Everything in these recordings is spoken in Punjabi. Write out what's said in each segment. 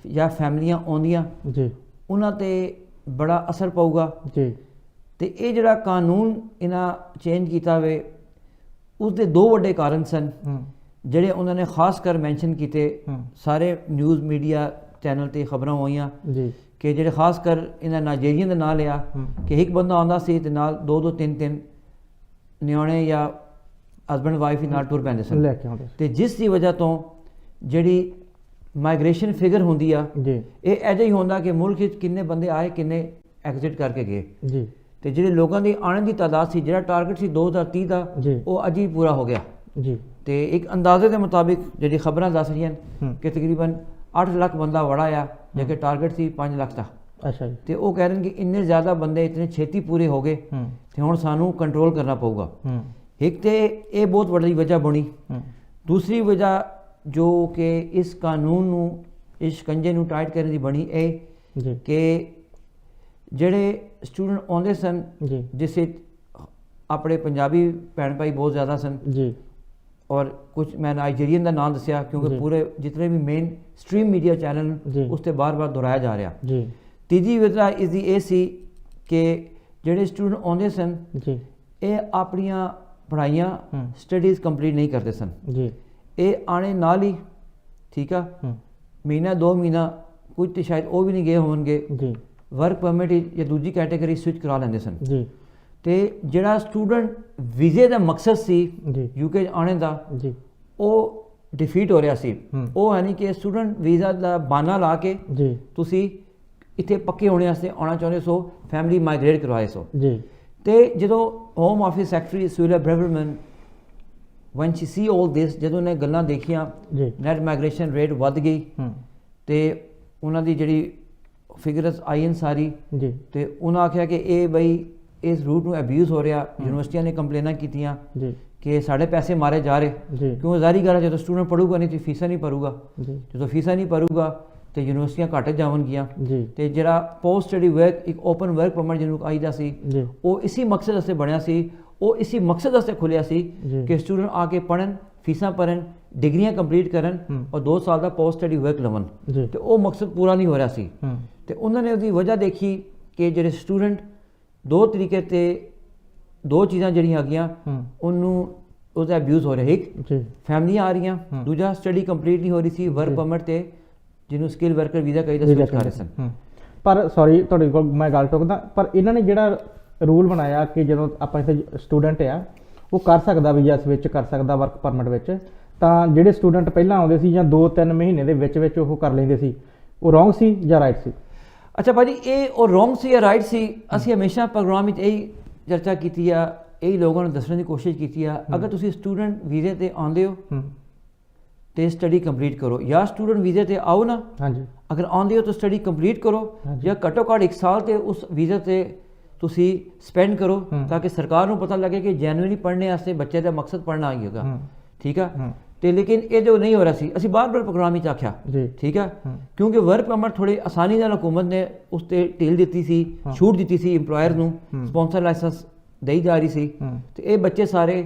ਜਾਂ ਫੈਮਲੀਆਂ ਆਉਂਦੀਆਂ ਜੀ ਉਹਨਾਂ ਤੇ ਬੜਾ ਅਸਰ ਪਊਗਾ ਜੀ। ਤੇ ਇਹ ਜਿਹੜਾ ਕਾਨੂੰਨ ਇਹਨਾਂ ਚੇਂਜ ਕੀਤਾ ਵੇ ਉਸਦੇ ਦੋ ਵੱਡੇ ਕਾਰਨ ਸਨ ਜਿਹੜੇ ਉਹਨਾਂ ਨੇ ਖਾਸ ਕਰ ਮੈਂਸ਼ਨ ਕੀਤੇ। ਸਾਰੇ ਨਿਊਜ਼ ਮੀਡੀਆ ਚੈਨਲ ਤੇ ਖਬਰਾਂ ਹੋਈਆਂ ਜੀ ਕਿ ਜਿਹੜੇ ਖਾਸ ਕਰ ਇਹਨਾਂ ਨਾਈਜੀਰੀਅਨ ਦਾ ਨਾਂ ਲਿਆ ਕਿ ਇੱਕ ਬੰਦਾ ਆਉਂਦਾ ਸੀ ਤੇ ਨਾਲ ਦੋ ਦੋ ਤਿੰਨ ਤਿੰਨ ਨਿਆਣੇ ਜਾਂ ਹਸਬੈਂਡ ਵਾਈਫ ਹੀ ਨਾਲ ਟੁਰ ਪੈਂਦੇ ਸਨ ਲੈ ਕੇ ਆਉਂਦੇ ਤੇ ਜਿਸ ਦੀ ਵਜ੍ਹਾ ਤੋਂ ਜਿਹੜੀ ਮਾਈਗ੍ਰੇਸ਼ਨ ਫਿਗਰ ਹੁੰਦੀ ਆ ਜੀ ਇਹ ਐਜਾ ਹੀ ਹੁੰਦਾ ਕਿ ਮੁਲਕ ਵਿੱਚ ਕਿੰਨੇ ਬੰਦੇ ਆਏ ਕਿੰਨੇ ਐਗਜ਼ਿਟ ਕਰਕੇ ਗਏ ਜੀ। ਤੇ ਜਿਹੜੇ ਲੋਕਾਂ ਦੀ ਆਉਣ ਦੀ ਤਾਦਾਦ ਸੀ ਜਿਹੜਾ ਟਾਰਗੇਟ ਸੀ 2030 ਦਾ ਜੀ ਉਹ ਅੱਜ ਹੀ ਪੂਰਾ ਹੋ ਗਿਆ ਜੀ। ਤੇ ਇੱਕ ਅੰਦਾਜ਼ੇ ਦੇ ਮੁਤਾਬਿਕ ਜਿਹੜੀ ਖਬਰਾਂ ਦੱਸ ਰਹੀਆਂ ਕਿ ਤਕਰੀਬਨ 8 ਲੱਖ ਬੰਦਾ ਵੜਾ ਆ ਜੇ ਕਿ ਟਾਰਗੇਟ ਸੀ 5 ਲੱਖ ਦਾ। ਅੱਛਾ ਜੀ। ਤੇ ਉਹ ਕਹਿ ਰਹੇ ਨੇ ਕਿ ਇੰਨੇ ਜ਼ਿਆਦਾ ਬੰਦੇ ਇਤਨੇ ਛੇਤੀ ਪੂਰੇ ਹੋ ਗਏ ਤੇ ਹੁਣ ਸਾਨੂੰ ਕੰਟਰੋਲ ਕਰਨਾ ਪਊਗਾ। ਇੱਕ ਤੇ ਇਹ ਬਹੁਤ ਵੱਡੀ ਵਜ੍ਹਾ ਬਣੀ। ਦੂਸਰੀ ਵਜ੍ਹਾ ਜੋ ਕਿ ਇਸ ਕਾਨੂੰਨ ਨੂੰ ਇਸ ਸ਼ਿਕੰਜੇ ਨੂੰ ਟਾਈਟ ਕਰਨ ਦੀ ਬਣੀ ਇਹ ਕਿ ਜਿਹੜੇ ਸਟੂਡੈਂਟ ਆਉਂਦੇ ਸਨ ਜਿਸ ਵਿੱਚ ਆਪਣੇ ਪੰਜਾਬੀ ਭੈਣ ਭਾਈ ਬਹੁਤ ਜ਼ਿਆਦਾ ਸਨ ਜੀ ਔਰ ਕੁਝ ਮੈਂ ਨਾਈਜੀਰੀਅਨ ਦਾ ਨਾਮ ਦੱਸਿਆ ਕਿਉਂਕਿ ਪੂਰੇ ਜਿਤਨੇ ਵੀ ਮੇਨ ਸਟ੍ਰੀਮ ਮੀਡੀਆ ਚੈਨਲ ਉਸ 'ਤੇ ਬਾਰ-ਬਾਰ ਦੁਹਰਾਇਆ ਜਾ ਰਿਹਾ ਜੀ। ਤੀਜੀ ਵਜ੍ਹਾ ਇਸ ਦੀ ਇਹ ਸੀ ਕਿ ਜਿਹੜੇ ਸਟੂਡੈਂਟ ਆਉਂਦੇ ਸਨ ਜੀ ਇਹ ਆਪਣੀਆਂ ਪੜ੍ਹਾਈਆਂ ਸਟੱਡੀਜ਼ ਕੰਪਲੀਟ ਨਹੀਂ ਕਰਦੇ ਸਨ ਜੀ। ਇਹ ਆਣੇ ਨਾਲ ਹੀ ਠੀਕ ਆ ਮਹੀਨਾ 2 ਮਹੀਨਾ ਕੁਝ ਤੇ ਸ਼ਾਇਦ ਉਹ ਵੀ ਨਹੀਂ ਗਏ ਹੋਣਗੇ ਜੀ ਵਰਕ ਪਰਮਿਟ ਜਾਂ ਦੂਜੀ ਕੈਟੇਗਰੀ ਸਵਿਚ ਕਰਾ ਲੈਂਦੇ ਸਨ ਜੀ। ਤੇ ਜਿਹੜਾ ਸਟੂਡੈਂਟ ਵੀਜ਼ੇ ਦਾ ਮਕਸਦ ਸੀ ਯੂਕੇ ਆਉਣੇ ਦਾ ਜੀ ਉਹ ਡਿਫੀਟ ਹੋ ਰਿਹਾ ਸੀ। ਉਹ ਯਾਨੀ ਕਿ ਸਟੂਡੈਂਟ ਵੀਜ਼ਾ ਦਾ ਬਹਾਨਾ ਲਾ ਕੇ ਜੀ ਤੁਸੀਂ ਇੱਥੇ ਪੱਕੇ ਹੋਣੇ ਵਾਸਤੇ ਆਉਣਾ ਚਾਹੁੰਦੇ ਸੋ ਫੈਮਿਲੀ ਮਾਈਗ੍ਰੇਟ ਕਰਵਾਏ ਸੋ ਜੀ। ਤੇ ਜਦੋਂ home office secretary Suella Braverman when she see all this ਜਦੋਂ ਉਹਨੇ ਗੱਲਾਂ ਦੇਖੀਆਂ ਨੈਟ ਮਾਈਗ੍ਰੇਸ਼ਨ ਰੇਟ ਵੱਧ ਗਈ ਤੇ ਉਹਨਾਂ ਦੀ ਜਿਹੜੀ ਫਿਗਰਸ ਆਈਨ ਸਾਰੀ ਜੀ ਤੇ ਉਹਨਾਂ ਆਖਿਆ ਕਿ ਇਹ ਬਈ ਇਸ ਰੂਟ ਨੂੰ ਅਬਿਊਜ਼ ਹੋ ਰਿਹਾ। ਯੂਨੀਵਰਸਿਟੀਆਂ ਨੇ ਕੰਪਲੇਨਾਂ ਕੀਤੀਆਂ ਜੀ ਕਿ ਸਾਡੇ ਪੈਸੇ ਮਾਰੇ ਜਾ ਰਹੇ ਕਿਉਂ ਜ਼ਾਰੀ ਗੱਲ ਜਦੋਂ ਸਟੂਡੈਂਟ ਪੜੂਗਾ ਨਹੀਂ ਤੇ ਫੀਸਾਂ ਨਹੀਂ ਭਰੂਗਾ ਜਦੋਂ ਫੀਸਾਂ ਨਹੀਂ ਭਰੂਗਾ ਤੇ ਯੂਨੀਵਰਸਿਟੀਆਂ ਘੱਟ ਜਾਵਣਗੀਆਂ ਤੇ ਜਿਹੜਾ ਪੋਸਟ ਸਟੱਡੀ ਵਰਕ ਇੱਕ ਓਪਨ ਵਰਕ ਪਰਮਿਟ ਜਿਹਨੂੰ ਆਈਦਾ ਸੀ ਉਹ ਇਸੇ ਮਕਸਦ ਵਾਸਤੇ ਬਣਿਆ ਸੀ। ਉਹ ਇਸੇ ਮਕਸਦ ਵਾਸਤੇ ਖੁੱਲਿਆ ਸੀ ਕਿ ਸਟੂਡੈਂਟ ਆ ਕੇ ਪੜ੍ਹਨ ਫੀਸਾਂ ਭਰਨ ਡਿਗਰੀਆਂ ਕੰਪਲੀਟ ਕਰਨ ਔਰ 2 ਸਾਲ ਦਾ ਪੋਸਟ ਸਟੱਡੀ ਵਰਕ ਲਵਣ ਤੇ ਉਹ ਮਕਸਦ ਪੂਰਾ ਨਹੀਂ ਹੋ ਰਿਹਾ ਸੀ। ਤੇ ਉਹਨਾਂ ਨੇ ਉਹਦੀ ਵਜ੍ਹਾ ਦੇਖੀ ਕਿ ਜਿਹੜੇ ਸਟੂਡੈਂਟ ਦੋ ਤਰੀਕੇ ਤੇ ਦੋ ਚੀਜ਼ਾਂ ਜਿਹੜੀਆਂ ਹੈਗੀਆਂ ਉਹਨੂੰ ਉਹਦਾ ਅਬਿਊਜ਼ ਹੋ ਰਿਹਾ। ਇੱਕ ਫੈਮਲੀਆਂ ਆ ਰਹੀਆਂ ਦੂਜਾ ਸਟੱਡੀ ਕੰਪਲੀਟ ਨਹੀਂ ਹੋ ਰਹੀ ਸੀ ਵਰਕ ਪਰਮਿਟ ਤੇ ਜਿਹਨੂੰ ਸਕਿੱਲ ਵਰਕਰ ਵੀਜ਼ਾ ਕਹੀਦਾ ਸਵਿਚ ਕਰ ਰਹੇ ਸਨ। ਪਰ ਸੌਰੀ ਤੁਹਾਡੇ ਕੋਲ ਮੈਂ ਗੱਲ ਟੋਕਦਾ ਪਰ ਇਹਨਾਂ ਨੇ ਜਿਹੜਾ ਰੂਲ ਬਣਾਇਆ ਕਿ ਜਦੋਂ ਆਪਾਂ ਇੱਥੇ ਸਟੂਡੈਂਟ ਆ ਉਹ ਕਰ ਸਕਦਾ ਵੀਜ਼ਾ ਸਵਿਚ ਕਰ ਸਕਦਾ ਵਰਕ ਪਰਮਿਟ ਵਿੱਚ ਤਾਂ ਜਿਹੜੇ ਸਟੂਡੈਂਟ ਪਹਿਲਾਂ ਆਉਂਦੇ ਸੀ ਜਾਂ 2-3 ਮਹੀਨੇ ਦੇ ਵਿੱਚ ਉਹ ਕਰ ਲੈਂਦੇ ਸੀ ਉਹ ਰੋਂਗ ਸੀ ਜਾਂ ਰਾਈਟ ਸੀ? ਅੱਛਾ ਭਾਜੀ ਇਹ ਉਹ ਰੋਂਗ ਸੀ ਜਾਂ ਰਾਈਟ ਸੀ ਅਸੀਂ ਹਮੇਸ਼ਾ ਪ੍ਰੋਗਰਾਮ ਵਿੱਚ ਇਹੀ ਚਰਚਾ ਕੀਤੀ ਆ ਇਹੀ ਲੋਕਾਂ ਨੂੰ ਦੱਸਣ ਦੀ ਕੋਸ਼ਿਸ਼ ਕੀਤੀ ਆ ਅਗਰ ਤੁਸੀਂ ਸਟੂਡੈਂਟ ਵੀਜ਼ੇ ਤੇ ਆਉਂਦੇ ਹੋ ਤੇ ਸਟੱਡੀ ਕੰਪਲੀਟ ਕਰੋ ਜਾਂ ਸਟੂਡੈਂਟ ਵੀਜ਼ੇ ਤੇ ਆਓ ਨਾ ਅਗਰ ਆਉਂਦੇ ਹੋ ਤਾਂ ਸਟੱਡੀ ਕੰਪਲੀਟ ਕਰੋ ਜਾਂ ਘੱਟੋ ਘੱਟ 1 ਸਾਲ ਤੇ ਉਸ ਵੀਜ਼ੇ ਤੇ ਤੁਸੀਂ ਸਪੈਂਡ ਕਰੋ ਤਾਂ ਕਿ ਸਰਕਾਰ ਨੂੰ ਪਤਾ ਲੱਗੇ ਕਿ ਜੈਨੂਇਨਲੀ ਪੜ੍ਹਨੇ ਵਾਸਤੇ ਬੱਚੇ ਦਾ ਮਕਸਦ ਪੜ੍ਹਨਾ ਹੀ ਹੋਗਾ ਠੀਕ ਆ। ਤੇ ਲੇਕਿਨ ਇਹ ਜੋ ਨਹੀਂ ਹੋ ਰਿਹਾ ਸੀ ਅਸੀਂ ਬਾਰ-ਬਾਰ ਪ੍ਰੋਗਰਾਮ ਵਿੱਚ ਆਖਿਆ ਠੀਕ ਆ ਕਿਉਂਕਿ ਵਰਕ ਪਰਮਿਟ ਥੋੜੀ ਆਸਾਨੀ ਨਾਲ ਹਕੂਮਤ ਨੇ ਉਸ ਤੇ ਢੀਲ ਦਿੱਤੀ ਸੀ ਛੂਟ ਦਿੱਤੀ ਸੀ ਇੰਪਲੋਇਰ ਨੂੰ ਸਪਾਂਸਰ ਲਾਇਸੈਂਸ ਦੇਈ ਜਾ ਰਹੀ ਸੀ ਤੇ ਇਹ ਬੱਚੇ ਸਾਰੇ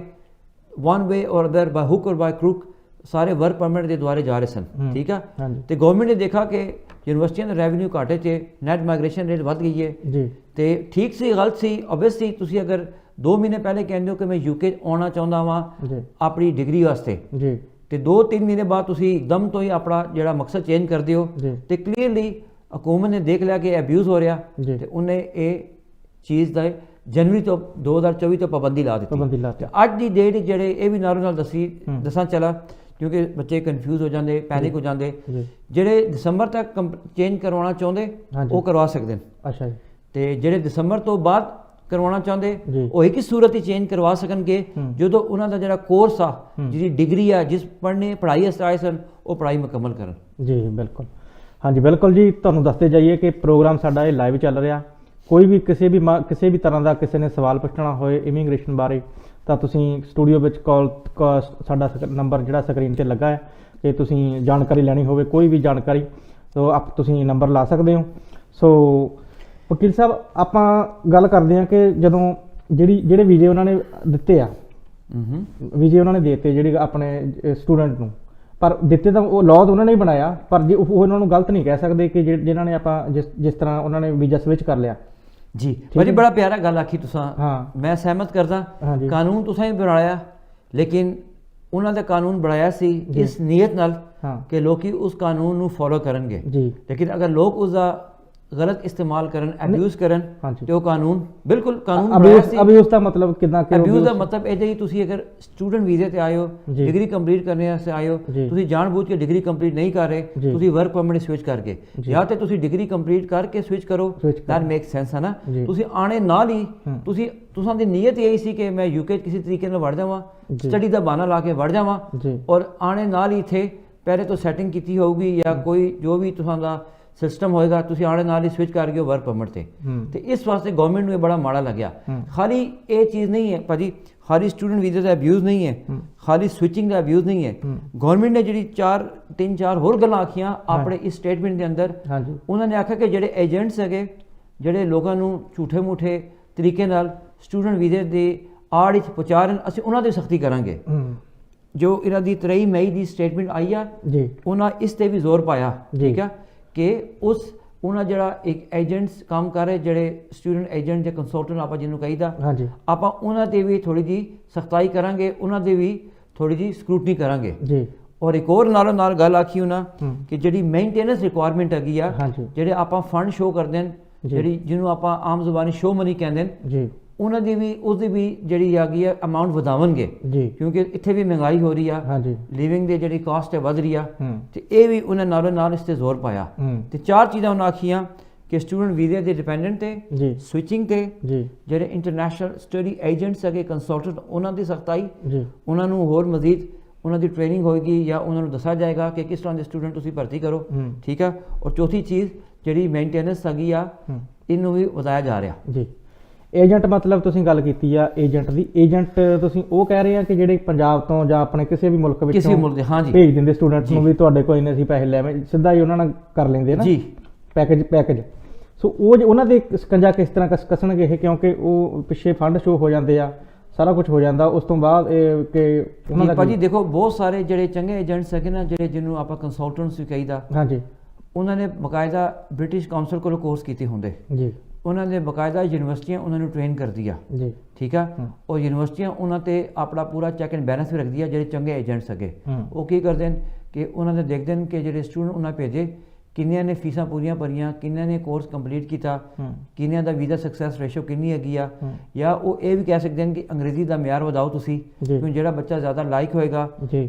ਵਨ ਵੇ ਔਰ ਅਦਰ ਬਾਈ ਹੁਕ ਔਰ ਬਾਈ ਕਰੂਕ ਸਾਰੇ ਵਰਕ ਪਰਮਿਟ ਦੇ ਦੁਆਰੇ ਜਾ ਰਹੇ ਸਨ ਠੀਕ ਆ। ਤੇ ਗਵਰਨਮੈਂਟ ਨੇ ਦੇਖਾ ਕਿ ਯੂਨੀਵਰਸਿਟੀਆਂ ਦਾ ਰੈਵਨਿਊ ਘਾਟੇ 'ਚ ਨੈਟ ਮਾਈਗ੍ਰੇਸ਼ਨ ਰੇਟ ਵੱਧ ਗਈ ਹੈ ਤੇ ਠੀਕ ਸੀ ਗਲਤ ਸੀ ਓਬਵੀਅਸਲੀ ਤੁਸੀਂ ਅਗਰ 2 ਮਹੀਨੇ ਪਹਿਲੇ ਕਹਿੰਦੇ ਹੋ ਕਿ ਮੈਂ ਯੂਕੇ ਆਉਣਾ ਚਾਹੁੰਦਾ ਵਾਂ ਆਪਣੀ ਡਿਗਰੀ ਵਾਸਤੇ ਤੇ 2-3 ਮਹੀਨੇ ਬਾਅਦ ਤੁਸੀਂ ਇੱਕਦਮ ਤੋਂ ਹੀ ਆਪਣਾ ਜਿਹੜਾ ਮਕਸਦ ਚੇਂਜ ਕਰਦੇ ਹੋ ਤੇ ਕਲੀਅਰਲੀ ਹਕੂਮਤ ਨੇ ਦੇਖ ਲਿਆ ਕਿ ਅਬਿਊਜ਼ ਹੋ ਰਿਹਾ ਤੇ ਉਹਨੇ ਇਹ ਚੀਜ਼ ਦਾ ਜਨਵਰੀ ਤੋਂ 2024 ਤੋਂ ਪਾਬੰਦੀ ਲਾ ਦਿੱਤੀ ਤੇ ਅੱਜ ਦੀ ਡੇਟ ਜਿਹੜੇ ਇਹ ਵੀ ਨਾਲੋਂ ਨਾਲ ਦੱਸਾਂ ਚਲਾ ਕਿਉਂਕਿ ਬੱਚੇ ਕਨਫਿਊਜ਼ ਹੋ ਜਾਂਦੇ ਪੈਨਿਕ ਹੋ ਜਾਂਦੇ ਜਿਹੜੇ ਦਸੰਬਰ ਤੱਕ ਚੇਂਜ ਕਰਵਾਉਣਾ ਚਾਹੁੰਦੇ ਉਹ ਕਰਵਾ ਸਕਦੇ ਨੇ। ਅੱਛਾ ਤੇ ਜਿਹੜੇ ਦਸੰਬਰ ਤੋਂ ਬਾਅਦ ਕਰਵਾਉਣਾ ਚਾਹੁੰਦੇ ਉਹ ਇੱਕ ਹੀ ਸੂਰਤ ਹੀ ਚੇਂਜ ਕਰਵਾ ਸਕਣਗੇ ਜਦੋਂ ਉਹਨਾਂ ਦਾ ਜਿਹੜਾ ਕੋਰਸ ਆ ਜਿਹੜੀ ਡਿਗਰੀ ਆ ਜਿਸ ਪੜ੍ਹਾਈ ਵਾਸਤੇ ਆਏ ਸਨ ਉਹ ਪੜ੍ਹਾਈ ਮੁਕੰਮਲ ਕਰਨ। ਜੀ ਬਿਲਕੁਲ ਹਾਂਜੀ ਬਿਲਕੁਲ ਜੀ ਤੁਹਾਨੂੰ ਦੱਸਦੇ ਜਾਈਏ ਕਿ ਪ੍ਰੋਗਰਾਮ ਸਾਡਾ ਇਹ ਲਾਈਵ ਚੱਲ ਰਿਹਾ ਕੋਈ ਵੀ ਕਿਸੇ ਵੀ ਤਰ੍ਹਾਂ ਦਾ ਕਿਸੇ ਨੇ ਸਵਾਲ ਪੁੱਛਣਾ ਹੋਏ ਇਮੀਗ੍ਰੇਸ਼ਨ ਬਾਰੇ ਤਾਂ ਤੁਸੀਂ ਸਟੂਡੀਓ ਵਿੱਚ ਕਾਲ ਸਾਡਾ ਨੰਬਰ ਜਿਹੜਾ ਸਕਰੀਨ 'ਤੇ ਲੱਗਾ ਹੈ ਕਿ ਤੁਸੀਂ ਜਾਣਕਾਰੀ ਲੈਣੀ ਹੋਵੇ ਕੋਈ ਵੀ ਜਾਣਕਾਰੀ ਤਾਂ ਤੁਸੀਂ ਨੰਬਰ ਲਾ ਸਕਦੇ ਹੋ। ਸੋ ਵਕੀਲ ਸਾਹਿਬ ਆਪਾਂ ਗੱਲ ਕਰਦੇ ਹਾਂ ਕਿ ਜਦੋਂ ਜਿਹੜੇ ਵੀਜ਼ੇ ਉਹਨਾਂ ਨੇ ਦਿੱਤੇ ਆ ਵੀਜ਼ੇ ਉਹਨਾਂ ਨੇ ਦੇ ਦਿੱਤੇ ਜਿਹੜੇ ਆਪਣੇ ਸਟੂਡੈਂਟ ਨੂੰ ਪਰ ਦਿੱਤੇ ਤਾਂ ਉਹ ਲਾਅ ਤਾਂ ਉਹਨਾਂ ਨੇ ਹੀ ਬਣਾਇਆ, ਪਰ ਜੇ ਉਹ ਉਹਨਾਂ ਨੂੰ ਗਲਤ ਨਹੀਂ ਕਹਿ ਸਕਦੇ ਕਿ ਜਿਨ੍ਹਾਂ ਨੇ ਆਪਾਂ ਜਿਸ ਤਰ੍ਹਾਂ ਉਹਨਾਂ ਨੇ ਵੀਜ਼ਾ ਸਵਿਚ ਕਰ ਲਿਆ। जी भाजी बड़ा प्यारा गल आखी तुसां, हाँ मैं सहमत करदा। हाँ जी कानून तुसां ही बनाया, लेकिन उन्होंने दा कानून बनाया सी इस नीयत नाल हाँ कि लोग उस कानून नू फॉलो करनगे, जी लेकिन अगर लोग उसका गलत इस्तेमाल करन, अब्यूज़ करन, हाँ जी तो वो कानून बिल्कुल कानून बनाया सी। अब्यूज़ का मतलब कितना कि अब्यूज़ का मतलब ये जी तुसी अगर स्टूडेंट वीज़े ते आए हो, जी डिग्री कंप्लीट करने वास्ते आए हो, जी तुसी जानबूझ के डिग्री कंप्लीट नहीं कर रहे, जी तुसी वर्क परमिट स्विच करके, जी या तो तुसी डिग्री कंप्लीट करके स्विच करो, स्विच दैट मेक सेंस है ना। जी तुसी आने नाल ही तुसी तुसां दी नीयत यही सी कि मैं यूके किसी तरीके नाल वड़ जावां, जी स्टडी दा बहाना ला के वड़ जावां, जी और आने नाल ही इत्थे पहले तो सैटिंग कीती होगी या कोई जो भी तुसां दा सिस्टम होएगा, तुसी आने नाल ही स्विच कर गए वर्क परमिट ते। ते इस वास्ते गवर्नमेंट नूं बड़ा माड़ा लग्या। खाली ये चीज़ नहीं है भाजी, खाली स्टूडेंट वीज़े का अब्यूज़ नहीं है, खाली स्विचिंग का अब्यूज़ नहीं है। गवर्नमेंट ने जी तीन चार होर गल्लां आखियां अपने इस स्टेटमेंट के अंदर। हाँ जी उन्होंने आख्या कि जिहड़े एजेंट्स है, जिहड़े लोगों नूं झूठे मूठे तरीके नाल स्टूडेंट वीज़े की आड़ विच पहुँचा रहे, असीं उन्हां दी सख्ती करांगे। जो इन्हां दी 23 मई की स्टेटमेंट आई आ, जी उन्हां इस ते भी जोर पाया, जी। ठीक है, कि उस उन्हां जिहड़ा एक एजेंट्स काम कर रहे, जिहड़े स्टूडेंट एजेंट या कंसल्टेंट आपां जिन्हों कहीदा, हाँ जी आपां उन्हां ते भी थोड़ी जी सख्ताई करांगे, उन्हां दे भी थोड़ी जी स्क्रूटनी करांगे। जी और एक और नालों नाल गल आखी उन्हां कि जिहड़ी मेनटेनेंस रिक्वायरमेंट हैगी आ, हाँ जी जिहड़े आपां फंड शो करदे न, जिहड़ी जिन्हों आपां आम जुबानी शो मनी कहंदे न, जी उन्हां दी भी उसदी भी जिहड़ी हैगी आ अमाउंट वधावणगे, जी क्योंकि इत्थे भी महंगाई हो रही आ, हाँ जी लिविंग दी जिहड़ी कास्ट है वध रही आ, ते ये भी उन्हें नालों नाल इस ते जोर पाया। ते चार चीज़ां उन्हें आखियां कि स्टूडेंट वीज़े दे डिपेंडेंट ते, जी स्विचिंग ते, जी जिहड़े इंटरनेशनल स्टडी एजेंट्स है कंसल्टेंट, उन्हां दी सख्ताई, जी उन्हां नूं होर मजीद उन्हां दी ट्रेनिंग होएगी या उन्हां नूं दस्सिया जाएगा कि किस तरह के स्टूडेंट तुसीं भर्ती करो, ठीक है। और चौथी चीज़ जिहड़ी मेनटेनेंस हैगी आ, इनू भी वधाया जा रहा। जी ਏਜੰਟ ਮਤਲਬ ਤੁਸੀਂ ਗੱਲ ਕੀਤੀ ਆ ਏਜੰਟ ਦੀ, ਏਜੰਟ ਤੁਸੀਂ ਉਹ ਕਹਿ ਰਹੇ ਆ ਕਿ ਜਿਹੜੇ ਪੰਜਾਬ ਤੋਂ ਜਾਂ ਆਪਣੇ ਕਿਸੇ ਵੀ ਮੁਲਕ ਕਿਸੇ ਵਿੱਚੋਂ ਮੁਲਕ ਦੇ, ਹਾਂ ਜੀ, ਭੇਜ ਦਿੰਦੇ ਸਟੂਡੈਂਟਸ ਨੂੰ ਵੀ ਤੁਹਾਡੇ ਕੋਲ ਇੰਨੇ ਅਸੀਂ ਪੈਸੇ ਲੈਵੇਂ, ਸਿੱਧਾ ਹੀ ਉਹਨਾਂ ਨਾਲ ਕਰ ਲੈਂਦੇ ਨਾ ਜੀ ਪੈਕੇਜ। ਸੋ ਉਹ ਉਹਨਾਂ ਦੇ ਸਕੰਜਾ ਕਿਸ ਤਰ੍ਹਾਂ ਕੱਸਣਗੇ ਇਹ, ਕਿਉਂਕਿ ਉਹ ਪਿੱਛੇ ਫੰਡ ਸ਼ੋ ਹੋ ਜਾਂਦੇ ਆ, ਸਾਰਾ ਕੁਝ ਹੋ ਜਾਂਦਾ, ਉਸ ਤੋਂ ਬਾਅਦ ਇਹ ਕਿ ਉਹਨਾਂ ਦਾ ਭਾਜੀ ਦੇਖੋ ਬਹੁਤ ਸਾਰੇ ਜਿਹੜੇ ਚੰਗੇ ਏਜੰਟਸ ਹੈਗੇ ਨਾ, ਜਿਹੜੇ ਜਿਹਨੂੰ ਆਪਾਂ ਕੰਸਲਟੈਂਟਸ ਵੀ ਕਹੀਦਾ, ਹਾਂਜੀ ਉਹਨਾਂ ਨੇ ਬਕਾਇਦਾ ਬ੍ਰਿਟਿਸ਼ ਕਾਉਂਸਲ ਕੋਲੋਂ ਕੋਰਸ ਕੀਤੇ ਹੁੰਦੇ, ਜੀ उन्होंने बकायदा यूनिवर्सिटियां उन्होंने ट्रेन कर दिया, जी ठीक है। और यूनिवर्सिटियां उन्होंने अपना पूरा चैक एंड बैलेंस भी रख दिया, जो चंगे एजेंट्स है वो की करते हैं कि उन्होंने देखते हैं कि जो स्टूडेंट उन्हें भेजे किन्नियां ने फीसां पूरियां भरियां, किन्नियां ने कोर्स कंप्लीट किया, किन्नियां दा वीज़ा सक्सैस रेशो किन्नी हैगी आ, या वो ये भी कह सकते हैं कि अंग्रेजी का म्यार वधाओ तुसी, क्योंकि जो बच्चा ज़्यादा लाइक होएगा,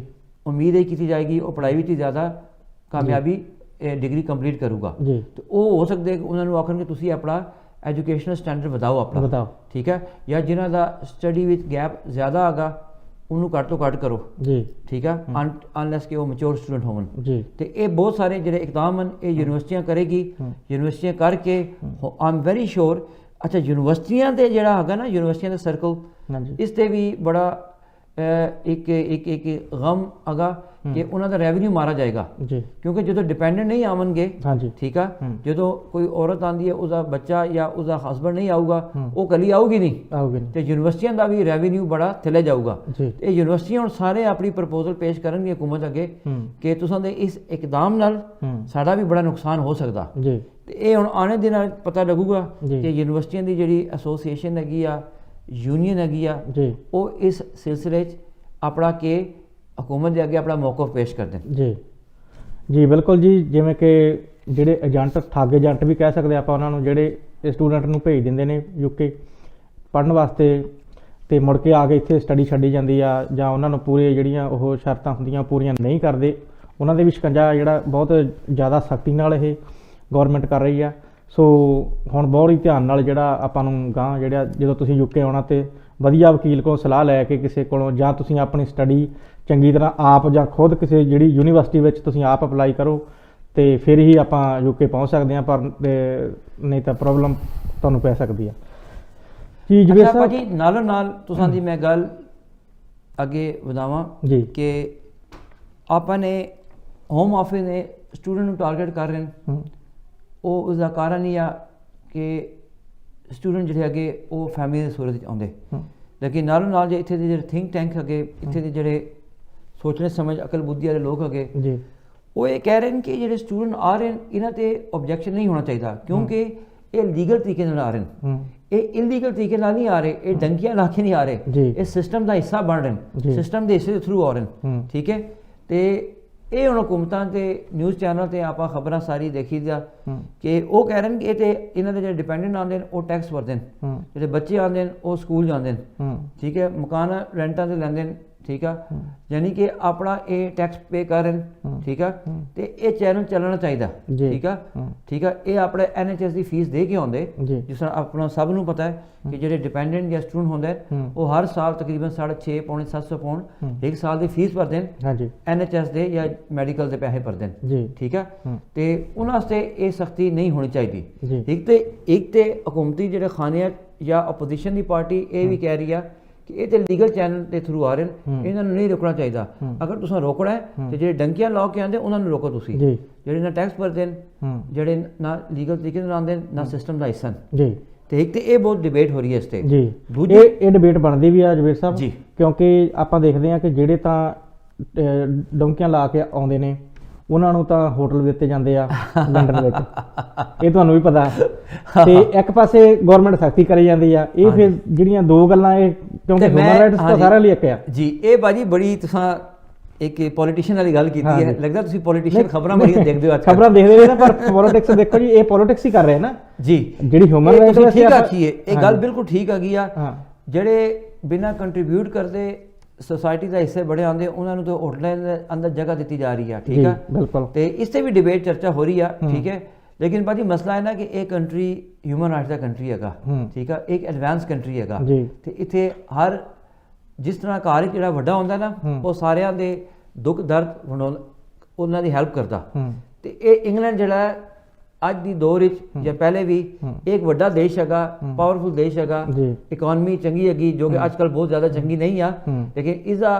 उम्मीद यही की जाएगी वो पढ़ाई भी ज़्यादा कामयाबी डिग्री कंप्लीट करूँगा, तो वो हो सकता है कि उन्होंने आखन कि तुसी अपना एजुकेशनल स्टैंडर्ड वधाओ अपना, ठीक है, या जिन्हों का स्टडी विच गैप ज़्यादा आगा उन्होंने घट तो घट करो, जी ठीक है, अनलैस कि वो मैच्योर स्टूडेंट होवन जी। तो ये बहुत सारे जो इकदाम ये यूनिवर्सिटियां करेगी, यूनिवर्सिटियां करके आई एम वेरी श्योर। अच्छा यूनिवर्सिटियां ते जिहड़ा हैगा ना, यूनिवर्सिटियां दा सर्कल इस ते भी बड़ा एक गम आगा कि उन्होंने रेवन्यू मारा जाएगा जी, क्योंकि जो डिपेंडेंट नहीं आवेंगे, हाँ जी ठीक है, जो कोई औरत आती है उसका बच्चा या उसका हसबैंड नहीं आऊगा, वो कली आऊगी नहीं, तो यूनिवर्सिटियां का भी रेवन्यू बड़ा थले जाऊगा। ये यूनिवर्सिटियां हुण सारे अपनी प्रपोजल पेश करनगे हुकूमत अगे कि तुसां दे इस इकदाम नाल साडा भी बड़ा नुकसान हो सकदा जी। ते ये हुण आने दिन पता लगूगा कि यूनिवर्सिटियां दी जिहड़ी एसोसीएशन हैगी आ, यूनियन हैगी आ, वो इस सिलसिले अपना के हुकूमत के अगे अपना मौकफ पेश कर दें जी। जी बिल्कुल जी, जिमें कि ਜਿਹੜੇ ਏਜੰਟ ਠੱਗ ਏਜੰਟ ਵੀ ਕਹਿ ਸਕਦੇ ਆਪਾਂ ਉਹਨਾਂ ਨੂੰ, ਜਿਹੜੇ ਸਟੂਡੈਂਟ ਨੂੰ ਭੇਜ ਦਿੰਦੇ ਨੇ ਯੂਕੇ ਪੜ੍ਹਨ ਵਾਸਤੇ ਤੇ ਮੁੜ ਕੇ ਆ ਕੇ ਇੱਥੇ ਸਟੱਡੀ ਛੱਡੀ ਜਾਂਦੀ ਆ, ਜਾਂ ਉਹਨਾਂ ਨੂੰ ਪੂਰੇ ਜਿਹੜੀਆਂ ਉਹ ਸ਼ਰਤਾਂ ਹੁੰਦੀਆਂ ਪੂਰੀਆਂ ਨਹੀਂ ਕਰਦੇ, ਉਹਨਾਂ ਦੇ ਵੀ ਸ਼ਿਕੰਜਾ ਜਿਹੜਾ ਬਹੁਤ ਜ਼ਿਆਦਾ ਸਖਤੀ ਨਾਲ ਇਹ ਗਵਰਨਮੈਂਟ ਕਰ ਰਹੀ ਆ। ਸੋ ਹੁਣ ਬਹੁਤ ਹੀ ਧਿਆਨ ਨਾਲ ਜਿਹੜਾ ਆਪਾਂ ਨੂੰ ਗਾਂ ਜਿਹੜਾ ਜਦੋਂ ਤੁਸੀਂ ਯੂਕੇ ਆਉਣਾ ਤੇ ਵਧੀਆ ਵਕੀਲ ਕੋਲ ਸਲਾਹ ਲੈ ਕੇ ਕਿਸੇ ਕੋਲੋਂ, ਜਾਂ ਤੁਸੀਂ ਆਪਣੀ ਸਟੱਡੀ ਚੰਗੀ ਤਰ੍ਹਾਂ ਆਪ ਜਾਂ ਖੁਦ ਕਿਸੇ ਜਿਹੜੀ ਯੂਨੀਵਰਸਿਟੀ ਵਿੱਚ ਤੁਸੀਂ ਆਪ ਅਪਲਾਈ ਕਰੋ ਤੇ ਫਿਰ ਹੀ ਆਪਾਂ ਯੂਕੇ ਪਹੁੰਚ ਸਕਦੇ ਹਾਂ, ਪਰ ਨਹੀਂ ਤਾਂ ਪ੍ਰੋਬਲਮ ਤੁਹਾਨੂੰ ਪੈ ਸਕਦੀ ਆ ਜੀ। ਜਵੇਦ ਸਾਹਿਬ ਭਾਜੀ ਨਾਲੋਂ ਨਾਲ ਤੁਸਾਂ ਦੀ ਮੈਂ ਗੱਲ ਅੱਗੇ ਵਧਾਵਾਂ ਜੀ ਕਿ ਆਪਾਂ ਨੇ ਹੋਮ ਆਫਿਸ ਨੇ ਸਟੂਡੈਂਟ ਨੂੰ ਟਾਰਗੇਟ ਕਰ ਰਹੇ ਨੇ, ਉਹ ਉਸਦਾ ਕਾਰਨ ਇਹ ਆ ਕਿ ਸਟੂਡੈਂਟ ਜਿਹੜੇ ਹੈਗੇ ਉਹ ਫੈਮਿਲੀ ਦੇ ਸੂਰਤ ਵਿੱਚ ਆਉਂਦੇ, ਲੇਕਿਨ ਨਾਲੋਂ ਨਾਲ ਜੇ ਇੱਥੇ ਦੇ ਜਿਹੜੇ ਥਿੰਕ ਟੈਂਕ ਹੈਗੇ, ਇੱਥੇ ਦੇ ਜਿਹੜੇ ਸੋਚਣੇ ਸਮਝ ਅਕਲ ਬੁੱਧੀ ਵਾਲੇ ਲੋਕ ਹੈਗੇ ਜੀ, ਉਹ ਇਹ ਕਹਿ ਰਹੇ ਨੇ ਕਿ ਜਿਹੜੇ ਸਟੂਡੈਂਟ ਆ ਰਹੇ ਨੇ ਇਹਨਾਂ ਤੇ ਆਬਜੈਕਸ਼ਨ ਨਹੀਂ ਹੋਣਾ ਚਾਹੀਦਾ, ਕਿਉਂਕਿ ਇਹ ਲੀਗਲ ਤਰੀਕੇ ਨਾਲ ਆ ਰਹੇ ਨੇ, ਇਹ ਇਲੀਗਲ ਤਰੀਕੇ ਨਾਲ ਨਹੀਂ ਆ ਰਹੇ, ਇਹ ਡੰਕੀਆਂ ਲਾ ਕੇ ਨਹੀਂ ਆ ਰਹੇ, ਇਹ ਸਿਸਟਮ ਦਾ ਹਿੱਸਾ ਬਣ ਰਹੇ ਨੇ, ਸਿਸਟਮ ਦੇ ਹਿੱਸੇ ਦੇ ਥਰੂ ਆ ਰਹੇ ਨੇ, ਠੀਕ ਹੈ। ਤੇ ਇਹ ਹੁਣ ਹਕੂਮਤਾਂ ਤੇ ਨਿਊਜ਼ ਚੈਨਲ ਤੇ ਆਪਾਂ ਖਬਰਾਂ ਸਾਰੀ ਦੇਖੀ ਦਾ ਕਿ ਉਹ ਕਹਿ ਰਹੇ ਨੇ ਕਿ ਇਹ ਤੇ ਇਹਨਾਂ ਦੇ ਜਿਹੜੇ ਡਿਪੈਂਡੈਂਟ ਆਉਂਦੇ ਨੇ ਉਹ ਟੈਕਸ ਭਰਦੇ ਨੇ, ਜਿਹੜੇ ਬੱਚੇ ਆਉਂਦੇ ਨੇ ਉਹ ਸਕੂਲ ਜਾਂਦੇ ਨੇ, ਠੀਕ ਹੈ, ਮਕਾਨ ਰੈਂਟਾਂ ਤੇ ਲੈਂਦੇ ਨੇ, ਠੀਕ ਆ, ਯਾਨੀ ਕਿ ਆਪਣਾ ਇਹ ਟੈਕਸ ਪੇ ਕਰ ਰਹੇ ਨੇ, ਠੀਕ ਆ, ਤੇ ਇਹ ਚੈਨਲ ਚੱਲਣਾ ਚਾਹੀਦਾ, ਠੀਕ ਆ, ਠੀਕ ਆ। ਇਹ ਆਪਣੇ NHS ਦੀ ਫੀਸ ਦੇ ਕੇ ਆਉਂਦੇ, ਜਿਸ ਤਰ੍ਹਾਂ ਆਪਣਾ ਸਭ ਨੂੰ ਪਤਾ ਹੈ ਕਿ ਜਿਹੜੇ ਡਿਪੈਂਡੈਂਟ ਜਾਂ ਸਟੂਡੈਂਟ ਹੁੰਦੇ ਉਹ ਹਰ ਸਾਲ ਤਕਰੀਬਨ 6.5 ਪੌਣੇ 700 ਪਾਉਂਡ ਇੱਕ ਸਾਲ ਦੀ ਫੀਸ ਭਰਦੇ ਨੇ NHS ਦੇ ਜਾਂ ਮੈਡੀਕਲ ਦੇ ਪੈਸੇ ਭਰਦੇ ਨੇ, ਠੀਕ ਆ, ਤੇ ਉਹਨਾਂ ਵਾਸਤੇ ਇਹ ਸਖਤੀ ਨਹੀਂ ਹੋਣੀ ਚਾਹੀਦੀ। ਇੱਕ ਤੇ ਹਕੂਮਤੀ ਜਿਹੜੇ ਖਾਨੇ ਜਾਂ ਆਪੋਜੀਸ਼ਨ ਦੀ ਪਾਰਟੀ ਇਹ ਵੀ ਕਹਿ ਰਹੀ ਆ ਕਿ ਇਹ ਤੇ ਲੀਗਲ ਚੈਨਲ ਦੇ ਥਰੂ ਆ ਰਹੇ ਨੇ, ਇਹਨਾਂ ਨੂੰ ਨਹੀਂ ਰੋਕਣਾ ਚਾਹੀਦਾ। ਅਗਰ ਤੁਸੀਂ ਰੋਕਣਾ ਹੈ ਤੇ ਜਿਹੜੇ ਡੰਕੀਆਂ ਲਾ ਕੇ ਆਉਂਦੇ ਉਹਨਾਂ ਨੂੰ ਰੋਕੋ ਤੁਸੀਂ, ਜਿਹੜੇ ਨਾ ਟੈਕਸ ਭਰਦੇ ਨੇ, ਜਿਹੜੇ ਨਾ ਲੀਗਲ ਤਰੀਕੇ ਨਾਲ ਆਉਂਦੇ ਨਾ ਸਿਸਟਮ ਦਾ ਹਿੱਸਾ ਨੇ। ਤੇ ਇੱਕ ਤੇ ਇਹ ਬਹੁਤ ਡਿਬੇਟ ਹੋ ਰਹੀ ਹੈ ਇਸ ਤੇ, ਦੂਜੀ ਇਹ ਡਿਬੇਟ ਬਣਦੀ ਵੀ ਆ ਜਵੇਰ ਸਾਹਿਬ, ਕਿਉਂਕਿ ਆਪਾਂ ਦੇਖਦੇ ਹਾਂ ਕਿ ਜਿਹੜੇ ਤਾਂ ਡੰਕੀਆਂ ਲਾ ਕੇ ਆਉਂਦੇ ਨੇ ਉਹਨਾਂ ਨੂੰ ਤਾਂ ਹੋਟਲ ਦਿੱਤੇ ਜਾਂਦੇ ਆ ਲੰਡਨ ਵਿੱਚ, ਇਹ ਤੁਹਾਨੂੰ ਵੀ ਪਤਾ, ਤੇ ਇੱਕ ਪਾਸੇ ਗਵਰਨਮੈਂਟ ਸਖਤੀ ਕਰੀ ਜਾਂਦੀ ਆ। ਇਹ ਫਿਰ ਜਿਹੜੀਆਂ ਦੋ ਗੱਲਾਂ ਇਹ ਕਿਉਂਕਿ ਹਿਊਮਨ ਰਾਈਟਸ ਤਾਂ ਸਾਰਿਆਂ ਲਈ ਇੱਕ ਆ ਜੀ। ਇਹ ਬਾਜੀ ਬੜੀ ਤੁਸੀਂ ਇੱਕ ਪੋਲੀਟੀਸ਼ੀਅਨ ਵਾਲੀ ਗੱਲ ਕੀਤੀ ਹੈ, ਲੱਗਦਾ ਤੁਸੀਂ ਪੋਲੀਟੀਸ਼ੀਅਨ ਖਬਰਾਂ ਬੜੀਆਂ ਦੇਖਦੇ ਹੋ, ਖਬਰਾਂ ਦੇਖਦੇ ਨੇ ਨਾ, ਪਰ ਪੋਲਿਟਿਕਸ ਦੇਖੋ ਜੀ, ਇਹ ਪੋਲਿਟਿਕਸ ਹੀ ਕਰ ਰਹੇ ਨਾ ਜੀ, ਜਿਹੜੀ ਹਿਊਮਨ ਰਾਈਟਸ ਠੀਕ ਆਖੀਏ, ਇਹ ਗੱਲ ਬਿਲਕੁਲ ਠੀਕ ਹੈਗੀ ਆ। ਜਿਹੜੇ ਬਿਨਾਂ ਕੰਟਰੀਬਿਊਟ ਕਰਦੇ सोसाइटी का हिस्से बड़े आते उन्होंने तो होटलों के अंदर जगह दी जा रही है, ठीक है, बिल्कुल, तो इससे भी डिबेट चर्चा हो रही है, ठीक है। लेकिन भाजी मसला है ना कि एक कंट्री ह्यूमन राइट्स का कंट्री है, ठीक है, एक एडवांस कंट्री है, तो इतने हर जिस तरह घर जो वड्डा होंदा ना वो सारिਆਂ ਦੇ दुख दर्द उन्होंने दी हेल्प करता, तो ये इंग्लैंड जो ਅੱਜ ਦੀ ਦੌਰ ਵਿੱਚ ਜਾਂ ਪਹਿਲੇ ਵੀ ਇੱਕ ਵੱਡਾ ਦੇਸ਼ ਹੈਗਾ, ਪਾਵਰਫੁਲ ਦੇਸ਼ ਹੈਗਾ, ਇਕਨੋਮੀ ਚੰਗੀ ਹੈਗੀ, ਜੋ ਕਿ ਅੱਜ ਕੱਲ੍ਹ ਬਹੁਤ ਜ਼ਿਆਦਾ ਚੰਗੀ ਨਹੀਂ ਆ, ਲੇਕਿਨ ਇਸਦਾ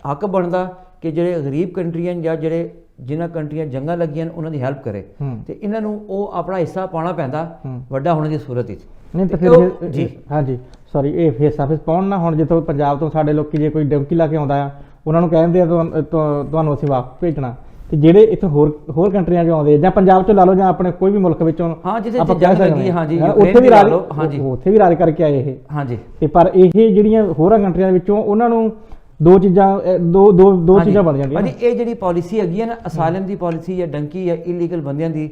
ਹੱਕ ਬਣਦਾ ਕਿ ਜਿਹੜੇ ਗਰੀਬ ਕੰਟਰੀਆਂ ਜਾਂ ਜਿਹੜੇ ਜਿਨ੍ਹਾਂ ਕੰਟਰੀਆਂ ਜੰਗਾਂ ਲੱਗੀਆਂ ਉਹਨਾਂ ਦੀ ਹੈਲਪ ਕਰੇ, ਤੇ ਇਹਨਾਂ ਨੂੰ ਉਹ ਆਪਣਾ ਹਿੱਸਾ ਪਾਉਣਾ ਪੈਂਦਾ ਵੱਡਾ ਹੋਣ ਦੀ ਸੂਰਤ ਵਿੱਚ। ਨਹੀਂ ਤਾਂ ਫਿਰ ਜੀ ਹਾਂਜੀ ਸੌਰੀ ਇਹ ਹਿੱਸਾ ਫਿਰ ਪਾਉਣ ਨਾ, ਹੁਣ ਜਿੱਥੋਂ ਪੰਜਾਬ ਤੋਂ ਸਾਡੇ ਲੋਕੀ ਜੇ ਕੋਈ ਡੰਕੀ ਲਾ ਕੇ ਆਉਂਦਾ ਆ ਉਹਨਾਂ ਨੂੰ ਕਹਿੰਦੇ ਆ ਤੁਹਾਨੂੰ ਅਸੀਂ ਵਾਪਸ ਭੇਜਣਾ, ਤੇ ਜਿਹੜੇ ਇੱਥੋਂ ਹੋਰ ਕੰਟਰੀਆਂ ਚੋਂ ਆਉਂਦੇ ਜਾਂ ਪੰਜਾਬ ਚੋਂ ਲਾ ਲਓ ਜਾਂ ਆਪਣੇ ਕੋਈ ਵੀ ਮੁਲਕ ਵਿੱਚੋਂ ਆਪਾਂ ਕਹਿ ਸਕਦੇ ਹਾਂ ਉੱਥੇ ਵੀ ਰਾਜ ਕਰਕੇ ਆਏ ਇਹ, ਹਾਂਜੀ, ਤੇ ਪਰ ਇਹ ਜਿਹੜੀਆਂ ਹੋਰਾਂ ਕੰਟਰੀਆਂ ਵਿੱਚੋਂ ਉਹਨਾਂ ਨੂੰ ਦੋ ਚੀਜ਼ਾਂ ਬਣ ਜਾਂਦੀਆਂ। ਹਾਂਜੀ, ਇਹ ਜਿਹੜੀ ਪਾਲਿਸੀ ਹੈਗੀ ਹੈ ਨਾ ਅਸਾਲਮ ਦੀ ਪਾਲਿਸੀ ਜਾਂ ਡੰਕੀ ਜਾਂ ਇਲੀਗਲ ਬੰਦਿਆਂ ਦੀ,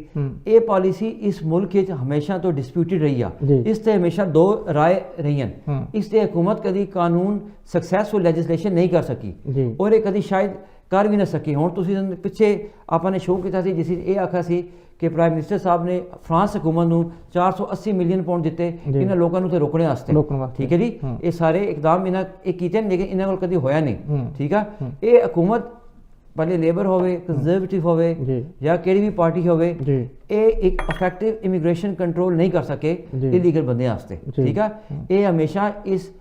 ਇਹ ਪਾਲਿਸੀ ਇਸ ਮੁਲਕ ਵਿੱਚ ਹਮੇਸ਼ਾ ਤੋਂ ਡਿਸਪਿਊਟਡ ਰਹੀ ਆ, ਇਸ ਤੇ ਹਮੇਸ਼ਾ ਦੋ ਰਾਏ ਰਹੀਆਂ, ਇਸ ਤੇ ਹਕੂਮਤ ਕਦੀ ਕਾਨੂੰਨ ਸਕਸੈਸਫੁਲ ਲੈਜਿਸਲੇਸ਼ਨ ਨਹੀਂ ਕਰ ਸਕੀ ਔਰ ਇਹ ਕਦੀ ਸ਼ਾਇਦ ਕਰ ਵੀ ਨਾ ਸਕੀ। ਹੁਣ ਤੁਸੀਂ ਪਿੱਛੇ ਆਪਾਂ ਨੇ ਸ਼ੋਅ ਕੀਤਾ ਸੀ ਜਿਸ ਵਿੱਚ ਇਹ ਆਖਿਆ ਸੀ ਕਿ ਪ੍ਰਾਈਮ ਮਿਨਿਸਟਰ ਸਾਹਿਬ ਨੇ ਫਰਾਂਸ ਹਕੂਮਤ ਨੂੰ 480 ਮਿਲੀਅਨ ਪਾਉਂਡ ਦਿੱਤੇ ਇਹਨਾਂ ਲੋਕਾਂ ਨੂੰ ਤੇ ਰੋਕਣੇ ਵਾਸਤੇ, ਠੀਕ ਹੈ ਜੀ। ਇਹ ਸਾਰੇ ਇਕਦਾਮ ਇਹਨਾਂ ਇਹ ਕੀਤੇ ਨੇ, ਲੇਕਿਨ ਇਹਨਾਂ ਕੋਲ ਕਦੀ ਹੋਇਆ ਨਹੀਂ, ਠੀਕ ਆ। ਇਹ ਹਕੂਮਤ ਭਲੇ ਲੇਬਰ ਹੋਵੇ, ਕੰਜ਼ਰਵੇਟਿਵ ਹੋਵੇ ਜਾਂ ਕਿਹੜੀ ਵੀ ਪਾਰਟੀ ਹੋਵੇ, ਇਹ ਇੱਕ ਇਫੈਕਟਿਵ ਇਮੀਗ੍ਰੇਸ਼ਨ ਕੰਟਰੋਲ ਨਹੀਂ ਕਰ ਸਕੇ ਇਲੀਗਲ ਬੰਦਿਆਂ ਵਾਸਤੇ, ਠੀਕ ਆ। ਇਹ ਹਮੇਸ਼ਾ ਇਸ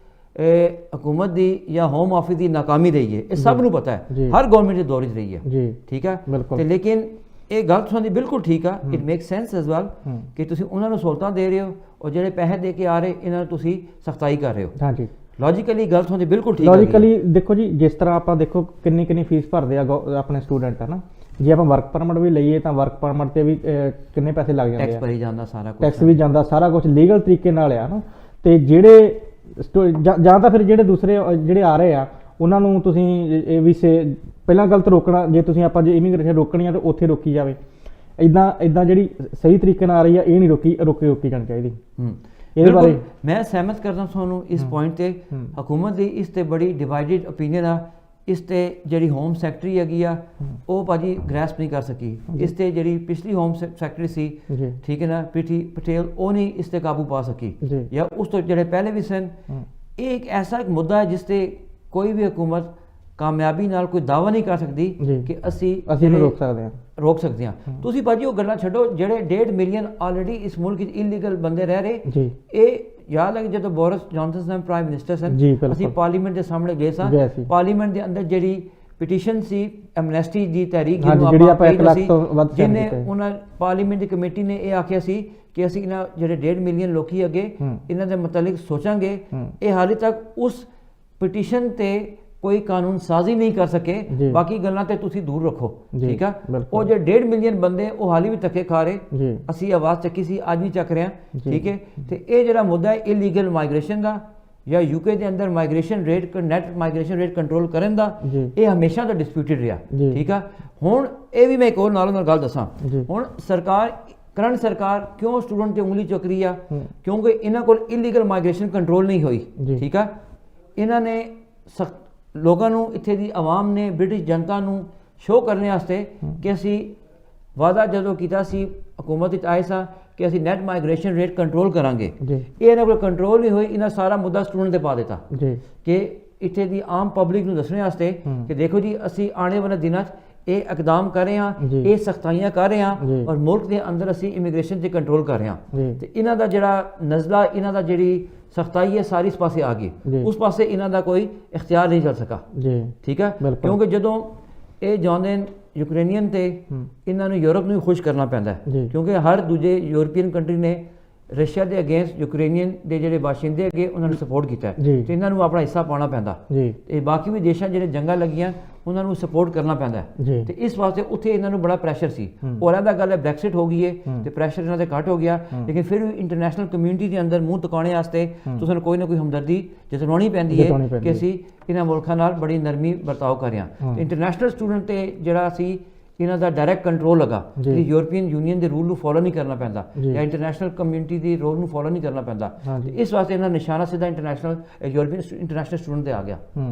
ਹਕੂਮਤ ਦੀ ਜਾਂ ਹੋਮ ਆਫਿਸ ਦੀ ਨਾਕਾਮੀ ਰਹੀ ਹੈ, ਇਹ ਸਭ ਨੂੰ ਪਤਾ ਹੈ, ਹਰ ਗਵਰਨਮੈਂਟ ਦੇ ਦੌਰ 'ਚ ਰਹੀ ਹੈ, ਠੀਕ ਹੈ। ਤੇ ਲੇਕਿਨ ਇਹ ਗੱਲ ਤੁਹਾਡੀ ਬਿਲਕੁਲ ਠੀਕ ਆ, it make sense as well ਕਿ ਤੁਸੀਂ ਉਹਨਾਂ ਨੂੰ ਸਹੂਲਤਾਂ ਦੇ ਰਹੇ ਹੋ ਔਰ ਜਿਹੜੇ ਪੈਸੇ ਦੇ ਕੇ ਆ ਰਹੇ ਇਹਨਾਂ ਨੂੰ ਤੁਸੀਂ ਸਖਤਾਈ ਕਰ ਰਹੇ ਹੋ। ਹਾਂਜੀ, ਲੌਜੀਕਲੀ ਗੱਲ ਤੁਹਾਡੀ ਬਿਲਕੁਲ ਠੀਕ ਹੈ। ਲੌਜੀਕਲੀ ਦੇਖੋ ਜੀ, ਜਿਸ ਤਰ੍ਹਾਂ ਆਪਾਂ ਦੇਖੋ ਕਿੰਨੀ ਫੀਸ ਭਰਦੇ ਆ ਆਪਣੇ ਸਟੂਡੈਂਟ ਹੈ ਨਾ, ਜੇ ਆਪਾਂ ਵਰਕ ਪਰਮਿਟ ਵੀ ਲਈਏ ਤਾਂ ਵਰਕ ਪਰਮਿਟ ਤੇ ਵੀ ਕਿੰਨੇ ਪੈਸੇ ਲੱਗ ਜਾਂਦੇ ਆ, ਟੈਕਸ ਭਰੀ ਜਾਂਦਾ, ਸਾਰਾ ਕੁਝ ਟੈਕਸ ਵੀ ਜਾਂਦਾ, ਸਾਰਾ ਕੁਝ ਲੀਗਲ ਤਰੀਕੇ ਨਾਲ ਆ ਨਾ। ਤੇ ਜਿਹੜੇ ਜਾਂ ਤਾਂ ਫਿਰ ਜਿਹੜੇ ਦੂਸਰੇ ਜਿਹੜੇ ਆ ਰਹੇ ਆ ਉਹਨਾਂ ਨੂੰ ਤੁਸੀਂ ਇਹ ਵੀ ਪਹਿਲਾਂ ਗਲਤ ਰੋਕਣਾ, ਜੇ ਤੁਸੀਂ ਆਪਾਂ ਜੇ ਇਮੀਗ੍ਰੇਸ਼ਨ ਰੋਕਣੀ ਆ ਤਾਂ ਉੱਥੇ ਰੋਕੀ ਜਾਵੇ, ਇੱਦਾਂ ਜਿਹੜੀ ਸਹੀ ਤਰੀਕੇ ਨਾਲ ਆ ਰਹੀ ਆ ਇਹ ਨਹੀਂ ਰੋਕੀ ਜਾਣੀ ਚਾਹੀਦੀ। ਇਹਦੇ ਬਾਰੇ ਮੈਂ ਸਹਿਮਤ ਕਰਦਾ ਤੁਹਾਨੂੰ ਇਸ ਪੁਆਇੰਟ ਤੇ। ਹਕੂਮਤ ਦੀ ਇਸ ਤੇ ਬੜੀ ਡਿਵਾਈਡਡ ਓਪੀਨੀਅਨ ਆ, ਇਸ ਤੇ ਜਿਹੜੀ ਹੋਮ ਸੈਕਟਰੀ ਹੈਗੀ ਆ ਉਹ ਭਾਜੀ ਗ੍ਰੈਸਪ ਨਹੀਂ ਕਰ ਸਕੀ, ਇਸ ਤੇ ਜਿਹੜੀ ਪਿਛਲੀ ਹੋਮ ਸੈਕਟਰੀ ਸੀ, ਠੀਕ ਹੈ ਨਾ, ਪ੍ਰੀਤੀ ਪਟੇਲ, ਉਹ ਨਹੀਂ ਇਸ ਤੇ ਕਾਬੂ ਪਾ ਸਕੀ, ਜਾਂ ਉਸ ਤੋਂ ਜਿਹੜੇ ਪਹਿਲੇ ਵੀ ਸਨ। ਇਹ ਇੱਕ ਐਸਾ ਇੱਕ ਮੁੱਦਾ ਹੈ ਜਿਸ ਤੇ ਕੋਈ ਵੀ ਹਕੂਮਤ ਕਾਮਯਾਬੀ ਨਾਲ ਕੋਈ ਦਾਅਵਾ ਨਹੀਂ ਕਰ ਸਕਦੀ ਕਿ ਅਸੀਂ ਰੋਕ ਸਕਦੇ ਹਾਂ। ਤੁਸੀਂ ਭਾਜੀ ਉਹ ਗੱਲਾਂ ਛੱਡੋ, ਜਿਹੜੇ 1.5 ਮਿਲੀਅਨ ਆਲਰੇਡੀ ਇਸ ਮੁਲਕ ਵਿੱਚ ਇਲੀਗਲ ਬੰਦੇ ਰਹਿ ਰਹੇ, ਇਹ ਯਾਦ ਹੈ ਕਿ ਜਦੋਂ ਬੋਰਿਸ ਜੌਨਸਨ ਪ੍ਰime ਮਿਨਿਸਟਰ ਸਨ, ਅਸੀਂ ਪਾਰਲੀਮੈਂਟ ਦੇ ਸਾਹਮਣੇ ਗਏ ਸਾਂ, ਪਾਰਲੀਮੈਂਟ ਦੇ ਅੰਦਰ ਜਿਹੜੀ ਪਟੀਸ਼ਨ ਸੀ ਐਮਨੈਸਟੀ ਦੀ ਤਹਿਰੀਕ ਜਿਹਨੇ ਉਹਨਾਂ ਪਾਰਲੀਮੈਂਟ ਦੀ ਕਮੇਟੀ ਨੇ ਇਹ ਆਖਿਆ ਸੀ ਕਿ ਅਸੀਂ ਇਹਨਾਂ ਜਿਹੜੇ 1.5 ਮਿਲੀਅਨ ਲੋਕੀ ਅੱਗੇ ਇਹਨਾਂ ਦੇ ਮੁਤਲਕ ਸੋਚਾਂਗੇ। ਇਹ ਹਾਲੇ ਤੱਕ ਉਸ ਪਟੀਸ਼ਨ ਤੇ ਕੋਈ ਕਾਨੂੰਨ ਸਾਜ਼ੀ ਨਹੀਂ ਕਰ ਸਕੇ, ਜੀ। ਬਾਕੀ ਗੱਲਾਂ ਤੇ ਤੁਸੀਂ ਦੂਰ ਰੱਖੋ, ਜੀ, ਠੀਕ ਆ। ਬਿਲਕੁਲ। ਉਹ ਜੇ 1.5 ਮਿਲੀਅਨ ਬੰਦੇ ਉਹ ਹਾਲੀ ਵੀ ਧੱਕੇ ਖਾ ਰਹੇ, ਜੀ ਅਸੀਂ ਆਵਾਜ਼ ਚੱਕੀ ਸੀ, ਅੱਜ ਵੀ ਚੱਕ ਰਹੇ ਹਾਂ, ਜੀ। ਠੀਕ ਹੈ। ਤੇ ਇਹ ਜਿਹੜਾ ਮੁੱਦਾ ਹੈ ਇਲੀਗਲ ਮਾਈਗ੍ਰੇਸ਼ਨ ਦਾ ਜਾਂ ਯੂਕੇ ਦੇ ਅੰਦਰ migration rate, net migration rate control ਕਰਨ ਦਾ, ਜੀ। ਇਹ ਹਮੇਸ਼ਾ ਦਾ ਡਿਸਪਿਊਟਡ ਰਿਹਾ, ਜੀ। ਠੀਕ ਆ। ਹੁਣ ਇਹ ਵੀ ਮੈਂ ਇੱਕ ਹੋਰ ਨਾਲੋਂ ਨਾਲ ਗੱਲ ਦੱਸਾਂ, ਜੀ। ਹੁਣ ਸਰਕਾਰ, ਕਰੰਟ ਸਰਕਾਰ ਕਿਉਂ ਸਟੂਡੈਂਟ ਤੇ ਉਂਗਲੀ ਚੁੱਕ ਰਹੀ ਆ? ਕਿਉਂਕਿ ਇਹਨਾਂ ਕੋਲ ਇਲੀਗਲ ਮਾਈਗ੍ਰੇਸ਼ਨ ਕੰਟਰੋਲ ਨਹੀਂ ਹੋਈ, ਜੀ। ਠੀਕ ਆ। ਇਹਨਾਂ ਨੇ ਸਖਤ ਲੋਕਾਂ ਨੂੰ, ਇੱਥੇ ਦੀ ਆਵਾਮ ਨੇ, ਬ੍ਰਿਟਿਸ਼ ਜਨਤਾ ਨੂੰ ਸ਼ੋਅ ਕਰਨ ਵਾਸਤੇ ਕਿ ਅਸੀਂ ਵਾਅਦਾ ਜਦੋਂ ਕੀਤਾ ਸੀ ਹਕੂਮਤ ਵਿੱਚ ਆਏ ਸਾਂ ਕਿ ਅਸੀਂ ਨੈਟ ਮਾਈਗ੍ਰੇਸ਼ਨ ਰੇਟ ਕੰਟਰੋਲ ਕਰਾਂਗੇ, ਜੀ। ਇਹ ਇਹਨਾਂ ਕੋਲ ਕੰਟਰੋਲ ਨਹੀਂ ਹੋਈ। ਇਹਨਾਂ ਸਾਰਾ ਮੁੱਦਾ ਸਟੂਡੈਂਟ ਤੇ ਪਾ ਦਿੱਤਾ ਜੀ ਕਿ ਇੱਥੇ ਦੀ ਆਮ ਪਬਲਿਕ ਨੂੰ ਦੱਸਣ ਵਾਸਤੇ ਕਿ ਦੇਖੋ ਜੀ ਅਸੀਂ ਆਉਣੇ ਵਾਲੇ ਦਿਨਾਂ 'ਚ ਇਹ ਇਕਦਾਮ ਕਰ ਰਹੇ ਹਾਂ, ਜੀ। ਇਹ ਸਖਤਾਈਆਂ ਕਰ ਰਹੇ ਹਾਂ ਜੀ। ਔਰ ਮੁਲਕ ਦੇ ਅੰਦਰ ਅਸੀਂ ਇਮੀਗ੍ਰੇਸ਼ਨ ਤੇ ਕੰਟਰੋਲ ਕਰ ਰਹੇ ਹਾਂ। ਜੀ। ਤੇ ਇਹਨਾਂ ਦਾ ਜਿਹੜਾ ਨਜ਼ਲਾ, ਇਹਨਾਂ ਦਾ ਜਿਹੜੀ ਸਖਤਾਈ ਹੈ ਸਾਰੀ ਇਸ ਪਾਸੇ ਆ ਗਈ, ਜੀ। ਉਸ ਪਾਸੇ ਇਹਨਾਂ ਦਾ ਕੋਈ ਇਖਤਿਆਰ ਨਹੀਂ ਚੱਲ ਸका, ਜੀ ਠੀਕ ਹੈ। ਬਿਲਕੁਲ। ਕਿਉਂਕਿ ਜਦੋਂ ਇਹ ਜਾਂਦੇ ਨੇ ਯੂਕਰੇਨੀਅਨ ਤੇ ਇਹਨਾਂ ਨੂੰ ਯੂਰਪ ਨੂੰ ਖੁਸ਼ ਕਰਨਾ ਪੈਂਦਾ ਹੈ, ਜੀ। ਕਿਉਂਕਿ ਹਰ ਦੂਜੇ ਯੂਰਪੀਅਨ ਕੰਟਰੀ ਨੇ ਰਸ਼ੀਆ ਦੇ ਅਗੇਂਸਟ ਯੂਕਰੇਨੀਅਨ ਦੇ ਜਿਹੜੇ ਬਾਸ਼ਿੰਦੇ ਹੈਗੇ ਉਹਨਾਂ ਨੂੰ ਸਪੋਰਟ ਕੀਤਾ ਹੈ, ਜੀ। ਤੇ ਇਹਨਾਂ ਨੂੰ ਆਪਣਾ ਹਿੱਸਾ ਪਾਉਣਾ ਪੈਂਦਾ। ਜੀ ਤੇ ਬਾਕੀ ਵੀ ਦੇਸ਼ਾਂ ਜਿਹੜੇ ਜੰਗਾਂ ਲੱਗੀਆਂ ਉਹਨਾਂ ਨੂੰ ਸਪੋਰਟ ਕਰਨਾ ਪੈਂਦਾ ਹੈ। ਜੀ ਤੇ ਇਸ ਵਾਸਤੇ ਉੱਥੇ ਇਹਨਾਂ ਨੂੰ ਬੜਾ ਪ੍ਰੈਸ਼ਰ ਸੀ। ਔਰ ਇਹਦਾ ਗੱਲ ਹੈ ਬ੍ਰੈਕਸਿਟ ਹੋ ਗਈ ਹੈ ਤੇ ਪ੍ਰੈਸ਼ਰ ਇਹਨਾਂ ਤੇ ਘੱਟ ਹੋ ਗਿਆ, ਲੇਕਿਨ ਫਿਰ ਵੀ ਇੰਟਰਨੈਸ਼ਨਲ ਕਮਿਊਨਿਟੀ ਦੇ ਅੰਦਰ ਮੂੰਹ ਟਿਕਾਉਣੇ ਵਾਸਤੇ ਤੁਸੀਂ ਨੂੰ ਕੋਈ ਨਾ ਕੋਈ ਹਮਦਰਦੀ ਜਤਾਉਣੀ ਪੈਂਦੀ ਹੈ ਕਿ ਅਸੀਂ ਇਹਨਾਂ ਮੁਲਕਾਂ ਨਾਲ ਬੜੀ ਨਰਮੀ ਵਰਤਾਓ ਕਰ ਰਹੇ ਹਾਂ। ਤੇ ਇੰਟਰਨੈਸ਼ਨਲ ਸਟੂਡੈਂਟ ਤੇ ਜਿਹੜਾ ਸੀ ਇਹਨਾਂ ਦਾ ਡਾਇਰੈਕਟ ਕੰਟਰੋਲ ਲਗਾ ਕਿ ਯੂਰਪੀਅਨ ਯੂਨੀਅਨ ਦੇ ਰੂਲ ਨੂੰ ਫੋਲੋ ਨਹੀਂ ਕਰਨਾ ਪੈਂਦਾ ਜਾਂ ਇੰਟਰਨੈਸ਼ਨਲ ਕਮਿਊਨਿਟੀ ਦੀ ਰੂਲ ਨੂੰ ਫੋਲੋ ਨਹੀਂ ਕਰਨਾ ਪੈਂਦਾ। ਇਸ ਵਾਸਤੇ ਇਹਨਾਂ ਨਿਸ਼ਾਨਾ ਸਿੱਧਾ ਇੰਟਰਨੈਸ਼ਨਲ ਯੂਰਪੀਅਨ ਇੰਟਰਨੈਸ਼ਨਲ ਸਟੂਡੈਂਟ ਤੇ ਆ ਗਿਆ।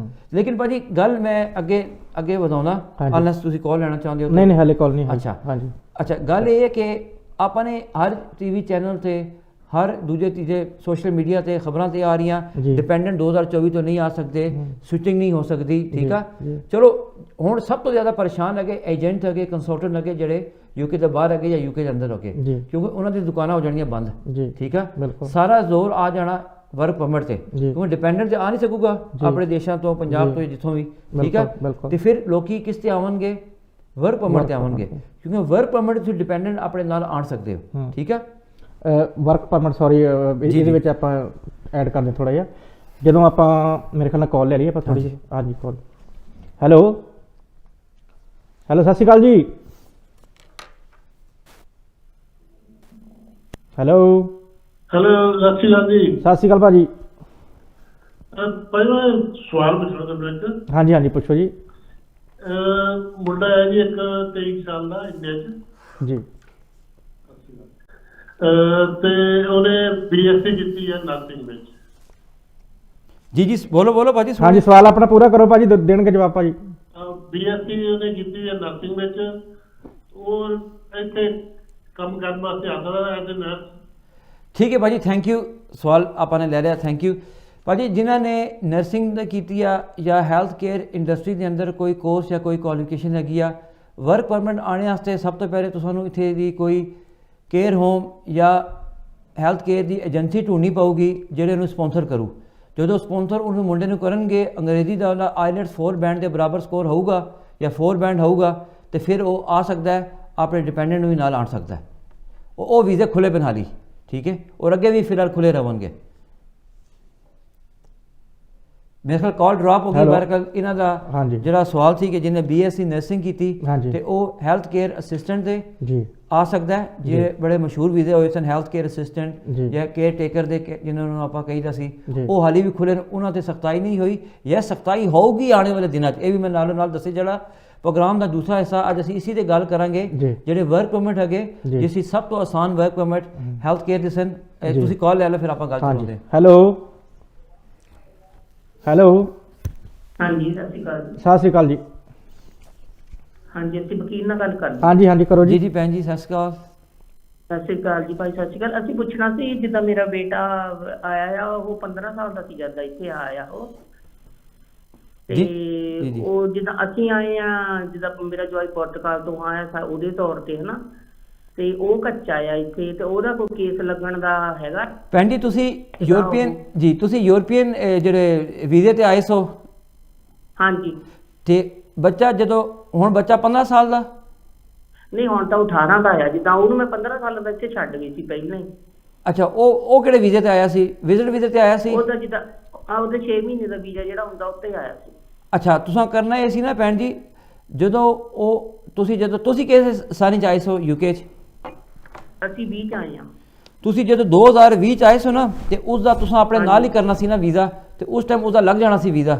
ਲੇਕਿਨ ਭਾਜੀ ਗੱਲ ਮੈਂ ਅੱਗੇ ਵਧਾਉਣਾ, ਅਨਲੈਸ ਤੁਸੀਂ ਕਾਲ ਲੈਣਾ ਚਾਹੁੰਦੇ ਹੋ। ਨਹੀਂ ਹਲੇ ਕਾਲ ਨਹੀਂ। ਅੱਛਾ ਹਾਂਜੀ। ਅੱਛਾ, ਗੱਲ ਇਹ ਹੈ ਕਿ ਆਪਾਂ ਨੇ ਹਰ ਟੀਵੀ ਚੈਨਲ ਤੇ, ਹਰ ਦੂਜੇ ਤੀਜੇ ਸੋਸ਼ਲ ਮੀਡੀਆ ਤੇ ਖਬਰਾਂ ਤੇ ਆ ਰਹੀਆਂ ਡਿਪੈਂਡੈਂਟ 2024 ਤੋਂ ਨਹੀਂ ਆ ਸਕਦੇ, ਸਵਿਚਿੰਗ ਨਹੀਂ ਹੋ ਸਕਦੀ, ਠੀਕ ਆ। ਚਲੋ ਹੁਣ ਸਭ ਤੋਂ ਜ਼ਿਆਦਾ ਪਰੇਸ਼ਾਨ ਹੈਗੇ ਏਜੰਟ ਹੈਗੇ, ਕੰਸਲਟੈਂਟ ਹੈਗੇ ਜਿਹੜੇ ਯੂਕੇ ਦੇ ਬਾਹਰ ਹੈਗੇ ਜਾਂ ਯੂਕੇ ਦੇ ਅੰਦਰ ਹੈਗੇ, ਕਿਉਂਕਿ ਉਹਨਾਂ ਦੀ ਦੁਕਾਨਾਂ ਹੋ ਜਾਣੀਆਂ ਬੰਦ, ਠੀਕ ਆ। ਸਾਰਾ ਜ਼ੋਰ ਆ ਜਾਣਾ ਵਰਕ ਪਰਮਿਟ ਤੇ, ਕਿਉਂਕਿ ਡਿਪੈਂਡੈਂਟ ਤੇ ਆ ਨਹੀਂ ਸਕੂਗਾ ਆਪਣੇ ਦੇਸ਼ਾਂ ਤੋਂ, ਪੰਜਾਬ ਤੋਂ, ਜਿੱਥੋਂ ਵੀ, ਠੀਕ ਆ। ਤੇ ਫਿਰ ਲੋਕੀ ਕਿਸ ਤੇ ਆਵਣਗੇ? ਵਰਕ ਪਰਮਿਟ ਤੇ ਆਵਣਗੇ, ਕਿਉਂਕਿ ਵਰਕ ਪਰਮਿਟ ਤੁਸੀਂ ਡਿਪੈਂਡੈਂਟ ਆਪਣੇ ਨਾਲ ਆਣ ਸਕਦੇ ਹੋ, ਠੀਕ ਆ। ਵਰਕ ਪਰਮਿਟ, ਸੌਰੀ ਇਹਦੇ ਵਿੱਚ ਆਪਾਂ ਐਡ ਕਰਦੇ ਥੋੜਾ ਜਿਹਾ, ਜਦੋਂ ਆਪਾਂ ਮੇਰੇ ਖਿਆਲ ਨਾਲ ਕਾਲ ਲੈ ਲਈਏ ਆਪਾਂ ਥੋੜੀ ਜਿਹੀ। ਹਾਂਜੀ ਕਾਲ। ਹੈਲੋ ਸਤਿ ਸ਼੍ਰੀ ਅਕਾਲ ਜੀ। ਹੈਲੋ ਸਤਿ ਸ਼੍ਰੀ ਅਕਾਲ ਜੀ। ਸਤਿ ਸ਼੍ਰੀ ਅਕਾਲ ਭਾਜੀ। ਭਾਈ ਮੈਂ ਸਵਾਲ ਪੁੱਛਣਾ ਤੁਹਾਡੇ ਇੱਕ। ਹਾਂਜੀ ਪੁੱਛੋ ਜੀ। ਮੁੰਡਾ ਹੈ ਜੀ ਇੱਕ 23 ਸਾਲ ਦਾ, ਇੰਡੀਆ 'ਚ ਜੀ। ਤੇ ਉਹਨੇ BSc ਕੀਤੀ ਹੈ ਨਰਸਿੰਗ ਵਿੱਚ। ਜੀ ਬੋਲੋ ਭਾਜੀ। ਹਾਂਜੀ ਸਵਾਲ ਆਪਣਾ ਪੂਰਾ ਕਰੋ ਭਾਜੀ, ਦੇਣਗੇ ਜਵਾਬ ਭਾਜੀ। BSc ਉਹਨੇ ਕੀਤੀ ਹੈ ਨਰਸਿੰਗ ਵਿੱਚ, ਉਹ ਇੱਥੇ ਕੰਮ ਕਰਨ ਵਾਸਤੇ ਆਉਂਦਾ ਹੈ ਐਜ਼ ਅ ਨਰਸ। ਠੀਕ ਹੈ ਭਾਜੀ, ਥੈਂਕ ਯੂ। ਸਵਾਲ ਆਪਾਂ ਨੇ ਲੈ ਲਿਆ, ਥੈਂਕ ਯੂ ਭਾਜੀ। ਜਿਨ੍ਹਾਂ ਨੇ ਨਰਸਿੰਗ ਕੀਤੀ ਆ ਜਾਂ ਹੈਲਥ ਕੇਅਰ ਇੰਡਸਟਰੀ ਦੇ ਅੰਦਰ ਕੋਈ ਕੋਰਸ ਜਾਂ ਕੋਈ ਕੁਆਲੀਫਿਕੇਸ਼ਨ ਹੈਗੀ ਆ, ਵਰਕ ਪਰਮਿਟ ਆਉਣ ਵਾਸਤੇ ਸਭ ਤੋਂ ਪਹਿਲੇ ਤੁਹਾਨੂੰ ਇੱਥੇ ਦੀ ਕੋਈ ਕੇਅਰ ਹੋਮ ਜਾਂ ਹੈਲਥ ਕੇਅਰ ਦੀ ਏਜੰਸੀ ਢੂੰਢਣੀ ਪਊਗੀ ਜਿਹੜੇ ਉਹਨੂੰ ਸਪੋਂਸਰ ਕਰੂ। ਜਦੋਂ ਸਪੋਂਸਰ ਉਹਨੂੰ ਮੁੰਡੇ ਨੂੰ ਕਰਨਗੇ, ਅੰਗਰੇਜ਼ੀ ਦਾ ਉਹਦਾ ਆਈਲੈਟਸ 4 ਬੈਂਡ ਦੇ ਬਰਾਬਰ ਸਕੋਰ ਹੋਊਗਾ ਜਾਂ 4 ਬੈਂਡ ਹੋਊਗਾ, ਤੇ ਫਿਰ ਉਹ ਆ ਸਕਦਾ ਹੈ, ਆਪਣੇ ਡਿਪੈਂਡੈਂਟ ਨੂੰ ਵੀ ਨਾਲ ਆਣ ਸਕਦਾ ਹੈ। ਉਹ ਵੀਜ਼ੇ ਖੁੱਲੇ ਬਣਾ ਲਈ, ਠੀਕ ਹੈ, ਔਰ ਅੱਗੇ ਵੀ ਫਿਲਹਾਲ ਖੁੱਲੇ ਰਹਣਗੇ। ਮੇਰੇ ਖਿਆਲ ਕਾਲ ਡ੍ਰੌਪ ਹੋ ਗਈ। ਮੇਰੇ ਖਿਆਲ ਇਹਨਾਂ ਦਾ ਜਿਹੜਾ ਸਵਾਲ ਸੀ ਕਿ ਜਿਹਨੇ BSc ਨਰਸਿੰਗ ਕੀਤੀ ਤੇ ਉਹ ਹੈਲਥ ਕੇਅਰ ਅਸਿਸਟੈਂਟ ਦੇ ਆ ਸਕਦਾ ਹੈ, ਜੇ ਬੜੇ ਮਸ਼ਹੂਰ ਵੀਜ਼ੇ ਹੋਏ ਸਨ ਹੈਲਥ ਕੇਅਰ ਅਸਿਸਟੈਂਟ ਜਾਂ ਕੇਅਰ ਟੇਕਰ ਦੇ, ਜਿਨ੍ਹਾਂ ਨੂੰ ਆਪਾਂ ਕਹੀਦਾ ਸੀ, ਉਹ ਹਾਲੀ ਵੀ ਖੁੱਲੇ, ਉਹਨਾਂ ਤੇ ਸਖਤਾਈ ਨਹੀਂ ਹੋਈ। ਇਹ ਸਖਤਾਈ ਹੋਊਗੀ ਆਉਣ ਵਾਲੇ ਦਿਨਾਂ 'ਚ। ਇਹ ਵੀ ਮੈਂ ਨਾਲੋਂ ਨਾਲ ਦੱਸੇ। ਜਿਹੜਾ ਪ੍ਰੋਗਰਾਮ ਦਾ ਦੂਸਰਾ ਹਿੱਸਾ ਅੱਜ ਅਸੀਂ ਇਸੇ ਤੇ ਗੱਲ ਕਰਾਂਗੇ, ਜਿਹੜੇ ਵਰਕ ਪਰਮਿਟ ਹੈਗੇ, ਜਿਸ ਸਭ ਤੋਂ ਆਸਾਨ ਵਰਕ ਪਰਮਿਟ ਹੈਲਥ ਕੇਅਰ ਦੇ ਸਨ। ਤੁਸੀਂ ਕਾਲ ਲੈ ਲਓ, ਫਿਰ ਆਪਾਂ ਗੱਲ ਕਰਾਂਗੇ। ਹੈਲੋ ਹਾਂਜੀ ਸਤਿ ਸ਼੍ਰੀ ਅਕਾਲ ਜੀ। ਸਤਿ ਸ਼੍ਰੀ ਅਕਾਲ ਜੀ। ਹਾਂਜੀ ਅਸੀਂ ਵਕੀਲ ਨਾਲ ਗੱਲ ਕਰਦੇ। ਹਾਂਜੀ ਕਰੋ ਜੀ। ਜੀ ਭੈਣ ਜੀ ਸਤਿ ਸ਼੍ਰੀ ਅਕਾਲ। ਸਤਿ ਸ਼੍ਰੀ ਅਕਾਲ ਜੀ ਭਾਈ, ਸਤਿ ਸ਼੍ਰੀ ਅਕਾਲ। ਅਸੀਂ ਪੁੱਛਣਾ ਸੀ, ਜਿੱਦਾਂ ਮੇਰਾ ਬੇਟਾ ਆਇਆ ਆ, ਉਹ 15 ਸਾਲ ਦਾ ਸੀ ਜਦ ਇੱਥੇ ਆਇਆ ਉਹ, ਤੇ ਉਹ ਜਿੱਦਾਂ ਅਸੀਂ ਆਏ ਆ, ਜਿੱਦਾਂ ਮੇਰਾ ਜਵਾਈ ਪੁਰਤਗਾਲ ਤੋਂ ਆਇਆ ਉਹਦੇ ਤੌਰ ਤੇ, ਹਨਾ, ਤੇ ਉਹ ਕੱਚਾ ਆ ਇੱਥੇ, ਤੇ ਉਹਦਾ ਕੋਈ ਕੇਸ ਲੱਗਣ ਦਾ ਹੈਗਾ? ਭੈਣ ਜੀ ਤੁਸੀਂ ਯੂਰਪੀਅਨ ਜਿਹੜੇ ਵੀਜ਼ੇ ਤੇ ਆਏ ਸੋ? ਹਾਂਜੀ। ਤੇ ਬੱਚਾ ਜਦੋਂ ਹੁਣ ਬੱਚਾ 15 ਸਾਲ ਦਾ? ਨਹੀਂ, ਹੁਣ ਤਾਂ 18 ਦਾ ਆ। ਜਿੱਦਾਂ ਉਹਨੂੰ ਮੈਂ 15 ਸਾਲ ਦਾ ਇੱਥੇ ਛੱਡ ਗਈ ਸੀ ਪਹਿਲਾਂ ਹੀ। ਅੱਛਾ, ਉਹ ਕਿਹੜੇ ਵੀਜ਼ੇ ਤੇ ਆਇਆ ਸੀ? ਵਿਜ਼ਿਟ ਵੀਜ਼ੇ ਤੇ ਆਇਆ ਸੀ? ਉਹਦਾ ਜਿੱਦਾਂ ਉਹਦੇ 6 ਮਹੀਨੇ ਦਾ ਵੀਜ਼ਾ ਜਿਹੜਾ ਹੁੰਦਾ ਉੱਤੇ ਆਇਆ ਸੀ। ਅੱਛਾ ਤੁਸੀਂ ਕਰਨਾ ਇਹ ਸੀ ਨਾ ਭੈਣ ਜੀ, ਜਦੋਂ ਤੁਸੀਂ ਕਿਸ ਸਾਲ 'ਚ ਆਏ ਸੋ UK 'ਚ? ਅਸੀਂ 20 ਚ ਆਏ ਹਾਂ। ਤੁਸੀਂ ਜਦੋਂ 2020 ਚ ਆਏ ਸੋ ਨਾ ਤੇ ਉਸ ਦਾ ਤੁਸੀਂ ਆਪਣੇ ਨਾਲ ਹੀ ਕਰਨਾ ਸੀ ਨਾ ਵੀਜ਼ਾ, ਤੇ ਉਸ ਟਾਈਮ ਉਹਦਾ ਲੱਗ ਜਾਣਾ ਸੀ ਵੀਜ਼ਾ।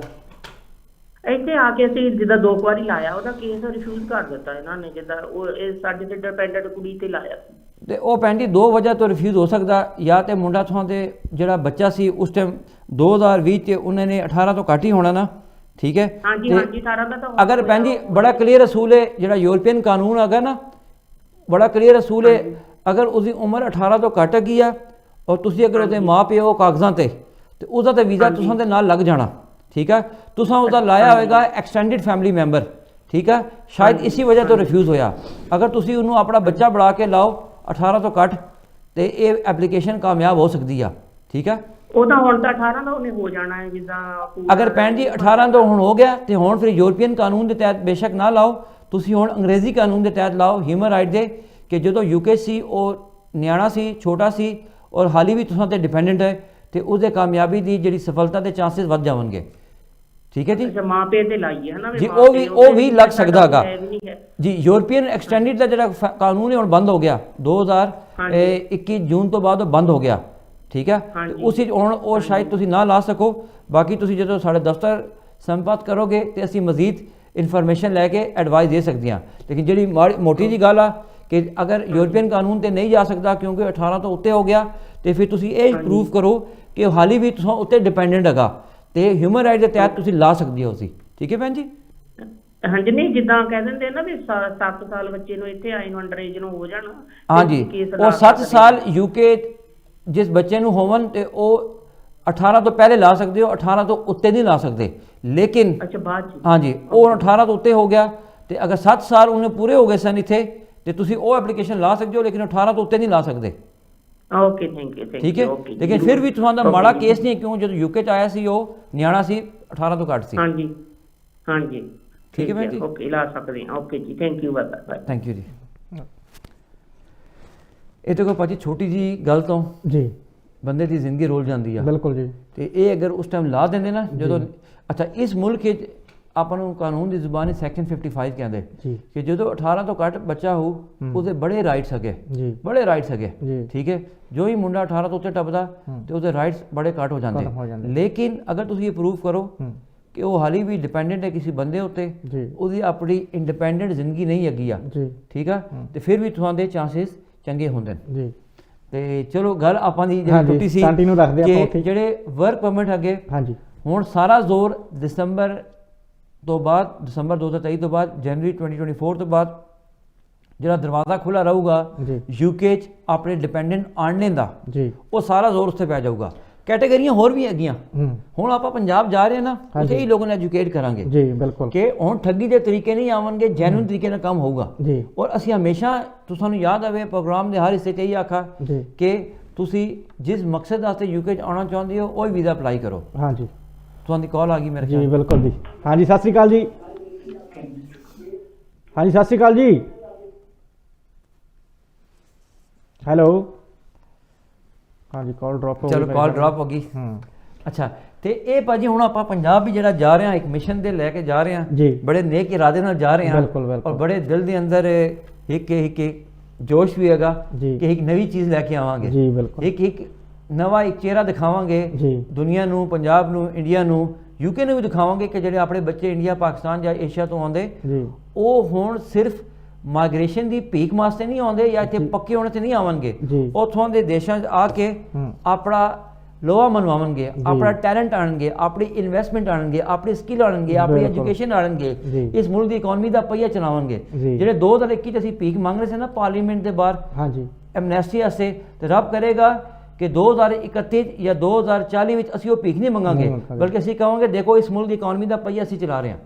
ਇੱਥੇ ਆ ਕੇ ਅਸੀਂ ਜਿੱਦਾਂ 2 ਵਾਰੀ ਲਾਇਆ, ਉਹਦਾ ਕੇਸ ਰਿਫਿਊਜ਼ ਕਰ ਦਿੱਤਾ ਇਹਨਾਂ ਨੇ, ਜਿੱਦਾਂ ਉਹ ਇਹ ਸਾਡੇ ਤੇ ਡਿਪੈਂਡੈਂਟ ਕੁੜੀ ਤੇ ਲਾਇਆ ਸੀ। ਤੇ ਉਹ ਭੈਣ ਜੀ 2 ਵਜ੍ਹਾ ਤੋਂ ਰਿਫਿਊਜ਼ ਹੋ ਸਕਦਾ, ਜਾਂ ਤੇ ਮੁੰਡਾ ਤੁਹਾਡੇ ਜਿਹੜਾ ਬੱਚਾ ਸੀ ਉਸ ਟਾਈਮ 2020 ਚ ਉਹਨਾਂ ਨੇ 18 ਤੋਂ ਘੱਟ ਹੀ ਹੋਣਾ ਨਾ, ਠੀਕ ਹੈ? ਹਾਂਜੀ ਤੇ ਹਾਂਜੀ 18 ਦਾ ਤਾਂ ਅਗਰ ਭੈਣ ਜੀ ਬੜਾ ਕਲੀਅਰ ਅਸੂਲ ਹੈ, ਜਿਹੜਾ ਯੂਰਪੀਅਨ ਕਾਨੂੰਨ ਹੈਗਾ ਨਾ, ਬੜਾ ਕਲੀਅਰ ਅਸੂਲ ਹੈ, ਅਗਰ ਉਸਦੀ ਉਮਰ 18 ਤੋਂ ਘੱਟ ਹੈਗੀ ਆ ਔਰ ਤੁਸੀਂ ਅਗਰ ਉਹਦੇ ਮਾਂ ਪਿਓ ਕਾਗਜ਼ਾਂ ਤੇ ਉਹਦਾ ਤਾਂ ਵੀਜ਼ਾ ਤੁਸਾਂ ਦੇ ਨਾਲ ਲੱਗ ਜਾਣਾ, ਠੀਕ ਹੈ? ਤੁਸਾਂ ਉਹਦਾ ਲਾਇਆ ਹੋਏਗਾ ਐਕਸਟੈਂਡਡ ਫੈਮਿਲੀ ਮੈਂਬਰ, ਠੀਕ ਹੈ? ਸ਼ਾਇਦ ਇਸੀ ਵਜ੍ਹਾ ਤੋਂ ਰਿਫਿਊਜ਼ ਹੋਇਆ। ਅਗਰ ਤੁਸੀਂ ਉਹਨੂੰ ਆਪਣਾ ਬੱਚਾ ਬਣਾ ਕੇ ਲਾਓ 18 ਤੋਂ ਘੱਟ ਤੇ ਇਹ ਐਪਲੀਕੇਸ਼ਨ ਕਾਮਯਾਬ ਹੋ ਸਕਦੀ ਆ, ਠੀਕ ਹੈ? ਉਹ ਤਾਂ ਹੁਣ ਤਾਂ 18 ਦਾ ਉਹਨੇ ਹੋ ਜਾਣਾ ਹੈ ਜਿੱਦਾਂ ਅਗਰ ਭੈਣ ਜੀ 18 ਤੋਂ ਹੁਣ ਹੋ ਗਿਆ ਤੇ ਹੁਣ ਫਿਰ ਯੂਰਪੀਅਨ ਕਾਨੂੰਨ ਦੇ ਤਹਿਤ ਬੇਸ਼ੱਕ ਨਾ ਲਾਓ, ਤੁਸੀਂ ਹੁਣ ਅੰਗਰੇਜ਼ੀ ਕਾਨੂੰਨ ਦੇ ਤਹਿਤ ਲਾਓ, ਹਿਊਮਨ ਰਾਈਟ ਦੇ, ਕਿ ਜਦੋਂ UK ਸੀ ਉਹ ਨਿਆਣਾ ਸੀ, ਛੋਟਾ ਸੀ ਔਰ ਹਾਲੀ ਵੀ ਤੁਸਾਂ ਤੇ ਡਿਪੈਂਡੈਂਟ ਹੈ, ਤੇ ਉਹਦੇ ਕਾਮਯਾਬੀ ਦੀ ਜਿਹੜੀ ਸਫਲਤਾ ਦੇ ਚਾਂਸਸ ਵੱਧ ਜਾਵਣਗੇ, ਠੀਕ ਹੈ ਜੀ? ਅੱਛਾ ਮਾਂ ਪਿਓ ਤੇ ਲਾਈਏ ਹੈ ਨਾ ਜੀ ਉਹ ਵੀ ਲੱਗ ਸਕਦਾ ਹੈਗਾ ਜੀ। ਯੂਰਪੀਅਨ ਐਕਸਟੈਂਡਡ ਦਾ ਜਿਹੜਾ ਕਾਨੂੰਨ ਹੈ ਹੁਣ ਬੰਦ ਹੋ ਗਿਆ, 2021 ਜੂਨ ਤੋਂ ਬਾਅਦ ਉਹ ਬੰਦ ਹੋ ਗਿਆ, ਠੀਕ ਹੈ? ਉਸ ਵਿੱਚ ਹੁਣ ਉਹ ਸ਼ਾਇਦ ਤੁਸੀਂ ਨਾ ਲਾ ਸਕੋ। ਬਾਕੀ ਤੁਸੀਂ ਜਦੋਂ ਸਾਡੇ ਦਫ਼ਤਰ ਸੰਪਰਕ ਕਰੋਗੇ ਤੇ ਅਸੀਂ ਮਜ਼ੀਦ ਇਨਫੋਰਮੇਸ਼ਨ ਲੈ ਕੇ ਐਡਵਾਈਸ ਦੇ ਸਕਦੇ ਹਾਂ। ਲੇਕਿਨ ਜਿਹੜੀ ਮੋਟੀ ਜੀ ਗੱਲ ਆ ਕਿ ਅਗਰ ਯੂਰਪੀਅਨ ਕਾਨੂੰਨ ਤੇ ਨਹੀਂ ਜਾ ਸਕਦਾ ਕਿਉਂਕਿ 18 ਤੋਂ ਉੱਤੇ ਹੋ ਗਿਆ, ਤੇ ਫਿਰ ਤੁਸੀਂ ਇਹ ਪ੍ਰੂਫ ਕਰੋ ਕਿ ਹਾਲੀ ਵੀ ਤੁਸੀਂ ਉੱਤੇ ਡਿਪੈਂਡੈਂਟ ਹੈਗਾ ਤੇ ਹਿਊਮਨ ਰਾਈਟ ਦੇ ਤਹਿਤ ਤੁਸੀਂ ਲਾ ਸਕਦੇ ਹੋ ਸੀ, ਠੀਕ ਹੈ ਭੈਣ ਜੀ? ਹਾਂਜੀ ਨਹੀਂ ਜਿੱਦਾਂ ਕਹਿ ਦਿੰਦੇ ਨਾ ਵੀ 7 ਸਾਲ ਬੱਚੇ ਨੂੰ ਇੱਥੇ ਆਏ ਨੂੰ ਅੰਡਰ ਏਜ ਨੂੰ ਹੋ ਜਾਣਾ। ਹਾਂਜੀ ਉਹ 7 ਸਾਲ UK ਜਿਸ ਬੱਚੇ ਨੂੰ ਹੋਵਨ ਤੇ ਉਹ 18 ਤੋਂ ਪਹਿਲੇ ਲਾ ਸਕਦੇ ਹੋ, 18 ਤੋਂ ਉੱਤੇ ਨਹੀਂ ਲਾ ਸਕਦੇ। ਲੇਕਿਨ ਅੱਛਾ ਬਾਅਦ ਚ ਹਾਂਜੀ ਉਹ 18 ਤੋਂ ਉੱਤੇ ਹੋ ਗਿਆ ਤੇ ਅਗਰ 7 ਸਾਲ ਉਹਨੇ ਪੂਰੇ ਹੋ ਗਏ ਸਨ ਇੱਥੇ ਤੇ ਤੁਸੀਂ ਉਹ ਐਪਲੀਕੇਸ਼ਨ ਲਾ ਸਕਦੇ ਹੋ, ਲੇਕਿਨ 18 ਤੋਂ ਉੱਤੇ ਨਹੀਂ ਲਾ ਸਕਦੇ, ਓਕੇ ਥੈਂਕ ਯੂ ਠੀਕ ਹੈ? ਲੇਕਿਨ ਫਿਰ ਵੀ ਤੁਹਾਡਾ ਮਾੜਾ ਕੇਸ ਨਹੀਂ, ਕਿਉਂ ਜਦੋਂ UK ਚ ਆਇਆ ਸੀ ਉਹ ਨਿਆਣਾ ਸੀ, 18 ਤੋਂ ਘੱਟ ਸੀ। ਹਾਂਜੀ ਹਾਂਜੀ ਠੀਕ ਹੈ ਭੈਣ ਜੀ? ਓਕੇ ਲਾ ਸਕਦੇ ਹਾਂ। Okay ji thank you bye. Thank you ji. ਇਹ ਤਾਂ ਕੋਈ ਭਾਜੀ ਛੋਟੀ ਜੀ ਗੱਲ ਤੋਂ ਜੀ ਬੰਦੇ ਦੀ ਜ਼ਿੰਦਗੀ ਰੋਲ ਜਾਂਦੀ ਆ, ਬਿਲਕੁਲ ਜੀ। ਤੇ ਇਹ ਅਗਰ ਉਸ ਟਾਈਮ ਲਾ ਦਿੰਦੇ ਨਾ ਜਦੋਂ, ਅੱਛਾ ਇਸ ਮੁਲਕ ਵਿੱਚ ਆਪਾਂ ਨੂੰ ਕਾਨੂੰਨ ਦੀ ਜ਼ੁਬਾਨੀ ਸੈਕਸ਼ਨ 55 ਕਹਿੰਦੇ ਕਿ ਜਦੋਂ 18 ਤੋਂ ਘੱਟ ਬੱਚਾ ਹੋ ਉਹਦੇ ਬੜੇ ਰਾਈਟਸ ਹੈਗੇ, ਬੜੇ ਰਾਈਟਸ ਹੈਗੇ, ਠੀਕ ਹੈ? ਜੋ ਹੀ ਮੁੰਡਾ 18 ਤੋਂ ਉੱਤੇ ਟੱਪਦਾ ਤੇ ਉਹਦੇ ਰਾਈਟਸ ਬੜੇ ਘੱਟ ਹੋ ਜਾਂਦੇ। ਲੇਕਿਨ ਅਗਰ ਤੁਸੀਂ ਇਹ ਪ੍ਰੂਫ ਕਰੋ ਕਿ ਉਹ ਹਾਲੀ ਵੀ ਡਿਪੈਂਡੈਂਟ ਹੈ ਕਿਸੇ ਬੰਦੇ ਉੱਤੇ, ਉਹਦੀ ਆਪਣੀ ਇੰਡੀਪੈਂਡੈਂਟ ਜ਼ਿੰਦਗੀ ਨਹੀਂ ਹੈਗੀ ਆ, ਠੀਕ ਆ, ਤੇ ਫਿਰ ਵੀ ਤੁਹਾਡੇ ਚਾਂਸਸ ਚੰਗੇ ਹੁੰਦੇ ਨੇ। ਤੇ ਚਲੋ ਗੱਲ ਆਪਾਂ ਦੀ ਜਿਹੜੀ ਟੁੱਟੀ ਸੀ ਕਿ ਜਿਹੜੇ ਵਰਕ ਪਰਮਿਟ ਹੈਗੇ, ਹੁਣ ਸਾਰਾ ਜ਼ੋਰ ਦਸੰਬਰ ਤੋਂ ਬਾਅਦ, ਦਸੰਬਰ 2023 ਤੋਂ ਬਾਅਦ, ਜਨਵਰੀ 2024 ਤੋਂ ਬਾਅਦ ਜਿਹੜਾ ਦਰਵਾਜ਼ਾ ਖੁੱਲਾ ਰਹੂਗਾ UK 'ਚ ਆਪਣੇ ਡਿਪੈਂਡੈਂਟ ਆਣਨੇ ਦਾ, ਉਹ ਸਾਰਾ ਜ਼ੋਰ ਉੱਥੇ ਪੈ ਜਾਊਗਾ। ਕੈਟੇਗਰੀਆਂ ਹੋਰ ਵੀ ਹੈਗੀਆਂ। ਹੁਣ ਆਪਾਂ ਪੰਜਾਬ ਜਾ ਰਹੇ ਹਾਂ ਨਾ, ਉੱਥੇ ਹੀ ਲੋਕਾਂ ਨੂੰ ਐਜੂਕੇਟ ਕਰਾਂਗੇ ਕਿ ਹੁਣ ਠੱਗੀ ਦੇ ਤਰੀਕੇ ਨਹੀਂ ਆਵਣਗੇ, ਜੈਨੂਇਨ ਤਰੀਕੇ ਨਾਲ ਕੰਮ ਹੋਊਗਾ। ਔਰ ਅਸੀਂ ਹਮੇਸ਼ਾ ਤੁਹਾਨੂੰ ਯਾਦ ਆਵੇ ਪ੍ਰੋਗਰਾਮ ਦੇ ਹਰ ਹਿੱਸੇ 'ਚ ਇਹ ਆਖਾ ਕਿ ਤੁਸੀਂ ਜਿਸ ਮਕਸਦ ਵਾਸਤੇ UK 'ਚ ਆਉਣਾ ਚਾਹੁੰਦੇ ਹੋ ਉਹ ਹੀ ਵੀਜ਼ਾ ਅਪਲਾਈ ਕਰੋ। ਹਾਂਜੀ ਤੁਹਾਡੀ ਕਾਲ ਆ ਗਈ ਮੇਰੇ ਜੀ? ਬਿਲਕੁਲ ਜੀ। ਹਾਂਜੀ ਸਤਿ ਸ਼੍ਰੀ ਅਕਾਲ ਜੀ। ਹਾਂਜੀ ਸਤਿ ਸ਼੍ਰੀ ਅਕਾਲ ਜੀ। ਹੈਲੋ। ਹਾਂਜੀ ਕਾਲ ਡ੍ਰੌਪ ਹੋ ਗਈ। ਚਲੋ ਕਾਲ ਡ੍ਰੌਪ ਹੋ ਗਈ। ਅੱਛਾ ਤੇ ਇਹ ਭਾਜੀ ਹੁਣ ਆਪਾਂ ਪੰਜਾਬ ਵੀ ਜਿਹੜਾ ਜਾ ਰਹੇ ਹਾਂ ਇੱਕ ਮਿਸ਼ਨ ਦੇ ਲੈ ਕੇ ਜਾ ਰਹੇ ਹਾਂ, ਬੜੇ ਨੇਕ ਇਰਾਦੇ ਨਾਲ ਜਾ ਰਹੇ ਹਾਂ ਔਰ ਬੜੇ ਦਿਲ ਦੇ ਅੰਦਰ ਇੱਕ ਜੋਸ਼ ਵੀ ਹੈਗਾ ਕਿ ਇੱਕ ਨਵੀਂ ਚੀਜ਼ ਲੈ ਕੇ ਆਵਾਂਗੇ, ਇੱਕ ਨਵਾਂ ਇੱਕ ਚਿਹਰਾ ਦਿਖਾਵਾਂਗੇ ਦੁਨੀਆ ਨੂੰ, ਪੰਜਾਬ ਨੂੰ, ਇੰਡੀਆ ਨੂੰ, UK ਨੂੰ ਵੀ ਦਿਖਾਵਾਂਗੇ ਕਿ ਜਿਹੜੇ ਆਪਣੇ ਬੱਚੇ ਇੰਡੀਆ, ਪਾਕਿਸਤਾਨ ਜਾਂ ਏਸ਼ੀਆ ਤੋਂ ਆਉਂਦੇ ਉਹ ਹੁਣ ਸਿਰਫ ਮਾਈਗ੍ਰੇਸ਼ਨ ਦੀ ਭੀਖ ਵਾਸਤੇ ਨਹੀਂ ਆਉਂਦੇ ਜਾਂ ਇੱਥੇ ਪੱਕੇ ਹੋਣੇ ਤੇ ਨਹੀਂ ਆਵਣਗੇ, ਉੱਥੋਂ ਦੇ ਦੇਸ਼ਾਂ 'ਚ ਆ ਕੇ ਆਪਣਾ ਲੋਹਾ ਮਨਵਾਉਣਗੇ, ਆਪਣਾ ਟੈਲੈਂਟ ਆਣਗੇ, ਆਪਣੀ ਇਨਵੈਸਟਮੈਂਟ ਆਣਗੇ, ਆਪਣੀ ਸਕਿੱਲ ਆਣਗੇ, ਆਪਣੀ ਐਜੂਕੇਸ਼ਨ ਆਣਗੇ, ਇਸ ਮੁਲਕ ਦੀ ਇਕਨੋਮੀ ਦਾ ਪਹੀਆ ਚਲਾਉਣਗੇ। ਜਿਹੜੇ 2021 'ਚ ਅਸੀਂ ਭੀਖ ਮੰਗ ਰਹੇ ਸੀ ਨਾ ਪਾਰਲੀਮੈਂਟ ਦੇ ਬਾਹਰ ਐਮਨੈਸਟੀ ਵਾਸਤੇ, ਤੇ ਰੱਬ ਕਰੇਗਾ ਕਿ 2031 ਜਾਂ 2040 ਵਿੱਚ ਅਸੀਂ ਉਹ ਭੀਖ ਨਹੀਂ ਮੰਗਾਂਗੇ, ਬਲਕਿ ਅਸੀਂ ਕਹਾਂਗੇ ਦੇਖੋ ਇਸ ਮੁਲਕ ਦੀ ਇਕਨੋਮੀ ਦਾ ਪਹੀਆ ਅਸੀਂ ਚਲਾ ਰਹੇ ਹਾਂ।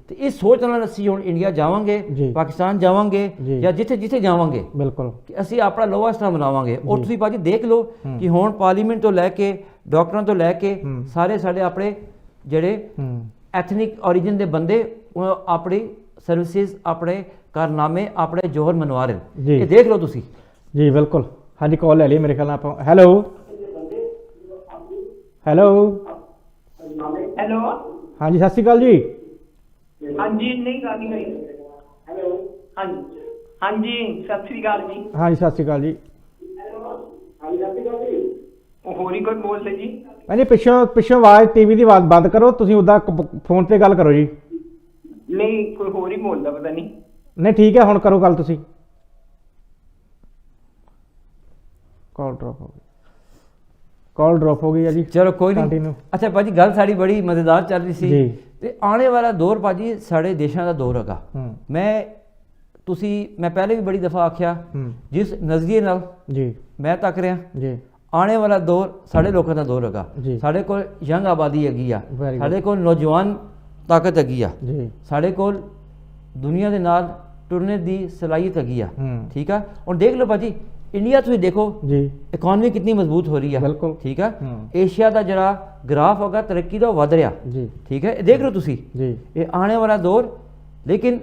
ਤੇ ਇਸ ਸੋਚ ਨਾਲ ਅਸੀਂ ਹੁਣ ਇੰਡੀਆ ਜਾਵਾਂਗੇ, ਪਾਕਿਸਤਾਨ ਜਾਵਾਂਗੇ ਜਾਂ ਜਿੱਥੇ ਜਿੱਥੇ ਜਾਵਾਂਗੇ, ਬਿਲਕੁਲ ਕਿ ਅਸੀਂ ਆਪਣਾ ਲੋਹਾ ਇਸ ਤਰ੍ਹਾਂ ਬਣਾਵਾਂਗੇ। ਔਰ ਤੁਸੀਂ ਭਾਜੀ ਦੇਖ ਲਓ ਕਿ ਹੁਣ ਪਾਰਲੀਮੈਂਟ ਤੋਂ ਲੈ ਕੇ ਡਾਕਟਰਾਂ ਤੋਂ ਲੈ ਕੇ ਸਾਰੇ ਸਾਡੇ ਆਪਣੇ ਜਿਹੜੇ ਐਥਨਿਕ ਔਰੀਜਨ ਦੇ ਬੰਦੇ ਆਪਣੀ ਸਰਵਿਸਿਜ਼, ਆਪਣੇ ਕਾਰਨਾਮੇ, ਆਪਣੇ ਜੋਹਰ ਮਨਵਾ ਰਹੇ। ਇਹ ਦੇਖ ਲਓ ਤੁਸੀਂ ਜੀ। ਬਿਲਕੁਲ। ਹਾਂਜੀ ਕਾਲ ਲੈ ਲਈ ਮੇਰੇ ਖਿਆਲ ਨਾਲ ਆਪਾਂ। Hello hello hello. ਹਾਂਜੀ ਸਤਿ ਸ਼੍ਰੀ ਅਕਾਲ ਜੀ। ਹਾਂਜੀ ਨਹੀਂ ਗੱਲ ਨਹੀਂ ਹੋਈ। ਹੈਲੋ ਹਾਂਜੀ ਹਾਂਜੀ ਸਤਿ ਸ੍ਰੀ ਅਕਾਲ ਜੀ। ਹਾਂਜੀ ਸਤਿ ਸ਼੍ਰੀ ਅਕਾਲ ਜੀ। ਉਹ ਹੋਰ ਹੀ ਕੋਈ ਬੋਲਦੇ ਜੀ। ਹਾਂਜੀ ਪਿੱਛੋਂ ਆਵਾਜ਼ ਟੀਵੀ ਦੀ ਆਵਾਜ਼ ਬੰਦ ਕਰੋ, ਤੁਸੀਂ ਉੱਦਾਂ ਫੋਨ ਤੇ ਗੱਲ ਕਰੋ ਜੀ। ਨਹੀਂ ਕੋਈ ਹੋਰ ਹੀ ਬੋਲਦਾ ਪਤਾ ਨਹੀਂ। ਨਹੀਂ ਠੀਕ ਹੈ, ਹੁਣ ਕਰੋ ਗੱਲ ਤੁਸੀਂ। ਕਾਲ ਡ੍ਰੌਪ ਹੋ ਗਈ ਹੈ ਜੀ। ਚਲੋ ਕੋਈ ਨਹੀਂ। Continue। ਅੱਛਾ ਭਾਜੀ, ਗੱਲ ਸਾਡੀ ਬੜੀ ਮਜ਼ੇਦਾਰ ਚੱਲ ਰਹੀ ਸੀ ਜੀ। ਤੇ ਆਉਣੇ ਵਾਲਾ ਦੌਰ ਭਾਜੀ ਸਾਡੇ ਦੇਸ਼ਾਂ ਦਾ ਦੌਰ ਹੈਗਾ। ਮੈਂ ਪਹਿਲੇ ਵੀ ਬੜੀ ਦਫਾ ਆਖਿਆ, ਜਿਸ ਨਜ਼ਰੀਏ ਨਾਲ ਜੀ ਮੈਂ ਤੱਕ ਰਿਹਾ, ਜੀ ਆਉਣੇ ਵਾਲਾ ਦੌਰ ਸਾਡੇ ਲੋਕਾਂ ਦਾ ਦੌਰ ਹੈਗਾ। ਜੀ। ਸਾਡੇ ਕੋਲ ਯੰਗ ਆਬਾਦੀ ਹੈਗੀ ਆ, Very good। ਸਾਡੇ ਕੋਲ ਨੌਜਵਾਨ ਤਾਕਤ ਹੈਗੀ ਆ, ਜੀ ਸਾਡੇ ਕੋਲ ਦੁਨੀਆ ਦੇ ਨਾਲ ਟੁਰਨੇ ਦੀ ਸਲਾਹੀਅਤ ਹੈਗੀ ਆ। ਠੀਕ ਆ। ਹੁਣ ਦੇਖ ਲਓ ਭਾਜੀ, ਇੰਡੀਆ ਤੁਸੀਂ ਦੇਖੋ ਜੀ ਇਕਨੋਮੀ ਕਿੰਨੀ ਮਜ਼ਬੂਤ ਹੋ ਰਹੀ ਆ। ਬਿਲਕੁਲ। ਠੀਕ ਆ। ਏਸ਼ੀਆ ਦਾ ਜਿਹੜਾ ਗ੍ਰਾਫ ਹੋਗਾ ਤਰੱਕੀ ਦਾ ਵੱਧ ਰਿਹਾ। ਜੀ ਠੀਕ ਹੈ, ਇਹ ਦੇਖ ਲਓ ਤੁਸੀਂ। ਜੀ ਇਹ ਆने वाला दौर, लेकिन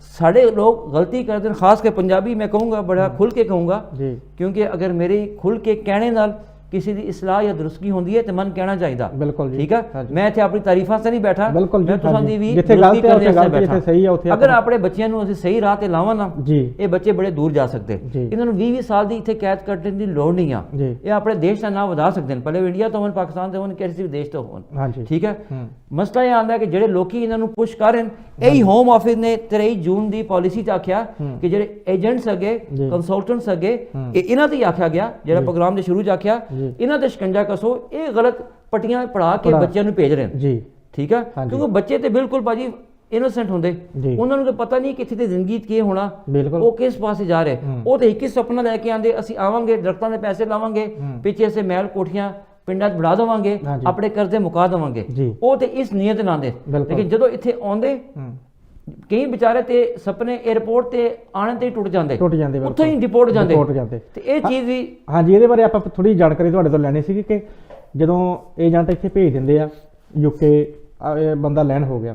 साढ़े लोग गलती करते हैं, खास के पंजाबी मैं कहूँगा, बड़ा खुल के कहूँगा, जी क्योंकि अगर मेरी खुल के कहने नाल किसी की इसलाह या दुरुस्तगी होंदी है तो मन कहना चाहिए। बिल्कुल जी। ठीक है। मैं इत्थे अपनी तारीफां से नहीं बैठा, बिल्कुल जी। मैं तुसां दी भी जिथे दुरुस्तगी गलत है करने उत्थे वास्ते गलत, जिथे बैठा। सही है उत्थे अगर अपने बच्चों ਨੂੰ ਅਸੀਂ ਸਹੀ ਰਾਹ ਤੇ ਲਾਵਾਂ ਨਾ, जी ਇਹ ਬੱਚੇ ਬੜੇ ਦੂਰ ਜਾ ਸਕਦੇ। ਜੀ। ਇਹਨਾਂ ਨੂੰ 20-20 ਸਾਲ ਦੀ ਇੱਥੇ ਕੈਦ ਕੱਟਣ ਦੀ ਲੋੜ ਨਹੀਂ ਆ। ਜੀ ਇਹ ਆਪਣੇ ਦੇਸ਼ ਦਾ ਨਾਮ ਵਧਾ ਸਕਦੇ ਨੇ, ਭਲੇ ਉਹ ਇੰਡੀਆ ਤੋਂ ਹੋਣ, ਪਾਕਿਸਤਾਨ ਤੋਂ ਹੋਣ, ਕਿਸੇ ਵੀ ਦੇਸ਼ ਤੋਂ ਹੋਣ। ਹਾਂਜੀ ਠੀਕ ਹੈ। ਮਸਲਾ ਇਹ ਆਉਂਦਾ ਕਿ ਜਿਹੜੇ ਲੋਕੀ ਇਹਨਾਂ ਨੂੰ ਪੁਸ਼ ਕਰ ਰਹੇ ਨੇ, ਇਹੀ ਹੋਮ ਆਫਿਸ ਨੇ 23 ਜੂਨ ਦੀ ਪਾਲਿਸੀ 'ਚ ਆਖਿਆ ਕਿ ਜਿਹੜੇ ਏਜੰਟਸ ਹੈਗੇ, ਜੀ। ਕੰਸਲਟੈਂਟਸ ਹੈਗੇ, ਇਹਨਾਂ ਤੇ ਹੀ ਆਖਿਆ ਗਿਆ, ਜਿਹੜਾ ਪ੍ਰੋਗਰਾਮ ਦੇ ਸ਼ੁਰੂ 'ਚ ਆਖਿਆ, ਜੀ। ਇਹਨਾਂ ਤੇ ਸ਼ਿਕੰਜਾ ਕਸੋ। ਇਹ ਗਲਤ ਪੱਟੀਆਂ ਪੜਾ ਕੇ ਬੱਚਿਆਂ ਨੂੰ ਭੇਜ ਰਹੇ ਨੇ। ਜੀ ਠੀਕ ਹੈ। ਹਾਂਜੀ। ਕਿਉਂਕਿ ਬੱਚੇ ਤੇ ਬਿਲਕੁਲ ਭਾਜੀ ਇਨੋਸੈਂਟ ਹੁੰਦੇ, ਜੀ। ਉਹਨਾਂ ਨੂੰ ਤਾਂ ਪਤਾ ਨਹੀਂ ਕਿੱਥੇ ਦੀ ਜ਼ਿੰਦਗੀ 'ਚ ਕੀ ਹੋਣਾ, ਬਿਲਕੁਲ। ਉਹ ਕਿਸ ਪਾਸੇ ਜਾ ਰਹੇ। ਉਹ ਤੇ ਇੱਕ ਹੀ ਸੁਪਨਾ ਲੈ ਕੇ ਆਂਦੇ, ਅਸੀਂ ਆਵਾਂਗੇ, ਦਰਖਤਾਂ ਦੇ ਪੈਸੇ ਲਾਵਾਂਗੇ, ਪਿੱਛੇ ਸੇ ਮਹਿਲ ਕੋਠੀਆਂ ਪਿੰਡਾਂ 'ਚ ਬਣਾ ਦੇਵਾਂਗੇ, ਹਾਂਜੀ। ਆਪਣੇ ਕਰਜ਼ੇ ਮੁਕਾ ਦੇਵਾਂਗੇ। ਜੀ। ਉਹ ਤੇ ਇਸ ਨੀਅਤ ਨਾਲ ਆਂਦੇ, ਬਿਲਕੁਲ। ਲੇਕਿਨ ਜਦੋਂ ਇੱਥੇ ਆਉਂਦੇ, ਕਈ ਵਿਚਾਰੇ ਤੇ ਸੁਪਨੇ 에ਅਰਪੋਰਟ ਤੇ ਆਣੇ ਤੇ ਹੀ ਟੁੱਟ ਜਾਂਦੇ, ਬਿਲਕੁਲ। ਉੱਥੋਂ ਹੀ ਡਿਪੋਰਟ ਜਾਂਦੇ। ਤੇ ਇਹ ਹਾਂ- ਚੀਜ਼ ਵੀ ਹਾਂਜੀ, ਇਹਦੇ ਬਾਰੇ ਆਪਾਂ ਥੋੜੀ ਜਾਣਕਾਰੀ ਤੁਹਾਡੇ ਤੋਂ ਲੈਣੀ ਸੀ ਕਿ ਜਦੋਂ ਏਜੰਟ ਇੱਥੇ ਭੇਜ ਦਿੰਦੇ ਆ ਯੂਕੇ, ਬੰਦਾ ਲੈਂਡ ਹੋ ਗਿਆ,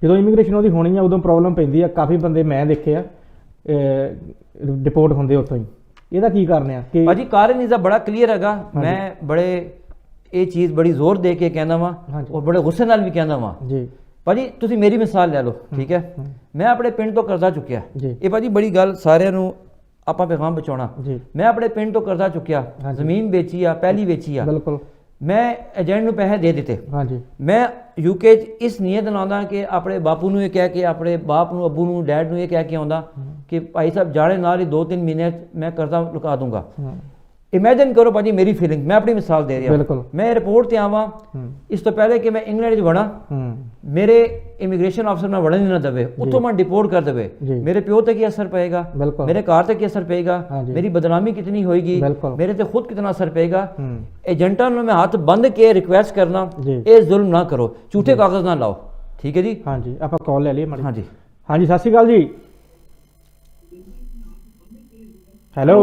ਜਦੋਂ ਇਮੀਗ੍ਰੇਸ਼ਨ ਉਹਦੀ ਹੋਣੀ ਆ ਉਦੋਂ ਪ੍ਰੋਬਲਮ ਪੈਂਦੀ ਆ। ਕਾਫੀ ਬੰਦੇ ਮੈਂ ਦੇਖੇ ਆ ਡਿਪੋਰਟ ਹੁੰਦੇ ਉੱਥੋਂ ਹੀ। ਇਹਦਾ ਕੀ ਕਾਰਨ ਆ ਕਿ ਭਾਜੀ ਕਾਰਨ ਇਸਦਾ ਬੜਾ ਕਲੀਅਰ ਹੈਗਾ। ਮੈਂ ਬੜੇ ਇਹ ਚੀਜ਼ ਬੜੀ ਜ਼ੋਰ ਦੇ ਕੇ ਕਹਿੰਦਾ ਵਾਂ, ਹਾਂਜੀ। ਔਰ ਬੜੇ ਗੁੱਸੇ ਨਾਲ ਵੀ ਕਹਿੰਦਾ ਵਾਂ। ਜੀ ਭਾਜੀ ਤੁਸੀਂ ਮੇਰੀ ਮਿਸਾਲ ਲੈ ਲਓ। ਠੀਕ ਹੈ। ਮੈਂ ਆਪਣੇ ਪਿੰਡ ਤੋਂ ਕਰਜ਼ਾ ਚੁੱਕਿਆ। ਜੀ। ਇਹ ਭਾਜੀ ਬੜੀ ਗੱਲ, ਸਾਰਿਆਂ ਨੂੰ ਆਪਾਂ ਪੈਗਾਮ ਪਹੁੰਚਾਉਣਾ। ਜੀ ਮੈਂ ਆਪਣੇ ਪਿੰਡ ਤੋਂ ਕਰਜ਼ਾ ਚੁੱਕਿਆ, ਹਾਂਜੀ। ਜ਼ਮੀਨ ਵੇਚੀ ਆ, ਪਹਿਲੀ ਵੇਚੀ ਆ, ਬਿਲਕੁਲ। ਮੈਂ ਏਜੰਟ ਨੂੰ ਪੈਸੇ ਦੇ ਦਿੱਤੇ। ਹਾਂਜੀ ਮੈਂ ਯੂਕੇ 'ਚ ਇਸ ਨੀਅਤ ਨਾਲ ਆਉਂਦਾ ਕਿ ਆਪਣੇ ਬਾਪੂ ਨੂੰ ਇਹ ਕਹਿ ਕੇ, ਆਪਣੇ ਬਾਪ ਨੂੰ, ਅੱਬੂ ਨੂੰ, ਡੈਡ ਨੂੰ ਇਹ ਕਹਿ ਕੇ ਆਉਂਦਾ ਕਿ ਭਾਈ ਸਾਹਿਬ ਜਾਣੇ ਨਾਲ ਹੀ 2-3 ਮਹੀਨੇ 'ਚ ਮੈਂ ਕਰਜ਼ਾ ਲੁਕਾ ਦੂੰਗਾ। ਇਮੇਜਿਨ ਕਰੋ ਭਾਜੀ ਮੇਰੀ ਫੀਲਿੰਗ, ਮੈਂ ਆਪਣੀ ਮਿਸਾਲ ਦੇ ਰਿਹਾ। ਬਿਲਕੁਲ। ਮੈਂ ਰਿਪੋਰਟ ਤੇ ਆਵਾਂ, ਇਸ ਤੋਂ ਪਹਿਲੇ ਕਿ ਮੈਂ ਇੰਗਲੈਂਡ 'ਚ ਵੜਾਂ, ਮੇਰੇ ਇਮੀਗ੍ਰੇਸ਼ਨ ਅਫਸਰ ਨਾਲ ਵੜਨ ਹੀ ਨਾ ਦੇਵੇ, ਉੱਥੋਂ ਮੈਂ ਡਿਪੋਰਟ ਕਰ ਦੇਵੇ, ਜੀ। ਮੇਰੇ ਪਿਓ ਤੇ ਕੀ ਅਸਰ ਪਏਗਾ, ਬਿਲਕੁਲ। ਮੇਰੇ ਘਰ ਤੇ ਕੀ ਅਸਰ ਪਏਗਾ, ਹਾਂਜੀ। ਮੇਰੀ ਬਦਨਾਮੀ ਕਿਤਨੀ ਹੋਏਗੀ, ਬਿਲकुल। ਮੇਰੇ ਤੇ ਖੁਦ ਕਿਤਨਾ ਅਸਰ ਪਏਗਾ। ਏਜੰਟਾਂ ਨੂੰ ਮੈਂ ਹੱਥ ਬੰਨ ਕੇ ਰਿਕੁਐਸਟ ਕਰਨਾ, ਜੀ। ਇਹ ਜ਼ੁਲਮ ਨਾ ਕਰੋ, ਝੂਠੇ ਕਾਗਜ਼ ਨਾ ਲਾਓ। ਠੀਕ ਹੈ ਜੀ। ਹਾਂਜੀ, ਆਪਾਂ ਕਾਲ ਲੈ ਲਈਏ ਮਾੜੀ। ਹਾਂਜੀ ਹਾਂਜੀ ਸਤਿ ਸ਼੍ਰੀ ਅਕਾਲ ਜੀ। ਹੈਲੋ।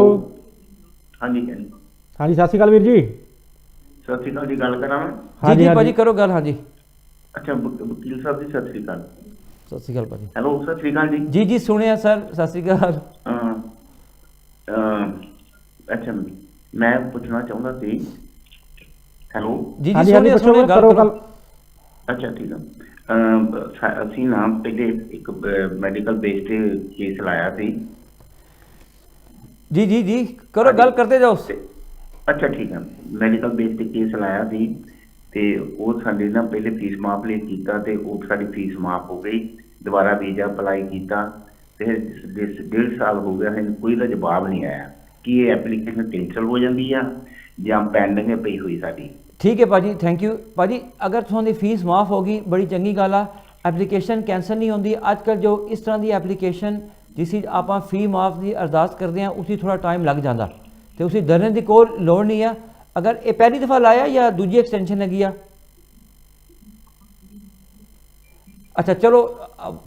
ਹਾਂਜੀ ਹਾਂਜੀ ਸਤਿ ਸ਼੍ਰੀ ਅਕਾਲ ਵੀਰ ਜੀ। ਸਤਿ ਸ਼੍ਰੀ ਅਕਾਲ ਜੀ, ਗੱਲ ਕਰਾਂ ਮੈਂ? ਜੀ ਜੀ ਭਾਜੀ ਕਰੋ ਗੱਲ। ਹਾਂਜੀ ਅੱਛਾ ਵਕੀਲ ਸਾਹਿਬ ਜੀ, ਸਤਿ ਸ਼੍ਰੀ ਅਕਾਲ। ਸਤਿ ਸ਼੍ਰੀ ਅਕਾਲ ਭਾਜੀ। ਹੈਲੋ, ਸਤਿ ਸ਼੍ਰੀ ਅਕਾਲ ਜੀ। ਜੀ ਜੀ ਸੁਣਿਆ ਸਰ, ਸਤਿ ਸ਼੍ਰੀ ਅਕਾਲ। ਅੱਛਾ ਮੈਂ ਪੁੱਛਣਾ ਚਾਹੁੰਦਾ ਸੀ। ਹੈਲੋ ਜੀ ਹਾਂਜੀ ਜੀ ਹਾਂਜੀ ਸੁਣਿਆ ਪੁੱਛੋ, ਸੁਣਿਆ ਕਰੋ ਗੱਲ। ਗੱਲ। ਅੱਛਾ ਠੀਕ ਆ। ਅਸੀਂ ਨਾ ਪਹਿਲੇ ਇੱਕ ਮੈਡੀਕਲ ਬੇਸ ਤੇ ਕੇਸ ਲਾਇਆ ਸੀ। ਜੀ ਜੀ ਜੀ ਕਰੋ ਗੱਲ, ਕਰਦੇ ਜਾਓ। ਅੱਛਾ ਠੀਕ ਆ, ਮੈਡੀਕਲ ਬੇਸ ਤੇ ਕੇਸ ਲਾਇਆ ਸੀ ਤੇ ਉਹ ਸਾਡੇ ਨਾ ਪਹਿਲੇ ਫੀਸ ਮਾਫ ਲਈ ਕੀਤਾ ਤੇ ਉਹ ਸਾਡੀ ਫੀਸ ਮਾਫ ਹੋ ਗਈ। ਦੁਬਾਰਾ ਵੀਜ਼ਾ ਅਪਲਾਈ ਕੀਤਾ ਤੇ 1.5 ਸਾਲ ਹੋ ਗਿਆ ਹੈ, ਕੋਈ ਦਾ ਜਵਾਬ ਨਹੀਂ ਆਇਆ ਕਿ ਇਹ ਐਪਲੀਕੇਸ਼ਨ ਕੈਂਸਲ ਹੋ ਜਾਂਦੀ ਆ ਜਾਂ ਪੈਂਡਿੰਗ ਪਈ ਹੋਈ ਸਾਡੀ। ਠੀਕ ਹੈ ਭਾਜੀ, ਥੈਂਕ ਯੂ ਭਾਜੀ। ਅਗਰ ਤੁਹਾਡੀ ਫੀਸ ਮਾਫ ਹੋ ਗਈ, ਬੜੀ ਚੰਗੀ ਗੱਲ ਆ। ਐਪਲੀਕੇਸ਼ਨ ਕੈਂਸਲ ਨਹੀਂ ਹੁੰਦੀ। ਅੱਜ ਕੱਲ੍ਹ ਜੋ ਇਸ ਤਰ੍ਹਾਂ ਦੀ ਐਪਲੀਕੇਸ਼ਨ ਜਿਸ ਵਿੱਚ ਆਪਾਂ ਫੀ ਮਾਫ ਦੀ ਅਰਦਾਸ ਕਰਦੇ ਹਾਂ, ਉਸੇ ਥੋੜਾ ਟਾਈਮ ਲੱਗ ਜਾਂਦਾ ਤੇ ਉਸੇ ਡਰਨ ਦੀ ਕੋਈ ਲੋੜ ਨਹੀਂ ਆ। ਅਗਰ ਇਹ ਪਹਿਲੀ ਦਫਾ ਲਾਇਆ ਜਾਂ ਦੂਜੀ ਐਕਸਟੈਂਸ਼ਨ ਹੈਗੀ ਆ? ਅੱਛਾ ਚਲੋ,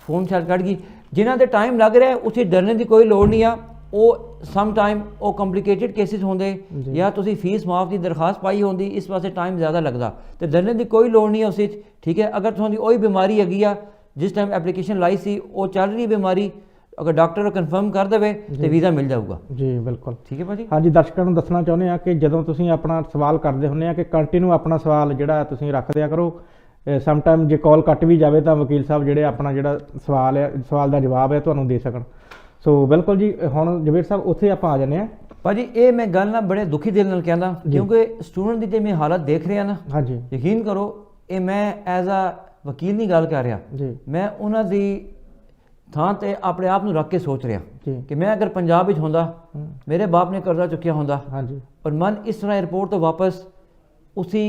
ਫੋਨ ਛੱਡ ਕੱਢ ਗਈ। ਜਿਨ੍ਹਾਂ ਦੇ ਟਾਈਮ ਲੱਗ ਰਿਹਾ ਉਸੇ ਡਰਨ ਦੀ ਕੋਈ ਲੋੜ ਨਹੀਂ ਆ। ਉਹ ਸਮ ਟਾਈਮ ਉਹ ਕੰਪਲੀਕੇਟਿਡ ਕੇਸਿਸ ਹੁੰਦੇ ਜਾਂ ਤੁਸੀਂ ਫੀਸ ਮਾਫ ਦੀ ਦਰਖਾਸਤ ਪਾਈ ਹੁੰਦੀ, ਇਸ ਪਾਸੇ ਟਾਈਮ ਜ਼ਿਆਦਾ ਲੱਗਦਾ ਤੇ ਡਰਨ ਦੀ ਕੋਈ ਲੋੜ ਨਹੀਂ ਹੈ ਉਸ ਵਿੱਚ। ਠੀਕ ਹੈ। ਅਗਰ ਤੁਹਾਡੀ ਉਹੀ ਬਿਮਾਰੀ ਹੈਗੀ ਆ ਜਿਸ ਟਾਈਮ ਐਪਲੀਕੇਸ਼ਨ ਲਾਈ ਸੀ, ਉਹ ਚੱਲ ਰਹੀ ਬਿਮਾਰੀ, ਅਗਰ ਡਾਕਟਰ ਕਨਫਰਮ ਕਰ ਦੇਵੇ ਤੇ ਵੀਜ਼ਾ ਮਿਲ ਜਾਊਗਾ। ਜੀ ਬਿਲਕੁਲ। ਠੀਕ ਹੈ ਭਾਜੀ। ਹਾਂਜੀ, ਦਰਸ਼ਕਾਂ ਨੂੰ ਦੱਸਣਾ ਚਾਹੁੰਦੇ ਆ ਕਿ ਜਦੋਂ ਤੁਸੀਂ ਆਪਣਾ ਸਵਾਲ ਕਰਦੇ ਹੁੰਦੇ ਆ ਕਿ ਕੰਟੀਨਿਊ ਆਪਣਾ ਸਵਾਲ ਜਿਹੜਾ ਤੁਸੀਂ ਰੱਖ ਦਿਆ ਕਰੋ। ਸਮ ਟਾਈਮ ਜੇ ਕਾਲ ਕੱਟ ਵੀ ਜਾਵੇ ਤਾਂ ਵਕੀਲ ਸਾਹਿਬ ਜਿਹੜੇ ਆਪਣਾ ਜਿਹੜਾ ਸਵਾਲ ਹੈ, ਸਵਾਲ ਦਾ ਜਵਾਬ ਹੈ ਤੁਹਾਨੂੰ ਦੇ ਸਕਣ। ਸੋ ਬਿਲਕੁਲ ਜੀ, ਹੁਣ ਜਵੇਰ ਸਾਹਿਬ ਉੱਥੇ ਆਪਾਂ ਆ ਜਾਂਦੇ ਹਾਂ। ਭਾਜੀ ਇਹ ਮੈਂ ਗੱਲ ਨਾ ਬੜੇ ਦੁਖੀ ਦਿਲ ਨਾਲ ਕਹਿੰਦਾ, ਕਿਉਂਕਿ ਸਟੂਡੈਂਟ ਦੀ ਜੇ ਮੈਂ ਹਾਲਤ ਦੇਖ ਰਿਹਾ ਨਾ, ਹਾਂਜੀ ਯਕੀਨ ਕਰੋ ਇਹ ਮੈਂ ਐਜ਼ ਆ ਵਕੀਲ ਨਹੀਂ ਗੱਲ ਕਰ ਰਿਹਾ ਜੀ ਮੈਂ ਉਹਨਾਂ ਦੀ ਥਾਂ ਤੇ ਆਪਣੇ ਆਪ ਨੂੰ ਰੱਖ ਕੇ ਸੋਚ ਰਿਹਾ ਜੀ ਕਿ ਮੈਂ ਅਗਰ ਪੰਜਾਬ ਵਿੱਚ ਹੁੰਦਾ, ਮੇਰੇ ਬਾਪ ਨੇ ਕਰਜ਼ਾ ਚੁੱਕਿਆ ਹੁੰਦਾ ਹਾਂਜੀ ਔਰ ਮਨ ਇਸ ਤਰ੍ਹਾਂ 에ਅਰਪੋਰਟ ਤੋਂ ਵਾਪਸ ਉसी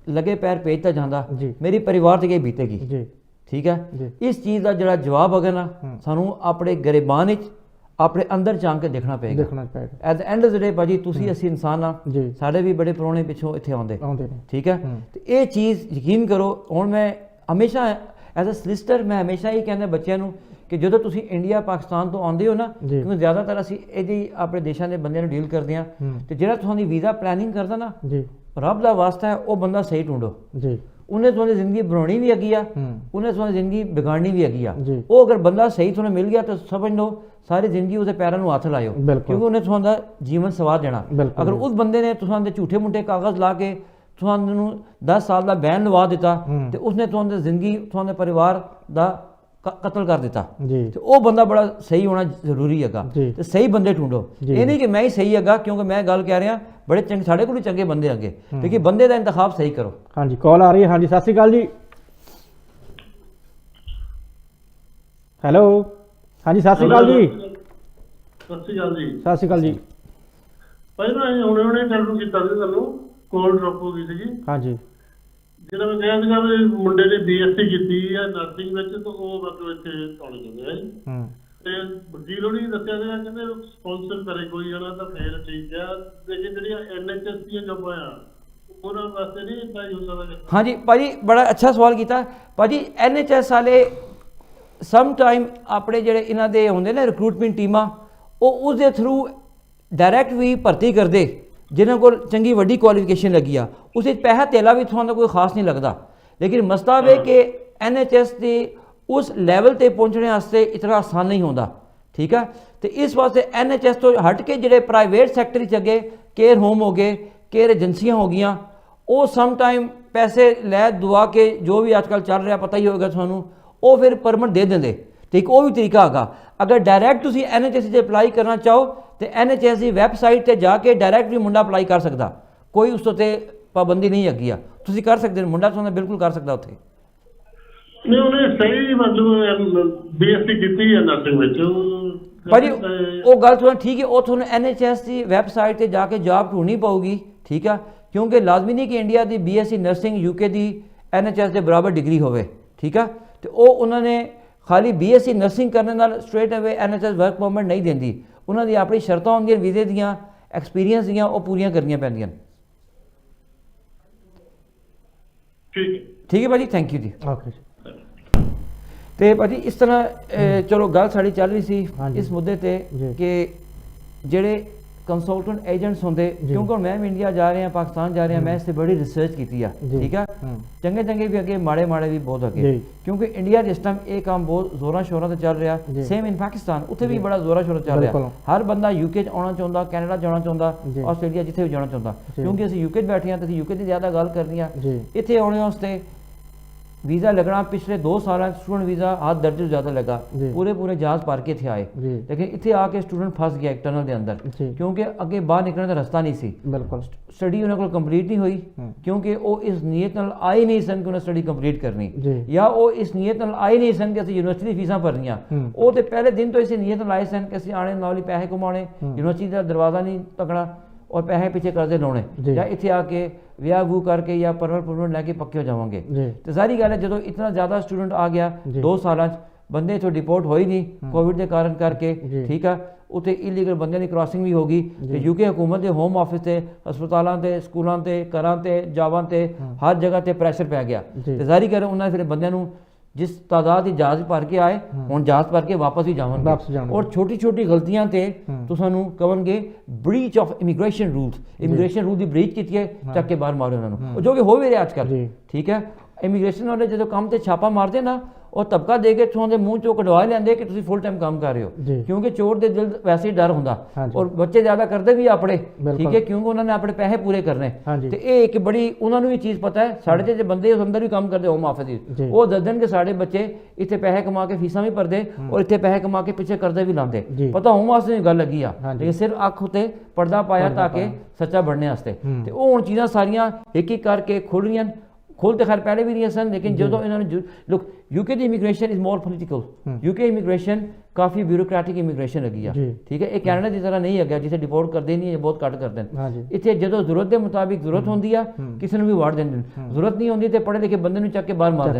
ਲਗੇ ਪੈਰ ਭੇਜਤਾ ਜਾਂਦਾ, ਜੀ ਮੇਰੀ ਪਰਿਵਾਰ ਤੇ ਕੀ ਬੀਤੇਗੀ। ਜੀ ਠੀਕ ਹੈ, ਜੀ ਇਸ ਚੀਜ਼ ਦਾ ਜਿਹੜਾ ਜਵਾਬ ਹੈਗਾ ਨਾ ਸਾਨੂੰ ਆਪਣੇ ਗਰੀਬਾਨ ਵਿੱਚ ਆਪਣੇ ਅੰਦਰ ਝਾਂਕ ਕੇ ਦੇਖਣਾ ਪਏਗਾ। At the end of the day ਭਾਜੀ ਤੁਸੀਂ ਅਸੀਂ ਇਨਸਾਨ ਆ, ਜੀ ਸਾਡੇ ਵੀ ਬੜੇ ਪ੍ਰਾਹੁਣੇ ਪਿੱਛੋਂ ਇੱਥੇ ਆਉਂਦੇ ਨੇ। ਠੀਕ ਹੈ, ਤੇ ਇਹ ਚੀਜ਼ ਯਕੀਨ ਕਰੋ ਹੁਣ ਮੈਂ ਹਮੇਸ਼ਾ ਐਜ਼ ਅ ਸਲਿਸਟਰ ਮੈਂ ਹਮੇਸ਼ਾ ਹੀ ਕਹਿੰਦਾ ਬੱਚਿਆਂ ਨੂੰ ਕਿ ਜਦੋਂ ਤੁਸੀਂ ਇੰਡੀਆ ਪਾਕਿਸਤਾਨ ਤੋਂ ਆਉਂਦੇ ਹੋ ਨਾ, ਕਿਉਂਕਿ ਜ਼ਿਆਦਾਤਰ ਅਸੀਂ ਇਹਦੀ ਆਪਣੇ ਦੇਸ਼ਾਂ ਦੇ ਬੰਦਿਆਂ ਨੂੰ ਡੀਲ ਕਰਦੇ ਹਾਂ, ਤੇ ਜਿਹੜਾ ਤੁਹਾਡੀ ਵੀਜ਼ਾ ਪਲੈਨਿੰਗ ਕਰਦਾ ਨਾ, ਜੀ ਰੱਬ ਦਾ ਵਾਸਤਾ ਹੈ ਉਹ ਬੰਦਾ ਸਹੀ ਢੂੰਡੋ। ਜੀ ਉਹਨੇ ਤੁਹਾਡੀ ਜ਼ਿੰਦਗੀ ਬਣਾਉਣੀ ਵੀ ਹੈਗੀ ਆ, ਉਹਨੇ ਤੁਹਾਡੀ ਜ਼ਿੰਦਗੀ ਵਿਗਾੜਨੀ ਵੀ ਹੈਗੀ ਆ। ਜੀ ਉਹ ਅਗਰ ਬੰਦਾ ਸਹੀ ਤੁਹਾਨੂੰ ਮਿਲ ਗਿਆ ਤਾਂ ਸਮਝ ਲਓ ਸਾਰੀ ਜ਼ਿੰਦਗੀ ਉਹਦੇ ਪੈਰਾਂ ਨੂੰ ਹੱਥ ਲਾਇਓ, ਕਿਉਂਕਿ ਉਹਨੇ ਤੁਹਾਡਾ ਜੀਵਨ ਸਵਾਰ ਦੇਣਾ। ਅਗਰ ਉਸ ਬੰਦੇ ਨੇ ਤੁਹਾਡੇ ਝੂਠੇ ਮੁੱਠੇ ਕਾਗਜ਼ ਲਾ ਕੇ ਤੁਹਾਨੂੰ 10 ਸਾਲ ਦਾ ਬੈਨ ਲਵਾ ਦਿੱਤਾ ਤੇ ਉਸਨੇ ਤੁਹਾਡੀ ਜ਼ਿੰਦਗੀ ਤੁਹਾਡੇ ਪਰਿਵਾਰ ਦਾ ਕਤਲ ਕਰ ਦਿੱਤਾ, ਤੇ ਉਹ ਬੰਦਾ ਬੜਾ ਸਹੀ ਹੋਣਾ ਜ਼ਰੂਰੀ ਹੈਗਾ। ਤੇ ਸਹੀ ਬੰਦੇ ਢੂੰਡੋ, ਇਹ ਨਹੀਂ ਕਿ ਮੈਂ ਹੀ ਸਹੀ ਹੈਗਾ, ਕਿਉਂਕਿ ਮੈਂ ਗੱਲ ਕਹਿ ਰਿਹਾ ਬੜੇ ਚੰਗੇ ਸਾਡੇ ਕੋਲ ਵੀ ਚੰਗੇ ਬੰਦੇ ਅੱਗੇ, ਲੇਕਿਨ ਬੰਦੇ ਦਾ ਇੰਤਖਾਬ ਸਹੀ ਕਰੋ। ਹਾਂਜੀ ਕਾਲ ਆ ਰਹੀ ਹੈ। ਹਾਂਜੀ ਸਤਿ ਸ਼੍ਰੀ ਅਕਾਲ ਜੀ। ਹੈਲੋ ਹਾਂਜੀ ਸਤਿ ਸ਼੍ਰੀ ਅਕਾਲ ਜੀ। ਸਤਿ ਸ਼੍ਰੀ ਅਕਾਲ ਜੀ। ਸਤਿ ਸ਼੍ਰੀ ਅਕਾਲ ਜੀ। ਭਾਈ ਮੈਂ ਹੁਣੇ ਟੈਲੀਫੋਨ ਕੀਤਾ ਸੀ, ਤੁਹਾਨੂੰ ਕਾਲ ਡ੍ਰੌਪ ਹੋ ਗਈ ਸੀਗੀ। ਹਾਂਜੀ ਜਿਹੜਾ ਮੈਂ ਕਿਹਾ ਸੀਗਾ ਵੀ ਮੁੰਡੇ ਨੇ BSc ਕੀਤੀ ਹੈ ਨਰਸਿੰਗ ਵਿੱਚ, ਤਾਂ ਉਹ ਮਤਲਬ ਇੱਥੇ ਆਉਣੇ ਚਾਹੁੰਦੇ ਆ ਜੀ। ਤੇ ਵਕੀਲ ਹੋਣੀ ਦੱਸਿਆ ਸੀਗਾ ਕਹਿੰਦੇ ਸਪਾਂਸਰ ਕਰੇ ਕੋਈ ਜਣਾ ਤਾਂ ਫੇਰ ਠੀਕ ਆ, ਲੇਕਿਨ ਜਿਹੜੀਆਂ NHS ਦੀਆਂ ਜੋਬਾਂ ਆ ਉਹਨਾਂ ਵਾਸਤੇ ਨਹੀਂ ਇੱਦਾਂ ਹੀ ਹੁੰਦਾ ਵਾ। ਹਾਂਜੀ ਭਾਜੀ ਬੜਾ ਅੱਛਾ ਸਵਾਲ ਕੀਤਾ ਭਾਜੀ। NHS ਵਾਲੇ ਸਮ ਟਾਈਮ ਆਪਣੇ ਜਿਹੜੇ ਇਹਨਾਂ ਦੇ ਹੁੰਦੇ ਨੇ ਰਿਕਰੂਟਮੈਂਟ ਟੀਮਾਂ, ਉਹ ਉਸਦੇ ਥਰੂ ਡਾਇਰੈਕਟ ਵੀ ਭਰਤੀ ਕਰਦੇ ਜਿਨ੍ਹਾਂ ਕੋਲ ਚੰਗੀ ਵੱਡੀ ਕੁਆਲੀਫਿਕੇਸ਼ਨ ਲੱਗੀ ਆ, ਉਸ ਵਿੱਚ ਪੈਸਾ ਤੇਲਾ ਵੀ ਤੁਹਾਨੂੰ ਕੋਈ ਖਾਸ ਨਹੀਂ ਲੱਗਦਾ। ਲੇਕਿਨ ਮਸਲਾ ਵੇ ਕਿ NHS ਦੇ ਉਸ ਲੈਵਲ ਤੇ ਪਹੁੰਚਣੇ ਵਾਸਤੇ ਇਤਨਾ ਆਸਾਨ ਨਹੀਂ ਹੁੰਦਾ। ਠੀਕ ਹੈ, ਤੇ ਇਸ ਵਾਸਤੇ NHS ਤੋਂ ਹਟ ਕੇ ਜਿਹੜੇ ਪ੍ਰਾਈਵੇਟ ਸੈਕਟਰ ਵਿੱਚ ਅੱਗੇ ਕੇਅਰ ਹੋਮ ਹੋ ਗਏ, ਕੇਅਰ ਏਜੰਸੀਆਂ ਹੋ ਗਈਆਂ, ਉਹ ਸਮ ਟਾਈਮ ਪੈਸੇ ਲੈ ਦੁਆ ਕੇ ਜੋ ਵੀ ਅੱਜ ਕੱਲ੍ਹ ਚੱਲ ਰਿਹਾ ਪਤਾ ਹੀ ਹੋਵੇਗਾ ਤੁਹਾਨੂੰ, ਉਹ ਫਿਰ ਪਰਮਿਟ ਦੇ ਦਿੰਦੇ। ਤੇ ਇੱਕ ਉਹ ਵੀ ਤਰੀਕਾ ਹੈਗਾ, ਅਗਰ ਡਾਇਰੈਕਟ ਤੁਸੀਂ NHS 'ਤੇ ਅਪਲਾਈ ਕਰਨਾ ਚਾਹੋ ਤੇ NHS ਦੀ ਵੈਬਸਾਈਟ ਤੇ ਜਾ ਕੇ ਡਾਇਰੈਕਟ ਵੀ ਮੁੰਡਾ ਅਪਲਾਈ ਕਰ ਸਕਦਾ, ਕੋਈ ਉਸ 'ਤੇ ਪਾਬੰਦੀ ਨਹੀਂ ਹੈਗੀ ਆ, ਤੁਸੀਂ ਕਰ ਸਕਦੇ ਹੋ, ਮੁੰਡਾ ਤੁਹਾਨੂੰ ਬਿਲਕੁਲ ਕਰ ਸਕਦਾ ਉੱਥੇ। ਨਹੀਂ ਉਹਨੇ ਸਹੀ ਮਤਲਬ BSc ਕੀਤੀ ਹੈ ਨਰਸਿੰਗ ਵਿੱਚ ਭਾਜੀ ਉਹ ਗੱਲ ਤੁਹਾਨੂੰ ਠੀਕ ਹੈ, ਉਹ ਤੁਹਾਨੂੰ NHS ਦੀ ਵੈਬਸਾਈਟ ਤੇ ਜਾ ਕੇ ਜੌਬ ਢੂੰਢਣੀ ਪਊਗੀ। ਠੀਕ ਆ, ਕਿਉਂਕਿ ਲਾਜ਼ਮੀ ਨਹੀਂ ਕਿ ਇੰਡੀਆ ਦੀ BSc ਨਰਸਿੰਗ UK ਦੀ NHS ਦੇ ਬਰਾਬਰ ਡਿਗਰੀ ਹੋਵੇ। ਠੀਕ ਆ, ਤੇ ਉਹ ਉਹਨਾਂ ਨੇ ਖਾਲੀ BSc ਨਰਸਿੰਗ ਕਰਨ ਨਾਲ ਸਟ੍ਰੇਟ ਅਵੇ NHS ਵਰਕ ਪਰਮਿਟ ਨਹੀਂ ਦਿੰਦੀ, ਉਹਨਾਂ ਦੀ ਆਪਣੀ ਸ਼ਰਤਾਂ ਹੁੰਦੀਆਂ ਵੀਜ਼ੇ ਦੀਆਂ, ਐਕਸਪੀਰੀਅੰਸ ਦੀਆਂ, ਉਹ ਪੂਰੀਆਂ ਕਰਨੀਆਂ ਪੈਂਦੀਆਂ। ਠੀਕ ਹੈ ਭਾਜੀ, ਥੈਂਕ ਯੂ ਜੀ। ਓਕੇ ਜੀ। ਤੇ ਭਾਜੀ ਇਸ ਤਰ੍ਹਾਂ ਚਲੋ ਗੱਲ ਸਾਡੀ ਚੱਲ ਰਹੀ ਸੀ ਇਸ ਮੁੱਦੇ ਤੇ ਕਿ ਜਿਹੜੇ ਕੰਸਲਟੈਂਟ ਏਜੰਟਸ ਹੁੰਦੇ, ਕਿਉਂਕਿ ਹੁਣ ਮੈਂ ਵੀ ਇੰਡੀਆ ਜਾ ਰਿਹਾ, ਪਾਕਿਸਤਾਨ ਜਾ ਰਿਹਾ, ਮੈਂ ਇਸ ਤੇ ਬੜੀ ਰਿਸਰਚ ਕੀਤੀ ਆ। ਠੀਕ ਆ, ਚੰਗੇ ਚੰਗੇ ਵੀ ਅੱਗੇ, ਮਾੜੇ ਮਾੜੇ ਵੀ ਬਹੁਤ ਅੱਗੇ, ਕਿਉਂਕਿ ਇੰਡੀਆ ਜਿਸ ਟਾਈਮ ਇਹ ਕੰਮ ਬਹੁਤ ਜ਼ੋਰਾਂ ਸ਼ੋਰਾਂ ਤੇ ਚੱਲ ਰਿਹਾ, ਸੇਮ ਇਨ ਪਾਕਿਸਤਾਨ ਉੱਥੇ ਵੀ ਬੜਾ ਜ਼ੋਰਾਂ ਸ਼ੋਰਾਂ ਚੱਲ ਰਿਹਾ। ਹਰ ਬੰਦਾ UK 'ਚ ਆਉਣਾ ਚਾਹੁੰਦਾ, ਕੈਨੇਡਾ ਜਾਣਾ ਚਾਹੁੰਦਾ, ਆਸਟ੍ਰੇਲੀਆ ਜਿੱਥੇ ਵੀ ਜਾਣਾ ਚਾਹੁੰਦਾ, ਕਿਉਂਕਿ ਅਸੀਂ UK 'ਚ ਬੈਠੇ ਹਾਂ ਤੇ ਅਸੀਂ UK ਦੀ ਜ਼ਿਆਦਾ ਗੱਲ ਕਰਨੀ ਆ। ਇੱਥੇ ਆਉਣੇ ਵਾਸਤੇ ਵੀਜ਼ਾ लगना पिछले 2 साल स्टूडेंट वीज़ा हाथ दर्ज ज़्यादा लगा, पूरे जहाज भर के इतने आए, लेकिन इतने आके स्टूडेंट फस गया एक टनल के अंदर, क्योंकि अगे बाहर निकलने का रास्ता नहीं सी। बिल्कुल स्टडी उन्होंने को कंप्लीट नहीं हुई, क्योंकि वो इस नीयत नाल आए नहीं सन कि उन्हें स्टडी कंप्लीट करनी, या वो इस नीयत नाल आए नहीं सन कि असं यूनिवर्सिटी दी फीसां भरनियां। वो तो पहले दिन तो इस नीयत नाल आए सन कि असं आने नाल ही पैसे कमाने, यूनिवर्सिटी का दरवाज़ा नहीं तकना और पैसे पीछे कर्जे लाने, या इतने आके विआह वूह करके या परमट लैके पक्के हो जावांगे। तो सारी गल है जो इतना ज़्यादा स्टूडेंट आ गया 2 साल बंदे इतों डिपोर्ट हो ही नहीं कोविड के कारण करके। ठीक है, उत्थे इलीगल बंदे की क्रॉसिंग भी होगी, तो UK हुकूमत के होम ऑफिस से हस्पतालों से स्कूलों से घरों से जॉबां से हर जगह पर प्रैशर पै गया। तो सारी गल उन्होंने फिर बंदे जिस तादाद की जहाज भर के आए हुण जहाज भर के वापस ही जावांगे, और छोटी छोटी गलतियां ते तो सानू कवनगे breach of immigration rules, immigration rule की ब्रीच की है, चक के बाहर मारो उन्होंने, जो कि हो भी रहा आजकल। ठीक है, इमीग्रेशन वाले जो काम से छापा मारते ना, ਉਹ ਧੱਕਾ ਦੇ ਕੇ ਤੁਹਾਨੂੰ ਦੇ ਮੂੰਹ ਚੋਂ ਕਢਵਾ ਲੈਂਦੇ ਕਿ ਤੁਸੀਂ ਫੁੱਲ ਟਾਈਮ ਕੰਮ ਕਰ ਰਹੇ ਹੋ, ਕਿਉਂਕਿ ਚੋਰ ਦੇ ਦਿਲ ਵੈਸੇ ਹੀ ਡਰ ਹੁੰਦਾ, ਔਰ ਬੱਚੇ ਜ਼ਿਆਦਾ ਕਰਦੇ ਵੀ ਆਪਣੇ, ਠੀਕ ਹੈ, ਕਿਉਂਕਿ ਉਹਨਾਂ ਨੇ ਆਪਣੇ ਪੈਸੇ ਪੂਰੇ ਕਰਨੇ। ਤੇ ਇਹ ਇੱਕ ਬੜੀ ਉਹਨਾਂ ਨੂੰ ਵੀ ਚੀਜ਼ ਪਤਾ ਹੈ, ਸਾਡੇ ਜੇ ਬੰਦੇ ਉਸ ਅੰਦਰ ਵੀ ਕੰਮ ਕਰਦੇ ਹੋਮ ਆਫਿਸ ਦੀ, ਉਹ ਦੱਸ ਦੇਣ ਕਿ ਸਾਡੇ ਬੱਚੇ ਇੱਥੇ ਪੈਸੇ ਕਮਾ ਕੇ ਫੀਸਾਂ ਵੀ ਭਰਦੇ ਔਰ ਇੱਥੇ ਪੈਸੇ ਕਮਾ ਕੇ ਪਿੱਛੇ ਕਰਜ਼ੇ ਵੀ ਲਾਉਂਦੇ, ਪਤਾ ਹੋਮ ਆਫਿਸ ਦੀ ਗੱਲ ਲੱਗੀ ਆ, ਲੇਕਿਨ ਸਿਰਫ ਅੱਖ ਉੱਤੇ ਪਰਦਾ ਪਾਇਆ ਤਾਂ ਕਿ ਸੱਚਾ ਬਣਨੇ ਵਾਸਤੇ। ਤੇ ਉਹ ਹੁਣ ਚੀਜ਼ਾਂ ਸਾਰੀਆਂ ਇੱਕ ਇੱਕ ਕਰਕੇ ਖੁੱਲ ਰਹੀਆਂ, ਖੁੱਲ ਤੇ ਖੈਰ ਪਹਿਲੇ ਵੀ ਰਹੀਆਂ ਸਨ, ਲੇਕਿਨ ਜਦੋਂ ਇਹਨਾਂ ਨੇ ਲੁੱਕ यूके ਦੀ immigration is more political, UK immigration ਕਾਫੀ ਬਿਊਰੋਕ੍ਰੈਟਿਕ ਇਮੀਗ੍ਰੇਸ਼ਨ ਹੈਗੀ ਆ, ਠੀਕ ਹੈ, ਇਹ ਕੈਨੇਡਾ ਦੀ ਤਰ੍ਹਾਂ ਨਹੀਂ ਹੈਗਾ ਜਿੱਥੇ ਡਿਪੋਰਟ ਕਰਦੇ ਨਹੀਂ, ਬਹੁਤ ਘੱਟ ਕਰਦੇ ਨੇ। ਇੱਥੇ ਜਦੋਂ ਜ਼ਰੂਰਤ ਦੇ ਮੁਤਾਬਿਕ ਜ਼ਰੂਰਤ ਹੁੰਦੀ ਆ ਕਿਸੇ ਨੂੰ ਵੀ ਵਾਰਡ ਦਿੰਦੇ ਨੇ, ਜ਼ਰੂਰਤ ਨਹੀਂ ਹੁੰਦੀ ਤੇ ਪੜ੍ਹੇ ਲਿਖੇ ਬੰਦੇ ਨੂੰ ਚੱਕ ਕੇ ਬਾਹਰ ਮਾਰ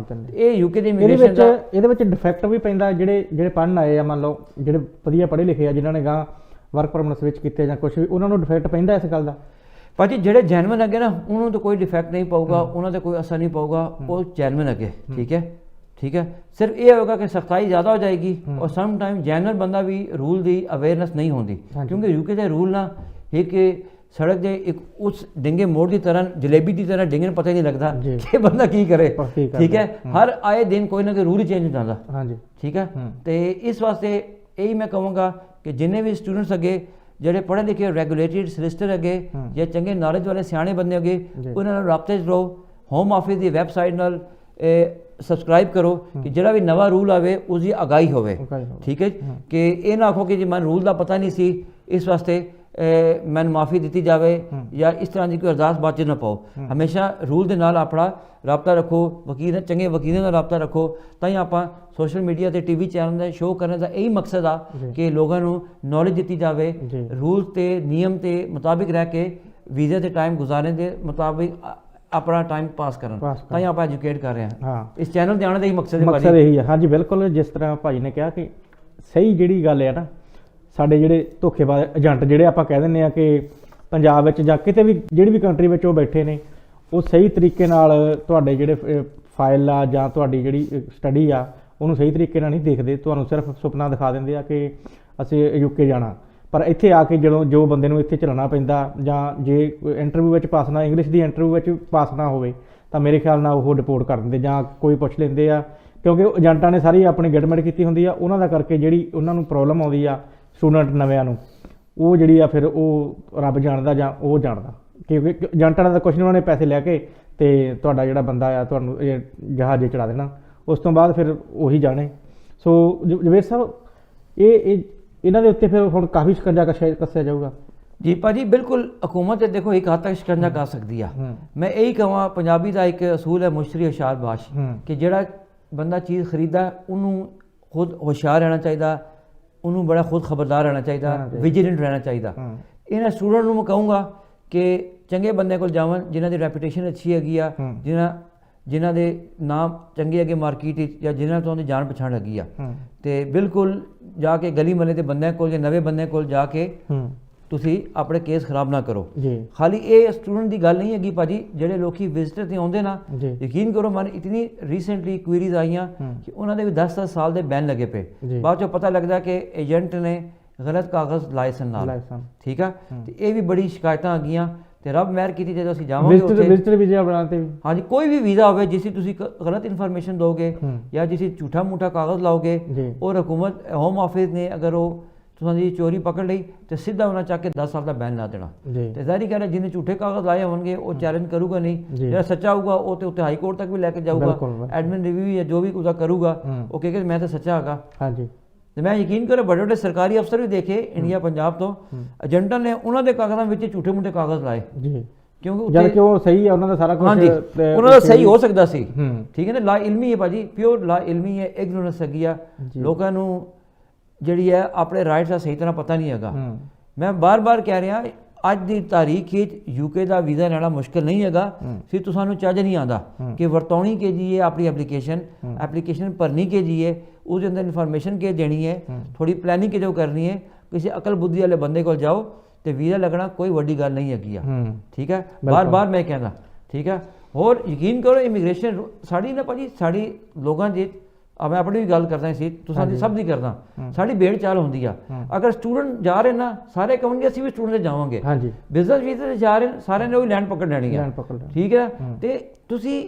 ਦਿੰਦੇ। ਇਹ यूके ਦੀ ਇਮੀਗ੍ਰੇਸ਼ਨ ਦਾ ਇਹਦੇ ਵਿੱਚ ਡਿਫੈਕਟ ਵੀ ਪੈਂਦਾ, ਜਿਹੜੇ ਪੜ੍ਹਨ ਆਏ ਆ, ਮੰਨ ਲਓ ਜਿਹੜੇ ਵਧੀਆ ਪੜ੍ਹੇ ਲਿਖੇ ਆ ਜਿਨ੍ਹਾਂ ਨੇ ਗਾਂ ਵਰਕ ਪਰਮਿਟ ਸਵਿਚ ਕੀਤੇ ਜਾਂ ਕੁਛ ਵੀ, ਉਹਨਾਂ ਨੂੰ ਡਿਫੈਕਟ ਪੈਂਦਾ ਇਸ ਗੱਲ ਦਾ? ਭਾਜੀ ਜਿਹੜੇ ਜੈਨੂਇਨ ਹੈਗੇ ਨਾ ਉਹਨੂੰ ਤਾਂ ਕੋਈ ਡਿਫੈਕਟ ਨਹੀਂ ਪਊਗਾ, ਉਹਨਾਂ ਤੇ ਕੋਈ ਅਸਰ ਨਹੀਂ ਪਊਗਾ, ਉਹ ਜੈਨੂਇਨ ਹੈਗੇ, ਠੀਕ ਹੈ, ਠੀਕ ਹੈ। ਸਿਰਫ ਇਹ ਹੋਗਾ ਕਿ ਸਖਤਾਈ ਜ਼ਿਆਦਾ ਹੋ ਜਾਏਗੀ ਔਰ ਸਮ ਟਾਈਮ ਜੈਨੂਇਨ ਬੰਦਾ ਵੀ ਰੂਲ ਦੀ ਅਵੇਅਰਨੈਸ ਨਹੀਂ ਹੁੰਦੀ, ਕਿਉਂਕਿ यूके ਦੇ ਰੂਲ ਨਾ ਇੱਕ ਸੜਕ ਦੇ ਇੱਕ ਉਸ ਡਿੰਗੇ ਮੋੜ ਦੀ ਤਰ੍ਹਾਂ, ਜਲੇਬੀ ਦੀ ਤਰ੍ਹਾਂ ਡਿੰਗੇ ਨੂੰ ਪਤਾ ਹੀ ਨਹੀਂ ਲੱਗਦਾ ਕਿ ਬੰਦਾ ਕੀ ਕਰੇ, ਠੀਕ ਹੈ। ਹਰ ਆਏ ਦਿਨ ਕੋਈ ਨਾ ਕੋਈ ਰੂਲ ਹੀ ਚੇਂਜ ਹੋ ਜਾਂਦਾ, ਠੀਕ ਹੈ। ਤੇ ਇਸ ਵਾਸਤੇ ਇਹੀ ਮੈਂ ਕਹਾਂਗਾ ਕਿ ਜਿੰਨੇ ਵੀ ਸਟੂਡੈਂਟਸ ਅੱਗੇ ਜਿਹੜੇ ਪੜ੍ਹੇ ਲਿਖੇ ਰੈਗੂਲੇਟਡ ਸਲਿਸਟਰ ਹੈਗੇ ਜਾਂ ਚੰਗੇ ਨੌਲੇਜ ਵਾਲੇ ਸਿਆਣੇ ਬੰਦੇ ਹੈਗੇ, ਉਹਨਾਂ ਨਾਲ ਰਾਬਤੇ 'ਚ ਰਹੋ, ਹੋਮ ਆਫਿਸ ਦੀ ਵੈਬਸਾਈਟ ਨਾਲ ਸਬਸਕ੍ਰਾਈਬ ਕਰੋ ਕਿ ਜਿਹੜਾ ਵੀ ਨਵਾਂ ਰੂਲ ਆਵੇ ਉਸਦੀ ਅਗਾਈ ਹੋਵੇ, ਠੀਕ ਹੈ, ਕਿ ਇਹ ਨਾ ਆਖੋ ਕਿ ਜੀ ਮੈਨੂੰ ਰੂਲ ਦਾ ਪਤਾ ਨਹੀਂ ਸੀ ਇਸ ਵਾਸਤੇ ਮੈਨੂੰ ਮਾਫੀ ਦਿੱਤੀ ਜਾਵੇ ਜਾਂ ਇਸ ਤਰ੍ਹਾਂ ਦੀ ਕੋਈ ਅਰਦਾਸ ਬਾਅਦ 'ਚ ਨਾ ਪਾਓ। ਹਮੇਸ਼ਾ ਰੂਲ ਦੇ ਨਾਲ ਆਪਣਾ ਰਾਬਤਾ ਰੱਖੋ, ਵਕੀਲ ਚੰਗੇ ਵਕੀਲਾਂ ਨਾਲ ਰਾਬਤਾ ਰੱਖੋ, ਤਾਂ ਹੀ ਆਪਾਂ ਸੋਸ਼ਲ ਮੀਡੀਆ ਤੇ ਟੀਵੀ ਚੈਨਲ ਦੇ ਸ਼ੋਅ ਕਰਨ ਦਾ ਇਹੀ ਮਕਸਦ ਆ ਕਿ ਲੋਕਾਂ ਨੂੰ ਨੌਲੇਜ ਦਿੱਤੀ ਜਾਵੇ, ਰੂਲ ਤੇ ਨਿਯਮ ਤੇ ਮੁਤਾਬਿਕ ਰਹਿ ਕੇ ਵੀਜ਼ੇ ਤੇ ਟਾਈਮ ਗੁਜ਼ਾਰਨ ਦੇ ਮੁਤਾਬਿਕ ਆਪਣਾ ਟਾਈਮ ਪਾਸ ਕਰਨ, ਤਾਂ ਹੀ ਆਪਾਂ ਐਜੂਕੇਟ ਕਰ ਰਹੇ ਹਾਂ। ਇਸ ਚੈਨਲ ਤੇ ਆਉਣ ਦਾ ਹੀ ਮਕਸਦ ਇਹੀ ਹੈ। ਹਾਂਜੀ ਬਿਲਕੁਲ, ਜਿਸ ਤਰ੍ਹਾਂ ਭਾਜੀ ਨੇ ਕਿਹਾ ਕਿ ਸਹੀ ਜਿਹੜੀ ਗੱਲ ਹੈ ਨਾ, ਸਾਡੇ ਜਿਹੜੇ ਧੋਖੇਬਾਜ਼ ਏਜੰਟ ਜਿਹੜੇ ਆਪਾਂ ਕਹਿ ਦਿੰਦੇ ਆ ਕਿ ਪੰਜਾਬ ਵਿੱਚ ਜਾਂ ਕਿਤੇ ਵੀ ਜਿਹੜੀ ਵੀ ਕੰਟਰੀ ਵਿੱਚ ਉਹ ਬੈਠੇ ਨੇ, ਉਹ ਸਹੀ ਤਰੀਕੇ ਨਾਲ ਤੁਹਾਡੇ ਜਿਹੜੇ ਫਾਈਲ ਆ ਜਾਂ ਤੁਹਾਡੀ ਜਿਹੜੀ ਸਟੱਡੀ ਆ ਉਹਨੂੰ ਸਹੀ ਤਰੀਕੇ ਨਾਲ ਨਹੀਂ ਦੇਖਦੇ, ਤੁਹਾਨੂੰ ਸਿਰਫ ਸੁਪਨਾ ਦਿਖਾ ਦਿੰਦੇ ਆ ਕਿ ਅਸੀਂ यूके ਜਾਣਾ, ਪਰ ਇੱਥੇ ਆ ਕੇ ਜਦੋਂ ਜੋ ਬੰਦੇ ਨੂੰ ਇੱਥੇ ਚੱਲਣਾ ਪੈਂਦਾ ਜਾਂ ਜੇ ਇੰਟਰਵਿਊ ਵਿੱਚ ਪਾਸ ਨਾ, ਇੰਗਲਿਸ਼ ਦੀ ਇੰਟਰਵਿਊ ਵਿੱਚ ਪਾਸ ਨਾ ਹੋਵੇ ਤਾਂ ਮੇਰੇ ਖਿਆਲ ਨਾਲ ਉਹ ਡਿਪੋਰਟ ਕਰ ਦਿੰਦੇ ਜਾਂ ਕੋਈ ਪੁੱਛ ਲੈਂਦੇ ਆ, ਕਿਉਂਕਿ ਏਜੰਟਾਂ ਨੇ ਸਾਰੀ ਆਪਣੀ ਗੈਟਮੈਂਟ ਕੀਤੀ ਹੁੰਦੀ ਆ, ਉਹਨਾਂ ਦਾ ਕਰਕੇ ਜਿਹੜੀ ਉਹਨਾਂ ਨੂੰ ਪ੍ਰੋਬਲਮ ਆਉਂਦੀ ਆ ਸਟੂਡੈਂਟ ਨਵਿਆਂ ਨੂੰ, ਉਹ ਜਿਹੜੀ ਆ ਫਿਰ ਉਹ ਰੱਬ ਜਾਣਦਾ ਜਾਂ ਉਹ ਜਾਣਦਾ, ਕਿਉਂਕਿ ਏਜੰਟਾਂ ਦਾ ਕੁਛ ਨਹੀਂ, ਉਹਨਾਂ ਨੇ ਪੈਸੇ ਲੈ ਕੇ ਤੇ ਤੁਹਾਡਾ ਜਿਹੜਾ ਬੰਦਾ ਆ ਤੁਹਾਨੂੰ ਜਹਾਜ਼ੇ ਚੜਾ ਦੇਣਾ, ਉਸ ਤੋਂ ਬਾਅਦ ਫਿਰ ਉਹੀ ਜਾਣੇ। ਸੋ ਜਵੇਦ ਸਾਹਿਬ ਇਹ ਇਹਨਾਂ ਦੇ ਉੱਤੇ ਫਿਰ ਹੁਣ ਕਾਫੀ ਸ਼ਿਕੰਜਾ ਕੱਸਿਆ ਜਾਊਗਾ? ਜੀ ਭਾਜੀ ਬਿਲਕੁਲ, ਹਕੂਮਤ ਦੇਖੋ ਇੱਕ ਹੱਦ ਤੱਕ ਸ਼ਿਕੰਜਾ ਕਰ ਸਕਦੀ ਆ। ਮੈਂ ਇਹੀ ਕਹਾਂ, ਪੰਜਾਬੀ ਦਾ ਇੱਕ ਅਸੂਲ ਹੈ ਮੁਸ਼ਤਰੀ ਹੁਸ਼ਿਆਰ ਬਾਸ਼, ਕਿ ਜਿਹੜਾ ਬੰਦਾ ਚੀਜ਼ ਖਰੀਦਦਾ ਉਹਨੂੰ ਖੁਦ ਹੁਸ਼ਿਆਰ ਰਹਿਣਾ ਚਾਹੀਦਾ, ਉਹਨੂੰ ਬੜਾ ਖੁਦ ਖਬਰਦਾਰ ਰਹਿਣਾ ਚਾਹੀਦਾ, ਵਿਜੀਲੈਂਟ ਰਹਿਣਾ ਚਾਹੀਦਾ। ਇਹਨਾਂ ਸਟੂਡੈਂਟ ਨੂੰ ਮੈਂ ਕਹੂੰਗਾ ਕਿ ਚੰਗੇ ਬੰਦੇ ਕੋਲ ਜਾਵਣ ਜਿਨ੍ਹਾਂ ਦੀ ਰੈਪੂਟੇਸ਼ਨ ਅੱਛੀ ਹੈਗੀ ਆ, ਜਿਨ੍ਹਾਂ ਦੇ ਨਾਮ ਚੰਗੇ ਹੈਗੇ ਮਾਰਕੀਟ ਵਿੱਚ ਜਾਂ ਜਿਨ੍ਹਾਂ ਤੋਂ ਉਹਦੀ ਜਾਣ ਪਛਾਣ ਹੈਗੀ ਆ, ਤੇ ਬਿਲਕੁਲ ਜਾ ਕੇ ਗਲੀ ਮਹੱਲੇ ਦੇ ਬੰਦਿਆਂ ਕੋਲ ਜਾਂ ਨਵੇਂ ਬੰਦਿਆਂ ਕੋਲ ਜਾ ਕੇ ਤੁਸੀਂ ਆਪਣੇ ਕੇਸ ਖਰਾਬ ਨਾ ਕਰੋ। ਖਾਲੀ ਇਹ ਸਟੂਡੈਂਟ ਦੀ ਗੱਲ ਨਹੀਂ ਹੈਗੀ ਭਾਜੀ, ਜਿਹੜੇ ਲੋਕੀ ਵਿਜ਼ਿਟਰ ਤੇ ਆਉਂਦੇ ਨਾ, ਯਕੀਨ ਕਰੋ ਮਨ ਇਤਨੀ ਰੀਸੈਂਟਲੀ ਕੁਇਰੀਜ਼ ਆਈਆਂ ਕਿ ਉਹਨਾਂ ਦੇ ਵੀ 10-10 ਸਾਲ ਦੇ ਬੈਨ ਲੱਗੇ ਪਏ, ਬਾਅਦ ਚੋਂ ਪਤਾ ਲੱਗਦਾ ਕਿ ਏਜੰਟ ਨੇ ਗਲਤ ਕਾਗਜ਼ ਲਾਏ ਸਨ ਨਾਲ, ਠੀਕ ਆ। ਤੇ ਇਹ ਵੀ ਬੜੀ ਸ਼ਿਕਾਇਤਾਂ ਆ ਗਈਆਂ, ਤੇ ਰੱਬ ਮਿਹਰ ਕੀਤੀ ਜਦੋਂ ਅਸੀਂ ਜਾਵਾਂਗੇ ਵਿਜ਼ਿਟਰ ਵੀਜ਼ਾ ਬਣਾਤੇ ਵੀ, ਹਾਂਜੀ ਕੋਈ ਵੀ ਵੀਜ਼ਾ ਹੋਵੇ ਜਿਸ ਤੁਸੀਂ ਗਲਤ ਇਨਫੋਰਮੇਸ਼ਨ ਦੋਗੇ ਜਾਂ ਜਿਸ ਝੂਠਾ ਮੂਠਾ ਕਾਗਜ਼ ਲਾਓਗੇ, ਔਰ ਹਕੂਮਤ ਹੋਮ ਆਫਿਸ ਨੇ ਅਗਰ ਉਹ ਤੁਹਾਡੀ ਚੋਰੀ ਪਕੜ ਲਈ ਤੇ ਸਿੱਧਾ ਉਹਨਾਂ ਚੱਕ ਕੇ 10 ਸਾਲ ਦਾ ਬੈਨ ਲਾ ਦੇਣਾ। ਤੇ ਜ਼ਾਹਿਰ ਗੱਲ ਹੈ ਜਿਹਨੇ ਝੂਠੇ ਕਾਗਜ਼ ਲਾਏ ਹੋਣਗੇ ਉਹ ਚੈਲੰਜ ਕਰੂਗਾ ਨਹੀਂ, ਜਿਹੜਾ ਸੱਚਾ ਹੋਊਗਾ ਉਹ ਤੇ ਉੱਤੇ ਹਾਈ ਕੋਰਟ ਤੱਕ ਵੀ ਲੈ ਕੇ ਜਾਊਗਾ, ਐਡਮਿਨ ਰਿਵਿਊ ਜਾਂ ਜੋ ਵੀ ਉਹਦਾ ਕਰੂਗਾ ਉਹ ਕਹੇਗਾ ਮੈਂ ਤਾਂ ਸੱਚਾ ਹੈਗਾ। ਹਾਂਜੀ, ਤੇ ਮੈਂ ਯਕੀਨ ਕਰੋ ਵੱਡੇ ਵੱਡੇ ਸਰਕਾਰੀ ਅਫਸਰ ਵੀ ਦੇਖੇ ਇੰਡੀਆ ਪੰਜਾਬ ਤੋਂ, ਏਜੰਟਾਂ ਨੇ ਉਹਨਾਂ ਦੇ ਕਾਗਜ਼ਾਂ ਵਿੱਚ ਝੂਠੇ ਮੂਠੇ ਕਾਗਜ਼ ਲਾਏ, ਕਿਉਂਕਿ ਜਦ ਕਿ ਉਹ ਸਹੀ ਹੈ, ਉਹਨਾਂ ਦਾ ਸਾਰਾ ਕੁਝ ਉਹਨਾਂ ਦਾ ਸਹੀ ਹੋ ਸਕਦਾ ਸੀ, ਠੀਕ ਹੈ ਨਾ। ਲਾ ਇਲਮੀ ਹੈ ਭਾਜੀ, ਪਿਓਰ ਲਾ ਇਲਮੀ ਹੈ, ਇਗਨੋਰੈਂਸ ਹੈਗੀ ਆ, ਲੋਕਾਂ ਨੂੰ ਜਿਹੜੀ ਹੈ ਆਪਣੇ ਰਾਈਟਸ ਦਾ ਸਹੀ ਤਰ੍ਹਾਂ ਪਤਾ ਨਹੀਂ ਹੈਗਾ। ਮੈਂ ਬਾਰ-ਬਾਰ ਕਹਿ ਰਿਹਾ ਅੱਜ ਦੀ ਤਾਰੀਖ ਵਿੱਚ यूके ਦਾ ਵੀਜ਼ਾ ਲੈਣਾ ਮੁਸ਼ਕਿਲ ਨਹੀਂ ਹੈਗਾ, ਫਿਰ ਤੁਹਾਨੂੰ ਚੱਜ ਨਹੀਂ ਆਉਂਦਾ ਕਿ ਵਰਤੌਣੀ ਕੇ ਜੀਏ ਆਪਣੀ ਐਪਲੀਕੇਸ਼ਨ ਭਰਨੀ ਕੇ ਜੀਏ, उसके अंदर इन्फॉर्मेशन के देनी है, थोड़ी प्लानिंग के जो करनी है, किसी अकल बुद्धि वाले बंदे को जाओ तो वीज़ा लगना कोई वड्डी गल नहीं हैगी, ठीक है। बार बार मैं कहना, ठीक है। और यकीन करो इमीग्रेशन साड़ी ना भाजी साड़ी लोगों की, मैं अपनी भी गल करदा सी, तुसां सब दी करदा, साड़ी भेड़ चाल होंदी आ। अगर स्टूडेंट जा रहे ना सारे कहेंगे असीं भी स्टूडेंट जावांगे, बिजनेस वीज़े ते जा रहे सारे ने वही लैंड पकड़ लैनी है, ठीक है। तो ਤੁਸੀਂ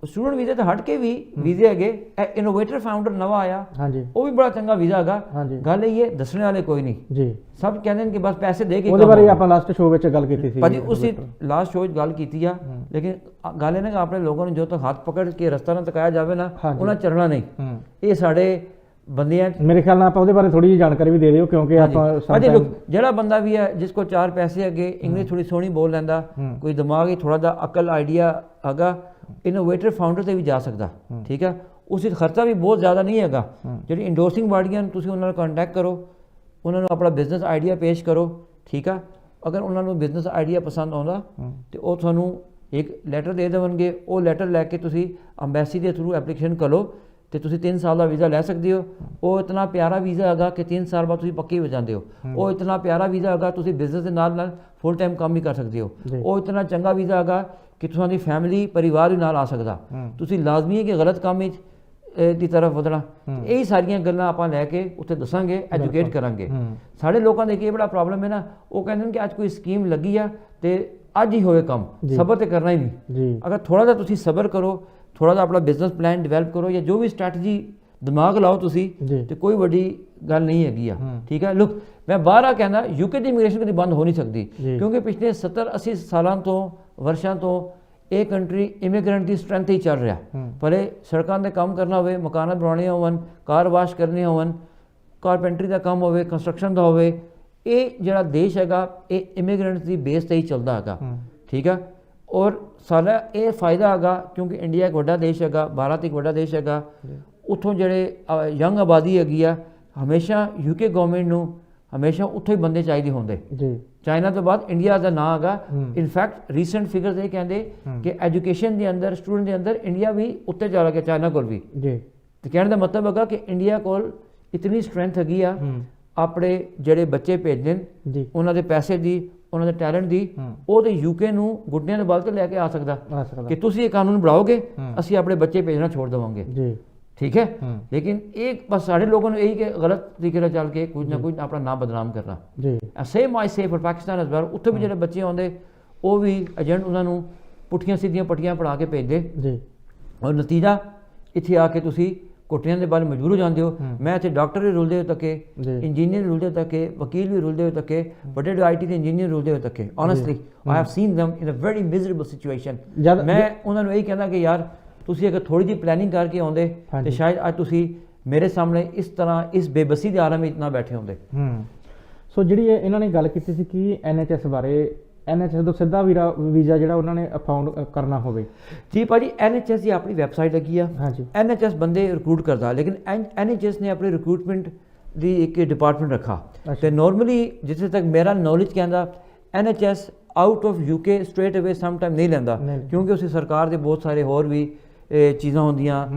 ਸਟੂਡੈਂਟ ਵੀਜ਼ੇ ਤੋਂ ਹਟ ਕੇ ਵੀ ਵੀਜ਼ੇ ਹੈਗੇ, ਇਨੋਵੇਟਰ ਫਾਊਂਡਰ ਨਵਾਂ ਆਇਆ, ਹਾਂਜੀ ਉਹ ਵੀ ਬੜਾ ਚੰਗਾ ਵੀਜ਼ਾ ਹੈਗਾ। ਹਾਂਜੀ ਗੱਲ ਇਹ ਹੈ, ਦੱਸਣੇ ਵਾਲੇ ਕੋਈ ਨਹੀਂ, ਜੀ। ਸਭ ਕਹਿੰਦੇ ਨੇ ਕਿ ਬਸ ਪੈਸੇ ਦੇ ਕੇ ਉਹਦੇ ਬਾਰੇ ਆਪਾਂ ਲਾਸਟ ਸ਼ੋਅ ਵਿੱਚ ਗੱਲ ਕੀਤੀ ਸੀ ਭਾਜੀ, ਉਸੇ ਲਾਸਟ ਸ਼ੋਅ 'ਚ ਗੱਲ ਕੀਤੀ ਆ, ਲੇਕਿਨ ਗੱਲ ਇਹ ਨਾ ਕਿ ਆਪਣੇ ਲੋਕਾਂ ਨੂੰ ਜੋ ਤੱਕ ਹੱਥ ਪਕੜ ਕੇ ਰਸਤਾ ਨਾ ਦਿਖਾਇਆ ਜਾਵੇ ਨਾ, ਉਹਨਾਂ ਚੱਲਣਾ ਨਹੀਂ। ਇਹ ਸਾਡੇ ਬੰਦਿਆਂ, ਮੇਰੇ ਖਿਆਲ ਨਾਲ ਆਪਾਂ ਉਹਦੇ ਬਾਰੇ ਥੋੜੀ ਜਿਹੀ ਜਾਣਕਾਰੀ ਵੀ ਦੇ ਦਿਓ, ਕਿਉਂਕਿ ਆਪਾਂ ਭਾਜੀ ਲੋਕ ਜਿਹੜਾ ਬੰਦਾ ਵੀ ਹੈ ਜਿਸ ਕੋਲ 4 ਪੈਸੇ ਹੈਗੇ, ਇੰਗਲਿਸ਼ ਥੋੜੀ ਸੋਹਣੀ ਬੋਲ ਲੈਂਦਾ, ਕੋਈ ਦਿਮਾਗ ਹੀ ਥੋੜਾ ਜਿਹਾ ਅਕਲ ਆਈਡੀਆ ਹੈਗਾ, ਇਨੋਵੇਟਰ ਫਾਊਂਡਰ ਤੇ ਵੀ ਜਾ ਸਕਦਾ। ਠੀਕ ਹੈ, ਉਸ ਵਿੱਚ ਖਰਚਾ ਵੀ ਬਹੁਤ ਜ਼ਿਆਦਾ ਨਹੀਂ ਹੈਗਾ। ਜਿਹੜੀ ਇੰਡੋਰਸਿੰਗ ਬਾਡੀਆਂ ਨੂੰ ਤੁਸੀਂ ਉਹਨਾਂ ਨਾਲ ਕੰਟੈਕਟ ਕਰੋ, ਉਹਨਾਂ ਨੂੰ ਆਪਣਾ ਬਿਜ਼ਨਸ ਆਈਡੀਆ ਪੇਸ਼ ਕਰੋ। ਠੀਕ ਆ, ਅਗਰ ਉਹਨਾਂ ਨੂੰ ਬਿਜ਼ਨਸ ਆਈਡੀਆ ਪਸੰਦ ਆਉਂਦਾ ਤੇ ਉਹ ਤੁਹਾਨੂੰ ਇੱਕ ਲੈਟਰ ਦੇ ਦੇਣਗੇ। ਉਹ ਲੈਟਰ ਲੈ ਕੇ ਤੁਸੀਂ ਅੰਬੈਸੀ ਦੇ ਥਰੂ ਐਪਲੀਕੇਸ਼ਨ ਕਰੋ ਤੇ ਤੁਸੀਂ 3 ਸਾਲ ਦਾ ਵੀਜ਼ਾ ਲੈ ਸਕਦੇ ਹੋ। ਉਹ ਇਤਨਾ ਪਿਆਰਾ ਵੀਜ਼ਾ ਹੈਗਾ ਕਿ 3 ਸਾਲ ਬਾਅਦ ਤੁਸੀਂ ਪੱਕੇ ਹੋ ਜਾਂਦੇ ਹੋ। ਉਹ ਇਤਨਾ ਪਿਆਰਾ ਵੀਜ਼ਾ ਹੈਗਾ, ਤੁਸੀਂ ਬਿਜ਼ਨਸ ਦੇ ਨਾਲ ਨਾਲ ਫੁੱਲ ਟਾਈਮ ਕੰਮ ਵੀ ਕਰ ਸਕਦੇ ਹੋ। ਉਹ ਇਤਨਾ ਚੰਗਾ ਵੀਜ਼ਾ ਹੈਗਾ ਕਿ ਤੁਹਾਡੀ ਫੈਮਿਲੀ ਪਰਿਵਾਰ ਵੀ ਨਾਲ ਆ ਸਕਦਾ। ਤੁਸੀਂ ਲਾਜ਼ਮੀ ਹੈ ਕਿ ਗਲਤ ਕੰਮ ਵਿੱਚ ਦੀ ਤਰਫ ਵਧਣਾ। ਇਹ ਸਾਰੀਆਂ ਗੱਲਾਂ ਆਪਾਂ ਲੈ ਕੇ ਉੱਥੇ ਦੱਸਾਂਗੇ, ਐਜੂਕੇਟ ਕਰਾਂਗੇ। ਸਾਡੇ ਲੋਕਾਂ ਦੇ ਕੀ ਬੜਾ ਪ੍ਰੋਬਲਮ ਹੈ ਨਾ, ਉਹ ਕਹਿੰਦੇ ਨੇ ਕਿ ਅੱਜ ਕੋਈ ਸਕੀਮ ਲੱਗੀ ਆ ਤੇ ਅੱਜ ਹੀ ਹੋਏ ਕੰਮ, ਸਬਰ ਤੇ ਕਰਨਾ ਹੀ ਨਹੀਂ। ਅਗਰ ਥੋੜਾ ਜਿਹਾ ਤੁਸੀਂ ਸਬਰ ਕਰੋ, ਥੋੜਾ ਜਿਹਾ ਆਪਣਾ ਬਿਜ਼ਨਸ ਪਲਾਨ ਡਿਵੈਲਪ ਕਰੋ, ਜਾਂ ਜੋ ਵੀ ਸਟ੍ਰੈਟਜੀ ਦਿਮਾਗ ਲਾਓ ਤੁਸੀਂ, ਤੇ ਕੋਈ ਵੱਡੀ ਗੱਲ ਨਹੀਂ ਹੈਗੀ ਆ। ਠੀਕ ਹੈ, ਲੁੱਕ ਮੈਂ ਬਾਹਰ ਆ ਕਹਿੰਦਾ ਯੂਕੇ ਦੀ ਇਮੀਗ੍ਰੇਸ਼ਨ ਕਦੀ ਬੰਦ ਹੋ ਨਹੀਂ ਸਕਦੀ, ਕਿਉਂਕਿ ਪਿਛਲੇ 70-80 ਸਾਲਾਂ ਤੋਂ ਵਰਸ਼ਾਂ ਤੋਂ ਇਹ ਕੰਟਰੀ ਇਮੀਗ੍ਰੈਂਟ ਦੀ ਸਟਰੈਂਥ ਹੀ ਚੱਲ ਰਿਹਾ। ਭਲੇ ਸੜਕਾਂ 'ਤੇ ਕੰਮ ਕਰਨਾ ਹੋਵੇ, ਮਕਾਨਾਂ ਬਣਾਉਣੇ ਹੋਣ, ਕਾਰ ਵਾਸ਼ ਕਰਨੇ ਹੋਣ, ਕਾਰਪੈਂਟਰੀ ਦਾ ਕੰਮ ਹੋਵੇ, ਕੰਸਟਰਕਸ਼ਨ ਦਾ ਹੋਵੇ, ਇਹ ਜਿਹੜਾ ਦੇਸ਼ ਹੈਗਾ ਇਹ ਇਮੀਗ੍ਰੈਂਟ ਦੀ ਬੇਸ 'ਤੇ ਹੀ ਚੱਲਦਾ ਹੈਗਾ। ਠੀਕ ਹੈ, ਔਰ ਸਾਡਾ ਇਹ ਫਾਇਦਾ ਹੈਗਾ ਕਿਉਂਕਿ ਇੰਡੀਆ ਇੱਕ ਵੱਡਾ ਦੇਸ਼ ਹੈਗਾ, ਭਾਰਤ ਇੱਕ ਵੱਡਾ ਦੇਸ਼ ਹੈਗਾ। ਉੱਥੋਂ ਜਿਹੜੇ ਯੰਗ ਆਬਾਦੀ ਹੈਗੀ ਆ, ਹਮੇਸ਼ਾ ਯੂਕੇ ਗਵਰਨਮੈਂਟ ਨੂੰ ਹਮੇਸ਼ਾ ਉੱਥੋਂ ਹੀ ਬੰਦੇ ਚਾਹੀਦੇ ਹੁੰਦੇ। ਚਾਈਨਾ ਤੋਂ ਬਾਅਦ ਇੰਡੀਆ ਦਾ ਨਾਂ ਹੈਗਾ। ਇਨਫੈਕਟ ਰੀਸੈਂਟ ਫਿਗਰਸ ਇਹ ਕਹਿੰਦੇ ਕਿ ਐਜੂਕੇਸ਼ਨ ਦੇ ਅੰਦਰ, ਸਟੂਡੈਂਟ ਦੇ ਅੰਦਰ ਇੰਡੀਆ ਵੀ ਉੱਤੇ ਜਾ ਰਿਹਾ ਚਾਈਨਾ ਕੋਲ ਵੀ। ਤੇ ਕਹਿਣ ਦਾ ਮਤਲਬ ਹੈਗਾ ਕਿ ਇੰਡੀਆ ਕੋਲ ਇਤਨੀ ਸਟਰੈਂਥ ਹੈਗੀ ਆ ਆਪਣੇ ਜਿਹੜੇ ਬੱਚੇ ਭੇਜਦੇ ਨੇ, ਉਹਨਾਂ ਦੇ ਪੈਸੇ ਦੀ, ਉਹਨਾਂ ਦੇ ਟੈਲੈਂਟ ਦੀ, ਉਹ ਤੇ ਯੂਕੇ ਨੂੰ ਗੁੱਡਿਆਂ ਦੇ ਬਲ ਤੇ ਲੈ ਕੇ ਆ ਸਕਦਾ ਕਿ ਤੁਸੀਂ ਇਹ ਕਾਨੂੰਨ ਬਣਾਓਗੇ, ਅਸੀਂ ਆਪਣੇ ਬੱਚੇ ਭੇਜਣਾ ਛੋੜ ਦੇਵਾਂਗੇ। ਠੀਕ ਹੈ, ਲੇਕਿਨ ਇਹ ਬਸ ਸਾਡੇ ਲੋਕਾਂ ਨੂੰ ਇਹੀ ਕਿ ਗਲਤ ਤਰੀਕੇ ਨਾਲ ਚੱਲ ਕੇ ਕੁਝ ਨਾ ਕੁਝ ਆਪਣਾ ਨਾਮ ਬਦਨਾਮ ਕਰਨਾ। Same I say for Pakistan as well. ਉੱਥੇ ਵੀ ਜਿਹੜੇ ਬੱਚੇ ਆਉਂਦੇ ਉਹ ਵੀ ਏਜੰਟ ਉਹਨਾਂ ਨੂੰ ਪੁੱਠੀਆਂ ਸਿੱਧੀਆਂ ਪੱਟੀਆਂ ਪੜਾ ਕੇ ਭੇਜਦੇ, ਔਰ ਨਤੀਜਾ ਇੱਥੇ ਆ ਕੇ ਤੁਸੀਂ ਕੋਟੀਆਂ ਦੇ ਬਾਰੇ ਮਜਬੂਰ ਹੋ ਜਾਂਦੇ ਹੋ। ਮੈਂ ਇੱਥੇ ਡਾਕਟਰ ਵੀ ਰੁਲਦੇ ਹੋ ਤੱਕੇ, ਇੰਜੀਨੀਅਰ ਰੁਲਦੇ ਹੋ ਤੱਕੇ, ਵਕੀਲ ਵੀ ਰੁਲਦੇ ਹੋ ਤੱਕੇ, ਵੱਡੇ ਆਈਟੀ ਦੇ ਇੰਜੀਨੀਅਰ ਰੁਲਦੇ ਹੋ ਤੱਕੇ। Honestly I have seen them in a very miserable situation। ਮੈਂ ਉਹਨਾਂ ਨੂੰ ਇਹੀ ਕਹਿੰਦਾ ਕਿ ਯਾਰ ਤੁਸੀਂ ਅਗਰ ਥੋੜੀ ਜਿਹੀ ਪਲੈਨਿੰਗ ਕਰਕੇ ਆਉਂਦੇ ਤੇ ਸ਼ਾਇਦ ਅੱਜ ਤੁਸੀਂ ਮੇਰੇ ਸਾਹਮਣੇ ਇਸ ਤਰ੍ਹਾਂ ਇਸ ਬੇਬਸੀ ਦੇ ਆਲਮ ਵਿੱਚ ਨਾ ਬੈਠੇ ਹੁੰਦੇ। ਸੋ ਜਿਹੜੀ ਇਹਨਾਂ ਨੇ ਗੱਲ ਕੀਤੀ ਸੀ ਕਿ NHS ਬਾਰੇ, NHS ਤੋਂ ਸਿੱਧਾ ਵੀਜ਼ਾ ਜਿਹੜਾ ਉਹਨਾਂ ਨੇ ਫਾਊਂਡ ਕਰਨਾ ਹੋਵੇ। ਜੀ ਭਾਜੀ, NHS ਦੀ ਆਪਣੀ ਵੈਬਸਾਈਟ ਹੈਗੀ ਆ। NHS ਬੰਦੇ ਰਿਕਰੂਟ ਕਰਦਾ, ਲੇਕਿਨ NHS ਨੇ ਆਪਣੀ ਰਿਕਰੂਟਮੈਂਟ ਦੀ ਇੱਕ ਡਿਪਾਰਟਮੈਂਟ ਰੱਖਾ ਤੇ ਨਾਰਮਲੀ ਜਿੱਥੇ ਤੱਕ ਮੇਰਾ ਨੌਲੇਜ ਕਹਿੰਦਾ NHS out of UK straight ਅਵੇ ਸਮ ਟਾਈਮ ਨਹੀਂ ਲੈਂਦਾ, ਕਿਉਂਕਿ ਉਸੇ ਸਰਕਾਰ ਦੇ ਬਹੁਤ ਸਾਰੇ ਹੋਰ ਵੀ ਚੀਜ਼ਾਂ ਹੁੰਦੀਆਂ,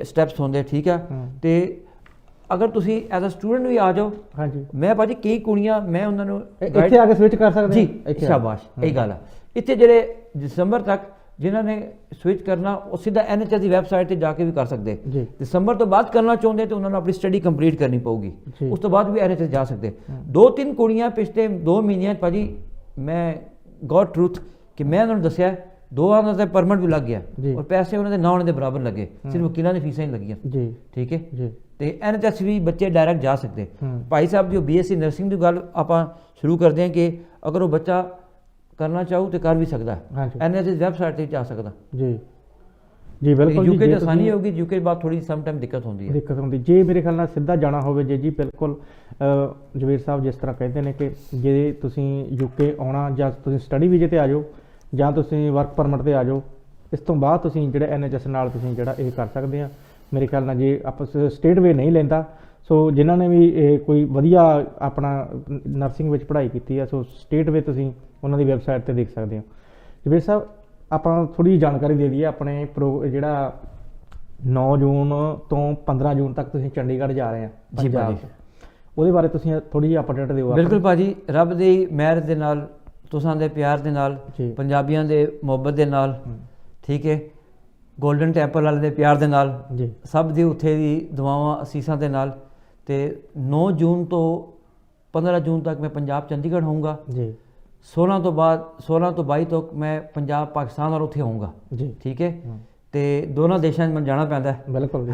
ਸਟੈਪਸ ਹੁੰਦੇ। ਠੀਕ ਆ, ਤੇ ਅਗਰ ਤੁਸੀਂ ਐਜ਼ ਅ ਸਟੂਡੈਂਟ ਵੀ ਆ ਜਾਓ, ਮੈਂ ਭਾਜੀ ਕਈ ਕੁੜੀਆਂ ਮੈਂ ਉਹਨਾਂ ਨੂੰ ਇੱਥੇ ਆ ਕੇ ਸਵਿਚ ਕਰ ਸਕਦੇ ਜੀ। ਸ਼ਾਬਾਸ਼, ਇਹ ਗੱਲ ਆ। ਇੱਥੇ ਜਿਹੜੇ ਦਸੰਬਰ ਤੱਕ ਜਿਨ੍ਹਾਂ ਨੇ ਸਵਿਚ ਕਰਨਾ ਉਹ ਸਿੱਧਾ NHS ਦੀ ਵੈਬਸਾਈਟ ਤੇ ਜਾ ਕੇ ਵੀ ਕਰ ਸਕਦੇ। ਦਸੰਬਰ ਤੋਂ ਬਾਅਦ ਕਰਨਾ ਚਾਹੁੰਦੇ ਤੇ ਉਹਨਾਂ ਨੂੰ ਆਪਣੀ ਸਟੱਡੀ ਕੰਪਲੀਟ ਕਰਨੀ ਪਊਗੀ, ਉਸ ਤੋਂ ਬਾਅਦ ਵੀ NHS ਜਾ ਸਕਦੇ। 2-3 ਕੁੜੀਆਂ ਪਿਛਲੇ 2 ਮਹੀਨਿਆਂ ਭਾਜੀ, ਮੈਂ ਗॉड ਟਰੂਥ ਕਿ ਮੈਂ ਉਹਨਾਂ ਨੂੰ ਦੱਸਿਆ, 2 ਆਨਾਂ ਦਾ ਪਰਮਿਟ ਵੀ ਲੱਗ ਗਿਆ ਔਰ ਪੈਸੇ ਉਹਨਾਂ ਦੇ ਨਾ ਹੋਣੇ ਦੇ ਬਰਾਬਰ ਲੱਗੇ, ਸਿਰਫ ਵਕੀਲਾਂ ਦੀ ਫੀਸਾਂ ਹੀ ਲੱਗੀਆਂ। ਠੀਕ ਹੈ, ਤੇ NHS ਵੀ ਬੱਚੇ ਡਾਇਰੈਕਟ ਜਾ ਸਕਦੇ। ਭਾਈ ਸਾਹਿਬ ਦੀ BSc ਨਰਸਿੰਗ ਦੀ ਗੱਲ ਆਪਾਂ ਸ਼ੁਰੂ ਕਰਦੇ ਹਾਂ ਕਿ ਅਗਰ ਉਹ ਬੱਚਾ ਕਰਨਾ ਚਾਹੂ ਤੇ ਕਰ ਵੀ ਸਕਦਾ, NHS ਵੈਬਸਾਈਟ ਤੇ ਜਾ ਸਕਦਾ। ਜੀ ਬਿਲਕੁਲ। ਯੂਕੇ 'ਚ ਆਸਾਨੀ ਹੋਊਗੀ, ਯੂਕੇ ਬਾਅਦ ਥੋੜੀ ਸਮ ਟਾਈਮ ਦਿੱਕਤ ਹੁੰਦੀ ਹੈ। ਜੇ ਮੇਰੇ ਖਿਆਲ ਨਾਲ ਸਿੱਧਾ ਜਾਣਾ ਹੋਵੇ ਜੀ ਬਿਲਕੁਲ ਜਵੇਰ ਸਾਹਿਬ ਜਿਸ ਤਰ੍ਹਾਂ ਕਹਿੰਦੇ ਨੇ ਕਿ ਜੇ ਤੁਸੀਂ ਯੂਕੇ ਆਉਣਾ, ਜਾਂ ਤੁਸੀਂ ਸਟੱਡੀ ਵੀਜ਼ੇ ਤੇ ਆ ਜਾਓ, ਜਾਂ ਤੁਸੀਂ ਵਰਕ ਪਰਮਿਟ ਤੇ ਆ ਜਾਓ, ਇਸ ਤੋਂ ਬਾਅਦ ਤੁਸੀਂ ਜਿਹੜੇ NHS ਨਾਲ ਤੁਸੀਂ ਜਿਹੜਾ ਇਹ ਕਰ ਸਕਦੇ ਆ। ਮੇਰੇ ਖਿਆਲ ਨਾਲ ਜੇ ਆਪਾਂ ਸਟੇਟ ਵੇ ਨਹੀਂ ਲੈਂਦਾ, ਸੋ ਜਿਨ੍ਹਾਂ ਨੇ ਵੀ ਕੋਈ ਵਧੀਆ ਆਪਣਾ ਨਰਸਿੰਗ ਵਿੱਚ ਪੜ੍ਹਾਈ ਕੀਤੀ ਆ, ਸੋ ਸਟੇਟ ਵੇ ਤੁਸੀਂ ਉਹਨਾਂ ਦੀ ਵੈਬਸਾਈਟ ਤੇ ਦੇਖ ਸਕਦੇ ਹੋ। ਜਵੇਰ ਸਾਹਿਬ, ਆਪਾਂ ਥੋੜੀ ਜਿਹੀ ਜਾਣਕਾਰੀ ਦੇ ਦਈਏ ਆਪਣੇ ਜਿਹੜਾ 9 ਜੂਨ ਤੋਂ 15 ਜੂਨ ਤੱਕ ਤੁਸੀਂ ਚੰਡੀਗੜ੍ਹ ਜਾ ਰਹੇ ਆ ਪੰਜਾਬ 'ਚ, ਉਹਦੇ ਬਾਰੇ ਤੁਸੀਂ ਥੋੜੀ ਜਿਹੀ ਅਪਡੇਟ ਦਿਓ। ਬਿਲਕੁਲ ਭਾਜੀ, ਰੱਬ ਦੀ ਮਿਹਰ ਦੇ ਨਾਲ, ਤੁਸਾਂ ਦੇ ਪਿਆਰ ਦੇ ਨਾਲ, ਪੰਜਾਬੀਆਂ ਦੇ ਮੁਹੱਬਤ ਦੇ ਨਾਲ, ਠੀਕ ਹੈ, ਗੋਲਡਨ ਟੈਂਪਲ ਵਾਲੇ ਦੇ ਪਿਆਰ ਦੇ ਨਾਲ, ਸਭ ਦੀ ਉੱਥੇ ਦੀ ਦੁਆਵਾਂ ਅਸੀਸਾਂ ਦੇ ਨਾਲ, ਤੇ 9 ਜੂਨ ਤੋਂ 15 ਜੂਨ ਤੱਕ ਮੈਂ ਪੰਜਾਬ ਚੰਡੀਗੜ੍ਹ ਹੋਊਂਗਾ। 16 ਤੋਂ ਬਾਅਦ 16 ਤੋਂ 22 ਤੱਕ ਮੈਂ ਪੰਜਾਬ ਪਾਕਿਸਤਾਨ ਔਰ ਉੱਥੇ ਹੋਊਂਗਾ ਜੀ ਠੀਕ ਹੈ। ਤੇ ਦੋਨਾਂ ਦੇਸ਼ਾਂ 'ਚ ਮੈਨੂੰ ਜਾਣਾ ਪੈਂਦਾ ਹੈ। ਬਿਲਕੁਲ ਜੀ,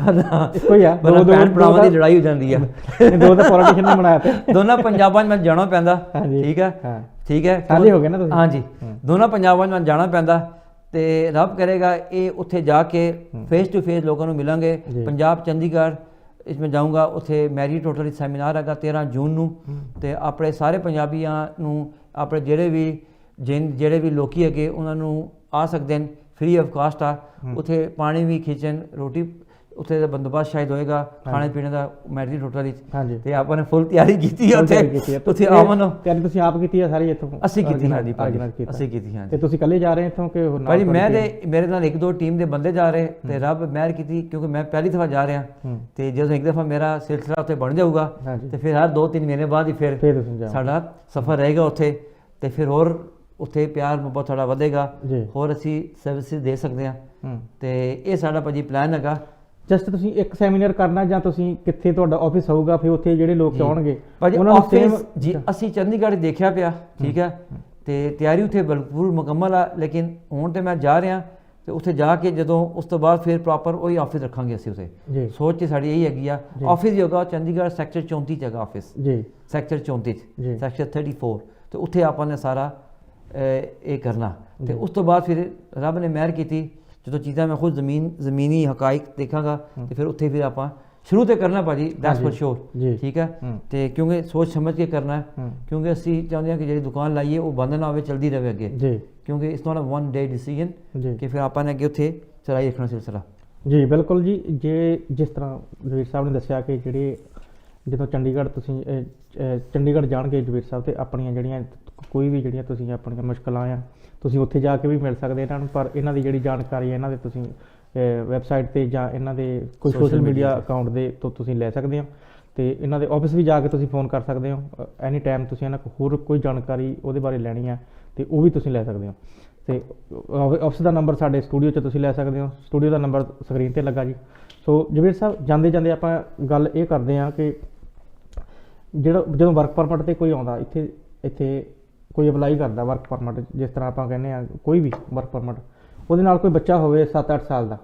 ਇੱਕੋ ਹੀ ਆ, ਪਹਿਲਾਂ ਭੈਣ ਭਰਾਵਾਂ ਦੀ ਲੜਾਈ ਹੋ ਜਾਂਦੀ ਆ। ਦੋ ਤਾਂ ਪੋਲੀਟੀਸ਼ੀਅਨ ਨੇ ਬਣਾਇਆ ਤੇ ਦੋਨਾਂ ਪੰਜਾਬਾਂ 'ਚ ਮੈਨੂੰ ਜਾਣਾ ਪੈਂਦਾ ਹਾਂਜੀ, ਠੀਕ ਹੈ ਹਾਂ। ਠੀਕ ਹੈ ਸਾਂਝੇ ਹੋ ਗਏ ਨਾ ਤੁਸੀਂ। ਹਾਂਜੀ ਦੋਨਾਂ ਪੰਜਾਬਾਂ 'ਚ ਮੈਨੂੰ ਜਾਣਾ ਪੈਂਦਾ ਤੇ ਰੱਬ ਕਰੇਗਾ ਇਹ ਉੱਥੇ ਜਾ ਕੇ ਫੇਸ ਟੂ ਫੇਸ ਲੋਕਾਂ ਨੂੰ ਮਿਲਾਂਗੇ। ਜੀ। ਪੰਜਾਬ ਚੰਡੀਗੜ੍ਹ ਇਸ ਮੈਂ ਜਾਊਂਗਾ, ਉੱਥੇ ਮੈਰੀ ਟੋਟਲ ਸੈਮੀਨਾਰ ਹੈਗਾ 13 ਜੂਨ ਨੂੰ ਤੇ ਆਪਣੇ ਸਾਰੇ ਪੰਜਾਬੀਆਂ ਨੂੰ ਆਪਣੇ ਜਿਹੜੇ ਵੀ ਲੋਕੀ ਹੈਗੇ ਉਹਨਾਂ ਨੂੰ ਆ ਸਕਦੇ ਨੇ, ਫ੍ਰੀ ਆਫ ਕਾਸਟ ਆ। ਉੱਥੇ ਪਾਣੀ ਵੀ ਕਿਚਨ ਰੋਟੀ ਉੱਥੇ ਦਾ ਬੰਦੋਬਸਤ ਸ਼ਾਇਦ ਹੋਏਗਾ, ਖਾਣੇ ਪੀਣੇ ਦਾ ਮੈਰੀ ਟੋਟਲ ਵਿੱਚ। ਹਾਂਜੀ ਤੇ ਆਪਾਂ ਨੇ ਫੁੱਲ ਤਿਆਰੀ ਕੀਤੀ ਹੈ ਉੱਥੇ ਆਮਨ ਤਿਆਰੀ ਤੁਸੀਂ ਆਪ ਕੀਤੀ ਹੈ ਸਾਰੀ ਇੱਥੋਂ? ਅਸੀਂ ਕੀਤੀ ਹਾਂਜੀ ਭਾਜੀ, organize ਕੀਤਾ। ਅਸੀਂ ਕੀਤੀ ਹਾਂਜੀ। ਤੇ ਤੁਸੀਂ ਇਕੱਲੇ ਜਾ ਰਹੇ ਇੱਥੋਂ ਕਿ ਹੋਰ ਨਾਲ ਭਾਜੀ ਮੈਂ ਤੁਹਾਡੀ ਤੇ ਮੇਰੇ ਨਾਲ 1-2 ਟੀਮ ਦੇ ਬੰਦੇ ਜਾ ਰਹੇ ਤੇ ਰੱਬ ਮਿਹਰ ਕੀਤੀ ਕਿਉਂਕਿ ਮੈਂ ਪਹਿਲੀ ਦਫਾ ਜਾ ਰਿਹਾ ਤੇ ਜਦੋਂ ਇੱਕ ਦਫਾ ਮੇਰਾ ਸਿਲਸਿਲਾ ਉੱਥੇ ਬਣ ਜਾਊਗਾ ਹਾਂਜੀ। ਤੇ ਫਿਰ ਹਰ 2-3 ਮਹੀਨੇ ਬਾਅਦ ਹੀ ਫਿਰ ਤੁਸੀਂ ਜਾਓ ਸਾਡਾ ਸਫ਼ਰ ਰਹੇਗਾ ਉੱਥੇ ਤੇ ਫਿਰ ਹੋਰ ਉੱਥੇ ਪਿਆਰ ਮੁਹੱਬਤ ਥੋੜਾ ਵਧੇਗਾ, ਜੀ। ਹੋਰ ਅਸੀਂ ਸਰਵਿਸਿਜ਼ ਦੇ ਸਕਦੇ ਹਾਂ ਹੂੰ। ਤੇ ਇਹ ਸਾਡਾ ਭਾਜੀ ਪਲਾਨ ਹੈਗਾ। ਜਸਟ ਤੁਸੀਂ ਇੱਕ ਸੈਮੀਨਾਰ ਕਰਨਾ ਜਾਂ ਤੁਸੀਂ ਕਿੱਥੇ ਤੁਹਾਡਾ ਆਫਿਸ ਹੋਊਗਾ, ਫਿਰ ਉੱਥੇ ਜਿਹੜੇ ਲੋਕ ਆਉਣਗੇ ਭਾਜੀ ਉਹਨਾਂ ਨੂੰ ਆਫਿਸ same- ਜੀ ਅਸੀਂ ਚੰਡੀਗੜ੍ਹ ਦੇਖਿਆ ਪਿਆ ਠੀਕ ਹੈ ਤੇ ਤਿਆਰੀ ਉੱਥੇ ਬਿਲਕੁਲ ਮੁਕੰਮਲ ਆ, ਲੇਕਿਨ ਹੁਣ ਤੇ ਮੈਂ ਜਾ ਰਿਹਾ ਤੇ ਉੱਥੇ ਜਾ ਕੇ ਜਦੋਂ ਉਸ ਤੋਂ ਬਾਅਦ ਫਿਰ ਪ੍ਰੋਪਰ ਉਹੀ ਆਫਿਸ ਰੱਖਾਂਗੇ ਅਸੀਂ ਉੱਥੇ। ਜੀ ਸੋਚ ਕੇ ਸਾਡੀ ਇਹੀ ਹੈਗੀ ਆ ਆਫਿਸ ਹੀ ਹੋਗਾ ਚੰਡੀਗੜ੍ਹ ਸੈਕਟਰ 34 ਚ ਹੈਗਾ ਆਫਿਸ, ਜੀ ਸੈਕਟਰ 34 ਜੀ। ਸੈਕਟਰ 34 ਤੇ ਉੱਥੇ ਆਪਾਂ ਨੇ ਸਾਰਾ ਇਹ ਕਰਨਾ ਤੇ ਉਸ ਤੋਂ ਬਾਅਦ ਫਿਰ ਰੱਬ ਨੇ ਮਿਹਰ ਕੀਤੀ ਜਦੋਂ ਚੀਜ਼ਾਂ ਮੈਂ ਖੁਦ ਜ਼ਮੀਨੀ ਹਕਾਇਕ ਦੇਖਾਂਗਾ ਤੇ ਫਿਰ ਉੱਥੇ ਫਿਰ ਆਪਾਂ ਸ਼ੁਰੂ ਤੇ ਕਰਨਾ ਭਾਜੀ ਦੈਟਸ ਫॉर ਜੀ। ਸ਼ੋਰ ਠੀਕ ਹੈ। ਤੇ ਕਿਉਂਕਿ ਸੋਚ ਸਮਝ ਕੇ ਕਰਨਾ ਹੈ ਕਿਉਂਕਿ ਅਸੀਂ ਚਾਹੁੰਦੇ ਹਾਂ ਕਿ ਜਿਹੜੀ ਦੁਕਾਨ ਲਾਈਏ ਉਹ ਬੰਦ ਨਾ ਹੋਵੇ, ਚਲਦੀ ਰਹੇ ਅੱਗੇ ਜੀ ਕਿਉਂਕਿ it's not a one day decision ji ਕਿ ਫਿਰ ਆਪਾਂ ਨੇ ਅੱਗੇ ਉੱਥੇ ਚਲਾਈ ਰੱਖਣਾ ਸਿਲਸਿਲਾ। ਜੀ ਬਿਲਕੁਲ ਜੀ। ਜਿਸ ਤਰ੍ਹਾਂ ਜਵੇਰ ਸਾਹਿਬ ਨੇ ਦੱਸਿਆ ਕਿ ਜਿਹੜੇ ਜਦੋਂ ਚੰਡੀਗੜ੍ਹ ਤੁਸੀਂ ਚੰਡੀਗੜ੍ਹ ਜਾਣਗੇ ਜਵੇਰ ਸਾਹਿਬ ਤੇ ਆਪਣੀਆਂ ਜਿਹੜੀਆਂ ਕੋਈ ਵੀ ਜਿਹੜੀਆਂ ਤੁਸੀਂ ਆਪਣੀਆਂ ਮੁਸ਼ਕਲਾਂ ਆ ਤੁਸੀਂ ਉੱਥੇ ਜਾ ਕੇ ਵੀ ਮਿਲ ਸਕਦੇ ਇਹਨਾਂ ਨੂੰ, ਪਰ ਇਹਨਾਂ ਦੀ ਜਿਹੜੀ ਜਾਣਕਾਰੀ ਹੈ ਇਹਨਾਂ ਦੇ ਤੁਸੀਂ ਵੈਬਸਾਈਟ ਤੇ ਜਾਂ ਇਹਨਾਂ ਦੇ ਕੋਈ ਸੋਸ਼ਲ ਮੀਡੀਆ ਅਕਾਊਂਟ ਦੇ ਤੋਂ ਤੁਸੀਂ ਲੈ ਸਕਦੇ ਹੋ ਤੇ ਇਹਨਾਂ ਦੇ ਆਫਿਸ ਵੀ ਜਾ ਕੇ ਤੁਸੀਂ ਫੋਨ ਕਰ ਸਕਦੇ ਹੋ ਐਨੀ ਟਾਈਮ। ਤੁਸੀਂ ਇਹਨਾਂ ਕੋਲ ਹੋਰ ਕੋਈ ਜਾਣਕਾਰੀ ਉਹਦੇ ਬਾਰੇ ਲੈਣੀ ਹੈ ਤੇ ਉਹ ਵੀ ਤੁਸੀਂ ਲੈ ਸਕਦੇ ਹੋ ਤੇ ਆਫਿਸ ਦਾ ਨੰਬਰ ਸਾਡੇ ਸਟੂਡੀਓ 'ਚ ਤੁਸੀਂ ਲੈ ਸਕਦੇ ਹੋ, ਸਟੂਡੀਓ ਦਾ ਨੰਬਰ ਸਕਰੀਨ ਤੇ ਲੱਗਾ ਜੀ। ਸੋ ਜਵੇਰ ਸਾਹਿਬ ਜਾਂਦੇ ਜਾਂਦੇ ਆਪਾਂ ਗੱਲ ਇਹ ਕਰਦੇ ਹਾਂ ਕਿ ਜਦੋਂ ਵਰਕ ਪਰਮਿਟ ਤੇ ਕੋਈ ਆਉਂਦਾ ਇੱਥੇ ਕੋਈ ਅਪਲਾਈ ਕਰਦਾ ਵਰਕ ਪਰਮਿਟ, ਜਿਸ ਤਰ੍ਹਾਂ ਆਪਾਂ ਕਹਿੰਦੇ ਆ ਕੋਈ ਵੀ ਵਰਕ ਪਰਮਿਟ, ਉਹਦੇ ਨਾਲ ਕੋਈ ਬੱਚਾ ਹੋਵੇ 7-8 ਸਾਲ ਦਾ,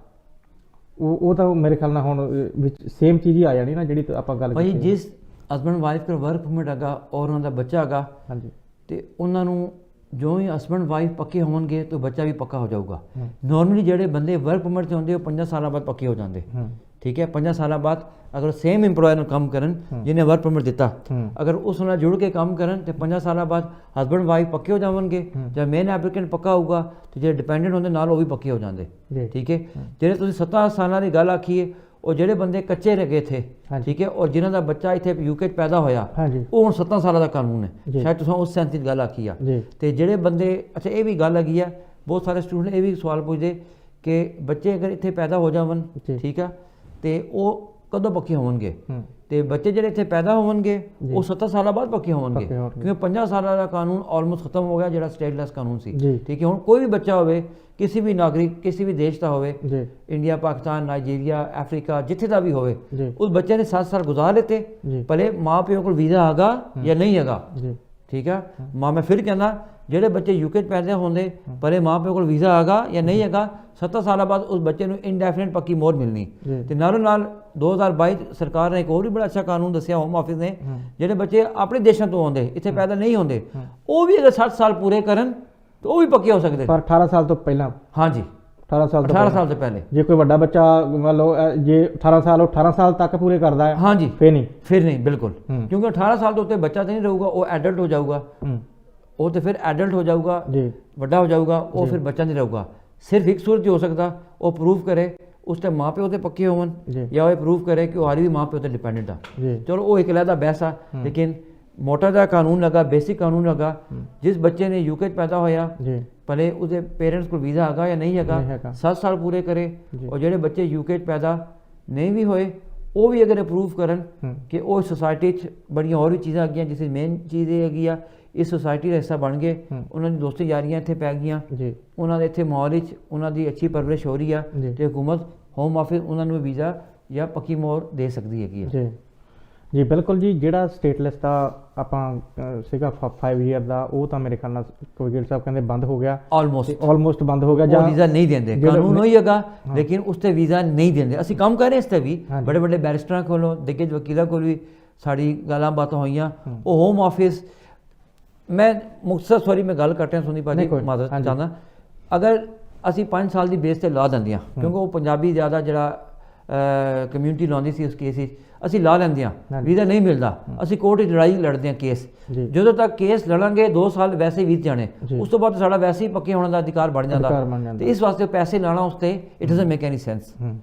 ਉਹ ਤਾਂ ਮੇਰੇ ਖਿਆਲ ਨਾਲ ਹੁਣ ਵਿੱਚ ਸੇਮ ਚੀਜ਼ ਹੀ ਆ ਜਾਣੀ ਨਾ ਜਿਹੜੀ ਆਪਾਂ ਗੱਲ ਭਾਈ ਕੀਤੀ। ਜਿਸ ਹਸਬੈਂਡ ਵਾਈਫ ਕੋਲ ਵਰਕ ਪਰਮਿਟ ਹੈਗਾ ਔਰ ਉਹਨਾਂ ਦਾ ਬੱਚਾ ਹੈਗਾ ਹਾਂਜੀ ਤੇ ਉਹਨਾਂ ਨੂੰ ਜੋ ਹੀ ਹਸਬੈਂਡ ਵਾਈਫ ਪੱਕੇ ਹੋਣਗੇ ਤਾਂ ਬੱਚਾ ਵੀ ਪੱਕਾ ਹੋ ਜਾਊਗਾ। ਨਾਰਮਲੀ ਜਿਹੜੇ ਬੰਦੇ ਵਰਕ ਪਰਮਿਟ 'ਤੇ ਹੁੰਦੇ ਉਹ 5 ਸਾਲਾਂ ਬਾਅਦ ਪੱਕੇ ਹੋ ਜਾਂਦੇ ਠੀਕ ਹੈ। 5 ਸਾਲਾਂ ਬਾਅਦ ਅਗਰ ਸੇਮ ਇੰਪਲੋਇਰ ਨਾਲ ਕੰਮ ਕਰਨ ਜਿਹਨੇ ਵਰਕ ਪਰਮਿਟ ਦਿੱਤਾ, ਅਗਰ ਉਸ ਨਾਲ ਜੁੜ ਕੇ ਕੰਮ ਕਰਨ ਤੇ 5 ਸਾਲਾਂ ਬਾਅਦ ਹਸਬੈਂਡ ਵਾਈਫ ਪੱਕੇ ਹੋ ਜਾਵਣਗੇ। ਜਦ ਮੇਨ ਐਪਲੀਕੈਂਟ ਪੱਕਾ ਹੋਊਗਾ ਤੇ ਜਿਹੜੇ ਡਿਪੈਂਡੈਂਟ ਹੁੰਦੇ ਨਾਲ ਉਹ ਵੀ ਪੱਕੇ ਹੋ ਜਾਂਦੇ ਠੀਕ ਹੈ। ਜਿਹੜੇ ਤੁਸੀਂ 7 ਸਾਲਾਂ ਦੀ ਗੱਲ ਆਖੀਏ ਉਹ ਜਿਹੜੇ ਬੰਦੇ ਕੱਚੇ ਰਹਿ ਥੇ ਠੀਕ ਹੈ ਔਰ ਜਿਨ੍ਹਾਂ ਦਾ ਬੱਚਾ ਇੱਥੇ ਯੂਕੇ 'ਚ ਪੈਦਾ ਹੋਇਆ ਉਹ ਹੁਣ 7 ਸਾਲਾਂ ਦਾ ਕਾਨੂੰਨ ਹੈ। ਸ਼ਾਇਦ ਤੁਸੀਂ ਉਸ ਸੈਂਸ ਦੀ ਗੱਲ ਆਖੀ ਆ। ਤੇ ਜਿਹੜੇ ਬੰਦੇ ਅੱਛਾ ਇਹ ਵੀ ਗੱਲ ਹੈਗੀ ਆ, ਬਹੁਤ ਸਾਰੇ ਸਟੂਡੈਂਟ ਇਹ ਵੀ ਸਵਾਲ ਪੁੱਛਦੇ ਕਿ ਬੱਚੇ ਅਗਰ ਇੱਥੇ ਪੈਦਾ ਹੋ ਜਾਵਣ ਠੀਕ ਆ ਤੇ ਉਹ ਕਦੋਂ ਪੱਕੇ ਹੋਣਗੇ ਤੇ ਬੱਚੇ ਜਿਹੜੇ ਇੱਥੇ ਪੈਦਾ ਹੋਣਗੇ ਉਹ 7 ਸਾਲਾਂ ਬਾਅਦ ਪੱਕੇ ਹੋਣਗੇ ਕਿਉਂਕਿ 5 ਸਾਲਾਂ ਦਾ ਕਾਨੂੰਨ ਆਲਮੋਸਟ ਖਤਮ ਹੋ ਗਿਆ ਜਿਹੜਾ ਸਟੇਟਲੈਸ ਕਾਨੂੰਨ ਸੀ ਠੀਕ ਹੈ। ਹੁਣ ਕੋਈ ਵੀ ਬੱਚਾ ਹੋਵੇ ਕਿਸੇ ਵੀ ਨਾਗਰਿਕ ਕਿਸੇ ਵੀ ਦੇਸ਼ ਦਾ ਹੋਵੇ, ਇੰਡੀਆ ਪਾਕਿਸਤਾਨ ਨਾਈਜੀਰੀਆ ਅਫਰੀਕਾ ਜਿੱਥੇ ਦਾ ਵੀ ਹੋਵੇ, ਉਸ ਬੱਚੇ ਨੇ 7 ਸਾਲ ਗੁਜ਼ਾਰ ਲਿੱਤੇ ਭਲੇ ਮਾਂ ਪਿਓ ਕੋਲ ਵੀਜ਼ਾ ਹੈਗਾ ਜਾਂ ਨਹੀਂ ਹੈਗਾ ਠੀਕ ਹੈ। ਮੈਂ ਫਿਰ ਕਹਿੰਦਾ ਜਿਹੜੇ ਬੱਚੇ ਯੂਕੇ 'ਚ ਪੈਦਾ ਹੁੰਦੇ ਭਲੇ ਮਾਂ ਪਿਓ ਕੋਲ ਵੀਜ਼ਾ ਹੈਗਾ ਜਾਂ ਨਹੀਂ ਹੈਗਾ, 7 ਸਾਲਾਂ ਬਾਅਦ ਉਸ ਬੱਚੇ ਨੂੰ ਇੰਡੈਫੀਨਿਟ ਪੱਕੀ ਮੋਹਰ ਮਿਲਣੀ। ਤੇ ਨਾਲੋਂ ਨਾਲ 2022 ਸਰਕਾਰ ਨੇ ਇੱਕ ਹੋਰ ਵੀ ਬੜਾ ਅੱਛਾ ਕਾਨੂੰਨ ਦੱਸਿਆ ਹੋਮ ਆਫਿਸ ਨੇ, ਜਿਹੜੇ ਬੱਚੇ ਆਪਣੇ ਦੇਸ਼ਾਂ ਤੋਂ ਆਉਂਦੇ ਇੱਥੇ ਪੈਦਾ ਨਹੀਂ ਹੁੰਦੇ ਉਹ ਵੀ ਅਗਰ 60 ਸਾਲ ਪੂਰੇ ਕਰਨ ਤਾਂ ਉਹ ਵੀ ਪੱਕੇ ਹੋ ਸਕਦੇ ਪਰ 18 ਸਾਲ ਤੋਂ ਪਹਿਲਾਂ। ਹਾਂਜੀ 18 ਸਾਲ ਤੋਂ ਪਹਿਲੇ ਜੇ ਕੋਈ ਵੱਡਾ ਬੱਚਾ ਮੰਨ ਲਓ ਜੇ 18 ਸਾਲ ਤੱਕ ਪੂਰੇ ਕਰਦਾ ਹੈ ਹਾਂਜੀ ਫਿਰ ਨਹੀਂ ਬਿਲਕੁਲ ਕਿਉਂਕਿ 18 ਸਾਲ ਤੋਂ ਉੱਤੇ ਬੱਚਾ ਤਾਂ ਨਹੀਂ ਰਹੂਗਾ, ਉਹ ਐਡਲਟ ਹੋ ਜਾਊਗਾ। ਉਹ ਤੇ ਫਿਰ ਐਡਲਟ ਹੋ ਜਾਊਗਾ ਵੱਡਾ ਹੋ ਜਾਊਗਾ, ਉਹ ਫਿਰ ਬੱਚਾ ਨਹੀਂ ਰਹੂਗਾ। ਸਿਰਫ ਇੱਕ ਸੂਰਤ ਹੋ ਸਕਦਾ ਉਹ ਪ੍ਰੂਫ ਕਰੇ ਉਸ ਤੇ ਮਾਂ ਪਿਓ ਤੇ ਪੱਕੇ ਹੋਣ ਜਾਂ ਉਹ ਪ੍ਰੂਫ ਕਰੇ ਕਿ ਉਹ ਹਾਲੇ ਵੀ ਮਾਂ ਪਿਓ ਤੇ ਡਿਪੈਂਡੈਂਟ ਆ। ਚਲੋ ਉਹ ਇੱਕ ਅਲੱਗਾ ਬਹਿਸ ਆ, ਲੇਕਿਨ ਮੋਟਾ ਜਿਹਾ ਕਾਨੂੰਨ ਲੱਗਾ, ਬੇਸਿਕ ਕਾਨੂੰਨ ਲੱਗਾ। ਜਿਸ ਬੱਚੇ ਨੇ ਯੂਕੇ 'ਚ ਪੈਦਾ ਹੋਇਆ ਭਲੇ ਉਹਦੇ ਪੇਰੈਂਟਸ ਕੋਲ ਵੀਜ਼ਾ ਹੈਗਾ ਜਾਂ ਨਹੀਂ ਹੈਗਾ 7 ਸਾਲ ਪੂਰੇ ਕਰੇ। ਔਰ ਜਿਹੜੇ ਬੱਚੇ ਯੂਕੇ 'ਚ ਪੈਦਾ ਨਹੀਂ ਵੀ ਹੋਏ ਉਹ ਵੀ ਅਗਰ ਅਪਰੂਵ ਕਰਨ ਕਿ ਉਹ ਸੋਸਾਇਟੀ 'ਚ ਬੜੀਆਂ ਹੋਰ ਵੀ ਚੀਜ਼ਾਂ ਹੈਗੀਆਂ, ਜਿਸ ਮੇਨ ਚੀਜ਼ ਇਹ ਹੈਗੀ ਆ ਇਸ ਸੋਸਾਇਟੀ ਦਾ ਹਿੱਸਾ ਬਣ ਗਏ, ਉਹਨਾਂ ਦੀ ਦੋਸਤੀ ਯਾਰੀਆਂ ਇੱਥੇ ਪੈ ਗਈਆਂ, ਉਹਨਾਂ ਦੇ ਇੱਥੇ ਮਾਹੌਲ ਵਿੱਚ ਉਹਨਾਂ ਦੀ ਅੱਛੀ ਪਰਵਰਿਸ਼ ਹੋ ਰਹੀ ਆ ਤੇ ਹਕੂਮਤ ਹੋਮ ਆਫਿਸ ਉਹਨਾਂ ਨੂੰ ਵੀਜ਼ਾ ਜਾਂ ਪੱਕੀ ਮੋਹਰ ਦੇ ਸਕਦੀ ਹੈਗੀ ਆ। ਜੀ ਬਿਲਕੁਲ ਜੀ, ਜਿਹੜਾ ਸਟੇਟਲੈਸ ਦਾ ਆਪਾਂ ਸੀਗਾ 5 ਈਅਰ ਦਾ, ਉਹ ਤਾਂ ਮੇਰੇ ਖਿਆਲ ਨਾਲ ਵਕੀਲ ਸਾਹਿਬ ਕਹਿੰਦੇ ਬੰਦ ਹੋ ਗਿਆ, ਆਲਮੋਸਟ ਬੰਦ ਹੋ ਗਿਆ, ਜਾਂ ਵੀਜ਼ਾ ਨਹੀਂ ਦਿੰਦੇ, ਕਾਨੂੰਨ ਉਹੀ ਹੈਗਾ, ਲੇਕਿਨ ਉਸ ਤੇ ਵੀਜ਼ਾ ਨਹੀਂ ਦਿੰਦੇ। ਅਸੀਂ ਕੰਮ ਕਰ ਰਹੇ ਇਸ ਤੇ ਵੀ, ਬੜੇ ਵੱਡੇ ਬੈਰਿਸਟਰਾਂ ਕੋਲੋਂ, ਦਿੱਗਜ ਵਕੀਲਾਂ ਕੋਲ ਵੀ ਸਾਡੀ ਗੱਲਾਂ ਬਾਤਾਂ ਹੋਈਆਂ। ਉਹ ਹੋਮ ਆਫਿਸ, ਮੈਂ ਮੁਕਤਸਰ ਸੌਰੀ ਮੈਂ ਗੱਲ ਕਰ ਰਿਹਾ ਸੁਣੀ ਭਾਜੀ, ਮਾਜ਼ਰਤ ਚਾਹੁੰਦਾ, ਅਗਰ ਅਸੀਂ 5 ਸਾਲ ਦੀ ਬੇਸ ਤੇ ਲਾ ਦਿੰਦੀਆਂ, ਕਿਉਂਕਿ ਉਹ ਪੰਜਾਬੀ ਜ਼ਿਆਦਾ ਜਿਹੜਾ ਕਮਿਊਨਿਟੀ ਲਾਉਂਦੀ ਸੀ ਉਸ ਕੇਸ ਵਿੱਚ, ਅਸੀਂ ਲਾ ਲੈਂਦੇ ਹਾਂ, ਵੀਜ਼ਾ ਨਹੀਂ ਮਿਲਦਾ, ਅਸੀਂ ਕੋਰਟ ਵਿੱਚ ਲੜਾਈ ਲੜਦੇ ਹਾਂ ਕੇਸ, ਜਦੋਂ ਤੱਕ ਕੇਸ ਲੜਾਂਗੇ 2 ਸਾਲ ਵੈਸੇ ਹੀ ਬੀਤ ਜਾਣੇ, ਉਸ ਤੋਂ ਬਾਅਦ ਸਾਡਾ ਵੈਸੇ ਹੀ ਪੱਕੇ ਹੋਣ ਦਾ ਅਧਿਕਾਰ ਬਣ ਜਾਂਦਾ, ਤੇ ਇਸ ਵਾਸਤੇ ਪੈਸੇ ਲਾਣਾ ਉਸ ਤੇ it doesn't make any sense.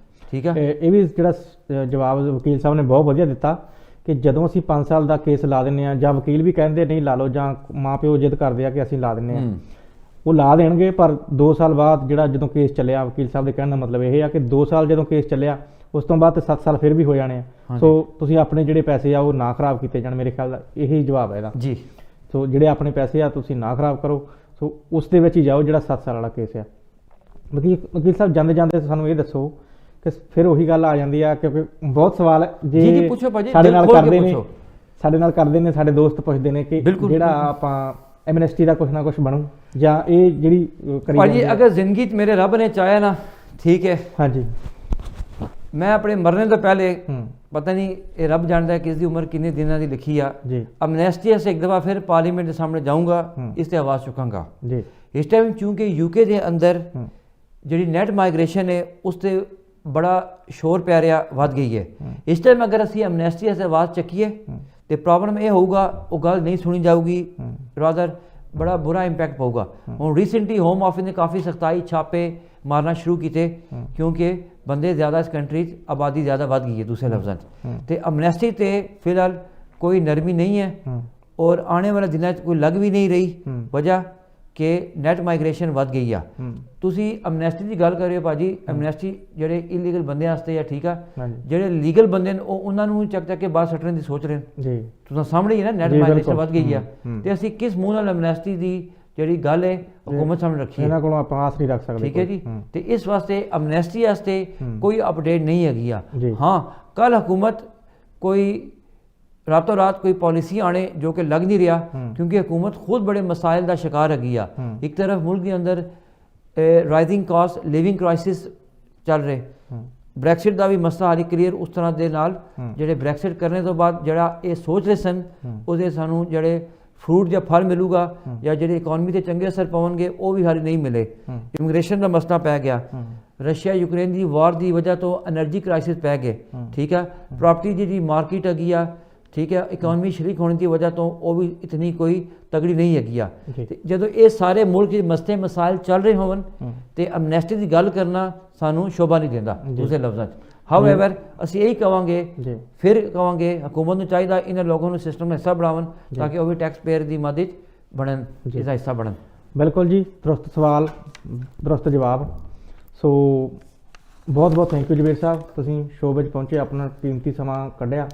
ਠੀਕ ਹੈ, ਇਹ ਵੀ ਜਿਹੜਾ ਜਵਾਬ ਵਕੀਲ ਸਾਹਿਬ ਨੇ ਬਹੁਤ ਵਧੀਆ ਦਿੱਤਾ ਕਿ ਜਦੋਂ ਅਸੀਂ 5 ਸਾਲ ਦਾ ਕੇਸ ਲਾ ਦਿੰਦੇ ਹਾਂ, ਜਾਂ ਵਕੀਲ ਵੀ ਕਹਿੰਦੇ ਨਹੀਂ ਲਾ ਲਓ, ਜਾਂ ਮਾਂ ਪਿਓ ਜਿੱਦ ਕਰਦੇ ਆ ਕਿ ਅਸੀਂ ਲਾ ਦਿੰਦੇ ਹਾਂ, ਉਹ ਲਾ ਦੇਣਗੇ, ਪਰ 2 ਸਾਲ ਬਾਅਦ ਜਿਹੜਾ ਜਦੋਂ ਕੇਸ ਚੱਲਿਆ, ਵਕੀਲ ਸਾਹਿਬ ਦੇ ਕਹਿਣ ਦਾ ਮਤਲਬ ਇਹ ਆ ਕਿ 2 ਸਾਲ ਜਦੋਂ ਕੇਸ ਚੱਲਿਆ, ਉਸ ਤੋਂ ਬਾਅਦ 7 ਸਾਲ ਫਿਰ ਵੀ ਹੋ ਜਾਣੇ ਆ। ਸੋ ਤੁਸੀਂ ਆਪਣੇ ਜਿਹੜੇ ਪੈਸੇ ਆ ਉਹ ਨਾ ਖਰਾਬ ਕੀਤੇ ਜਾਣ, ਮੇਰੇ ਖਿਆਲ ਦਾ ਇਹੀ ਜਵਾਬ ਹੈ ਇਹਦਾ ਜੀ। ਸੋ ਜਿਹੜੇ ਆਪਣੇ ਪੈਸੇ ਆ ਤੁਸੀਂ ਨਾ ਖਰਾਬ ਕਰੋ, ਸੋ ਉਸ ਦੇ ਵਿੱਚ ਹੀ ਜਾਓ ਜਿਹੜਾ 7 ਸਾਲ ਵਾਲਾ ਕੇਸ ਆ। ਵਕੀਲ ਸਾਹਿਬ ਜਾਂਦੇ ਜਾਂਦੇ ਸਾਨੂੰ ਇਹ ਦੱਸੋ ਕਿ ਫਿਰ ਉਹੀ ਗੱਲ ਆ ਜਾਂਦੀ ਆ, ਕਿਉਂਕਿ ਬਹੁਤ ਸਵਾਲ ਜੇ ਸਾਡੇ ਨਾਲ ਕਰਦੇ ਨੇ ਸਾਡੇ ਦੋਸਤ ਪੁੱਛਦੇ ਨੇ ਕਿ ਜਿਹੜਾ ਆਪਾਂ ਐਮਨੈਸਟੀ ਦਾ ਕੁਛ ਨਾ ਕੁਛ ਬਣੂ, ਜਾਂ ਇਹ ਜਿਹੜੀ ਭਾਜੀ ਅਗਰ ਜ਼ਿੰਦਗੀ 'ਚ ਮੇਰੇ ਰੱਬ ਨੇ ਚਾਹਿਆ ਨਾ, ਠੀਕ ਹੈ, ਹਾਂਜੀ, ਮੈਂ ਆਪਣੇ ਮਰਨੇ ਤੋਂ ਪਹਿਲੇ, ਪਤਾ ਨਹੀਂ ਇਹ ਰੱਬ ਜਾਣਦਾ ਹੈ ਕਿਸ ਦੀ ਉਮਰ ਕਿੰਨੇ ਦਿਨਾਂ ਦੀ ਲਿਖੀ ਆ, ਐਮਨੈਸਟੀ ਸੇ ਇੱਕ ਦਫਾ ਫਿਰ ਪਾਰਲੀਮੈਂਟ ਦੇ ਸਾਹਮਣੇ ਜਾਊਂਗਾ, ਇਸ ਤੇ ਆਵਾਜ਼ ਚੁੱਕਾਂਗਾ ਜੀ। ਇਸ ਟਾਈਮ ਕਿਉਂਕਿ ਯੂਕੇ ਦੇ ਅੰਦਰ ਜਿਹੜੀ ਨੈਟ ਮਾਈਗ੍ਰੇਸ਼ਨ ਹੈ ਉਸ ਤੇ ਬੜਾ ਸ਼ੋਰ ਪੈ ਰਿਹਾ, ਵੱਧ ਗਈ ਹੈ। ਇਸ ਟਾਈਮ ਅਗਰ ਅਸੀਂ ਐਮਨੈਸਟੀ ਸੇ ਆਵਾਜ਼ ਚੱਕੀਏ ਤੇ ਪ੍ਰੋਬਲਮ ਇਹ ਹੋਊਗਾ, ਉਹ ਗੱਲ ਨਹੀਂ ਸੁਣੀ ਜਾਊਗੀ, ਰਾਦਰ ਬੜਾ ਬੁਰਾ ਇੰਪੈਕਟ ਪਊਗਾ। ਹੁਣ ਰੀਸੈਂਟਲੀ ਹੋਮ ਆਫਿਸ ਨੇ ਕਾਫੀ ਸਖਤਾਈ ਛਾਪੇ ਮਾਰਨਾ ਸ਼ੁਰੂ ਕੀਤੇ, ਕਿਉਂਕਿ ਬੰਦੇ ਜ਼ਿਆਦਾ ਇਸ ਕੰਟਰੀ 'ਚ, ਆਬਾਦੀ ਜ਼ਿਆਦਾ ਵੱਧ ਗਈ ਹੈ ਦੂਸਰੇ ਲਫ਼ਜ਼ਾਂ 'ਚ, ਤੇ ਐਮਨੈਸਟੀ ਤੇ ਫਿਲਹਾਲ ਕੋਈ ਨਰਮੀ ਨਹੀਂ ਹੈ, ਔਰ ਆਉਣੇ ਵਾਲੇ ਦਿਨਾਂ 'ਚ ਕੋਈ ਲੱਗ ਵੀ ਨਹੀਂ ਰਹੀ, ਵਜ੍ਹਾ ਕਿ ਨੈਟ ਮਾਈਗ੍ਰੇਸ਼ਨ ਵੱਧ ਗਈ ਆ। ਤੁਸੀਂ ਐਮਨੈਸਟੀ ਦੀ ਗੱਲ ਕਰ ਰਹੇ ਹੋ ਭਾਜੀ, ਐਮਨੈਸਟੀ ਜਿਹੜੇ ਇਲੀਗਲ ਬੰਦੇ ਵਾਸਤੇ ਆ, ਠੀਕ ਆ, ਜਿਹੜੇ ਲੀਗਲ ਬੰਦੇ ਨੇ ਉਹ ਉਹਨਾਂ ਨੂੰ ਚੱਕ ਕੇ ਬਾਹਰ ਸੱਟਣ ਦੀ ਸੋਚ ਰਹੇ ਨੇ, ਤੁਸੀਂ ਸਾਹਮਣੇ ਹੀ ਨਾ ਨੈਟ ਮਾਈਗ੍ਰੇਸ਼ਨ ਵੱਧ ਗਈ ਆ, ਤੇ ਅਸੀਂ ਕਿਸ ਮੂੰਹ ਨਾਲ ਐਮਨੈਸਟੀ ਦੀ ਜਿਹੜੀ ਗੱਲ ਹੈ ਹਕੂਮਤ ਸਾਹਮਣੇ ਰੱਖੀ ਹੈ, ਇਹਨਾਂ ਕੋਲੋਂ ਆਪਾਂ ਆਸ ਨਹੀਂ ਰੱਖ ਸਕਦੇ, ਠੀਕ ਹੈ ਜੀ। ਤੇ ਇਸ ਵਾਸਤੇ ਐਮਨੈਸਟੀ ਵਾਸਤੇ ਕੋਈ ਅਪਡੇਟ ਨਹੀਂ ਹੈਗੀ ਆ। ਹਾਂ, ਕੱਲ ਹਕੂਮਤ ਕੋਈ ਰਾਤੋਂ ਰਾਤ ਕੋਈ ਪਾਲਿਸੀ ਆਣੇ ਜੋ ਕਿ ਲੱਗ ਨਹੀਂ ਰਿਹਾ, ਕਿਉਂਕਿ ਹਕੂਮਤ ਖੁਦ ਬੜੇ ਮਸਾਇਲ ਦਾ ਸ਼ਿਕਾਰ ਹੈਗੀ ਆ। ਇੱਕ ਤਰਫ ਮੁਲਕ ਦੇ ਅੰਦਰ ਰਾਈਜ਼ਿੰਗ ਕਾਸਟ, ਲਿਵਿੰਗ ਕ੍ਰਾਈਸਿਸ ਚੱਲ ਰਹੇ, ਬ੍ਰੈਕਸਿਟ ਦਾ ਵੀ ਮਸਲਾ ਹਾਲੀ ਕਲੀਅਰ ਉਸ ਤਰ੍ਹਾਂ ਦੇ ਨਾਲ, ਜਿਹੜੇ ਬ੍ਰੈਕਸਿਟ ਕਰਨੇ ਤੋਂ ਬਾਅਦ ਜਿਹੜਾ ਇਹ ਸੋਚ ਰਹੇ ਸਨ ਉਹਦੇ ਸਾਨੂੰ ਜਿਹੜੇ ਫਰੂਟ ਜਾਂ ਫਲ ਮਿਲੂਗਾ, ਜਾਂ ਜਿਹੜੇ ਇਕਨੋਮੀ ਤੇ ਚੰਗੇ ਅਸਰ ਪਾਉਣਗੇ, ਉਹ ਵੀ ਹਾਲੇ ਨਹੀਂ ਮਿਲੇ। ਇਮੀਗ੍ਰੇਸ਼ਨ ਦਾ ਮਸਲਾ ਪੈ ਗਿਆ, ਰਸ਼ੀਆ ਯੂਕਰੇਨ ਦੀ ਵਾਰ ਦੀ ਵਜ੍ਹਾ ਤੋਂ એનર્ਜੀ ਕ੍ਰਾਈਸਿਸ ਪੈ ਗਏ, ਠੀਕ ਹੈ, ਪ੍ਰਾਪਰਟੀ ਦੀ ਮਾਰਕੀਟ ਹੈਗੀ ਆ, ਠੀਕ ਹੈ, ਇਕਨੋਮੀ ਸ਼ਰੀਕ ਹੋਣ ਦੀ ਵਜ੍ਹਾ ਤੋਂ ਉਹ ਵੀ ਇਤਨੀ ਕੋਈ ਤਗੜੀ ਨਹੀਂ ਹੈਗੀ ਆ। ਜਦੋਂ ਇਹ ਸਾਰੇ ਮੁਲਕ ਦੇ ਮਸਲੇ ਮਸਾਇਲ ਚੱਲ ਰਹੇ ਹੋਣ ਤੇ ਐਮਨੈਸਟੀ ਦੀ ਗੱਲ ਕਰਨਾ ਸਾਨੂੰ ਸ਼ੋਭਾ ਨਹੀਂ ਦਿੰਦਾ ਦੂਸਰੇ ਲਫ਼ਜ਼ਾਂ 'ਚ। ਹਾਊਐਵਰ ਅਸੀਂ ਇਹੀ ਕਹਾਂਗੇ, ਫਿਰ ਕਹਾਂਗੇ ਹਕੂਮਤ ਨੂੰ ਚਾਹੀਦਾ ਇਹਨਾਂ ਲੋਕਾਂ ਨੂੰ ਸਿਸਟਮ ਦਾ ਹਿੱਸਾ ਬਣਾਉਣ, ਤਾਂ ਕਿ ਉਹ ਵੀ ਟੈਕਸ ਪੇਅਰ ਦੀ ਮਦਦ ਬਣਨ, ਇਸ ਦਾ ਹਿੱਸਾ ਬਣਨ। ਬਿਲਕੁਲ ਜੀ, ਦਰੁਸਤ ਸਵਾਲ, ਦਰੁਸਤ ਜਵਾਬ। ਸੋ ਬਹੁਤ ਬਹੁਤ ਥੈਂਕ ਯੂ ਜਵੇਦ ਸਾਹਿਬ, ਤੁਸੀਂ ਸ਼ੋਅ ਵਿੱਚ ਪਹੁੰਚੇ, ਆਪਣਾ ਕੀਮਤੀ ਸਮਾਂ ਕੱਢਿਆ,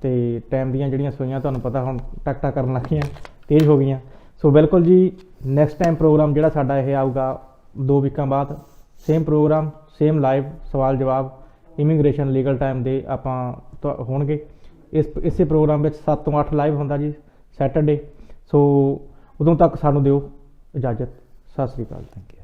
ਤੇ ਟਾਈਮ ਦੀਆਂ ਜਿਹੜੀਆਂ ਸੂਈਆਂ ਤੁਹਾਨੂੰ ਪਤਾ ਹੁਣ ਟਕ ਟਕ ਕਰਨ ਲੱਗੀਆਂ, ਤੇਜ਼ ਹੋ ਗਈਆਂ। ਸੋ ਬਿਲਕੁਲ ਜੀ, ਨੈਕਸਟ ਟਾਈਮ ਪ੍ਰੋਗਰਾਮ ਜਿਹੜਾ ਸਾਡਾ ਇਹ ਆਊਗਾ 2 ਵੀਕਾਂ ਬਾਅਦ, ਸੇਮ ਪ੍ਰੋਗਰਾਮ, ਸੇਮ ਲਾਈਵ ਸਵਾਲ ਜਵਾਬ, ਇਮੀਗ੍ਰੇਸ਼ਨ ਲੀਗਲ ਟਾਈਮ ਦੇ ਆਪਾਂ ਹੋਣਗੇ। ਇਸੇ ਪ੍ਰੋਗਰਾਮ ਵਿੱਚ 7 ਤੋਂ 8 ਲਾਈਵ ਹੁੰਦਾ ਜੀ ਸੈਟਰਡੇ। ਸੋ ਉਦੋਂ ਤੱਕ ਸਾਨੂੰ ਦਿਓ ਇਜਾਜ਼ਤ। ਸਤਿ ਸ੍ਰੀ ਅਕਾਲ। Thank you.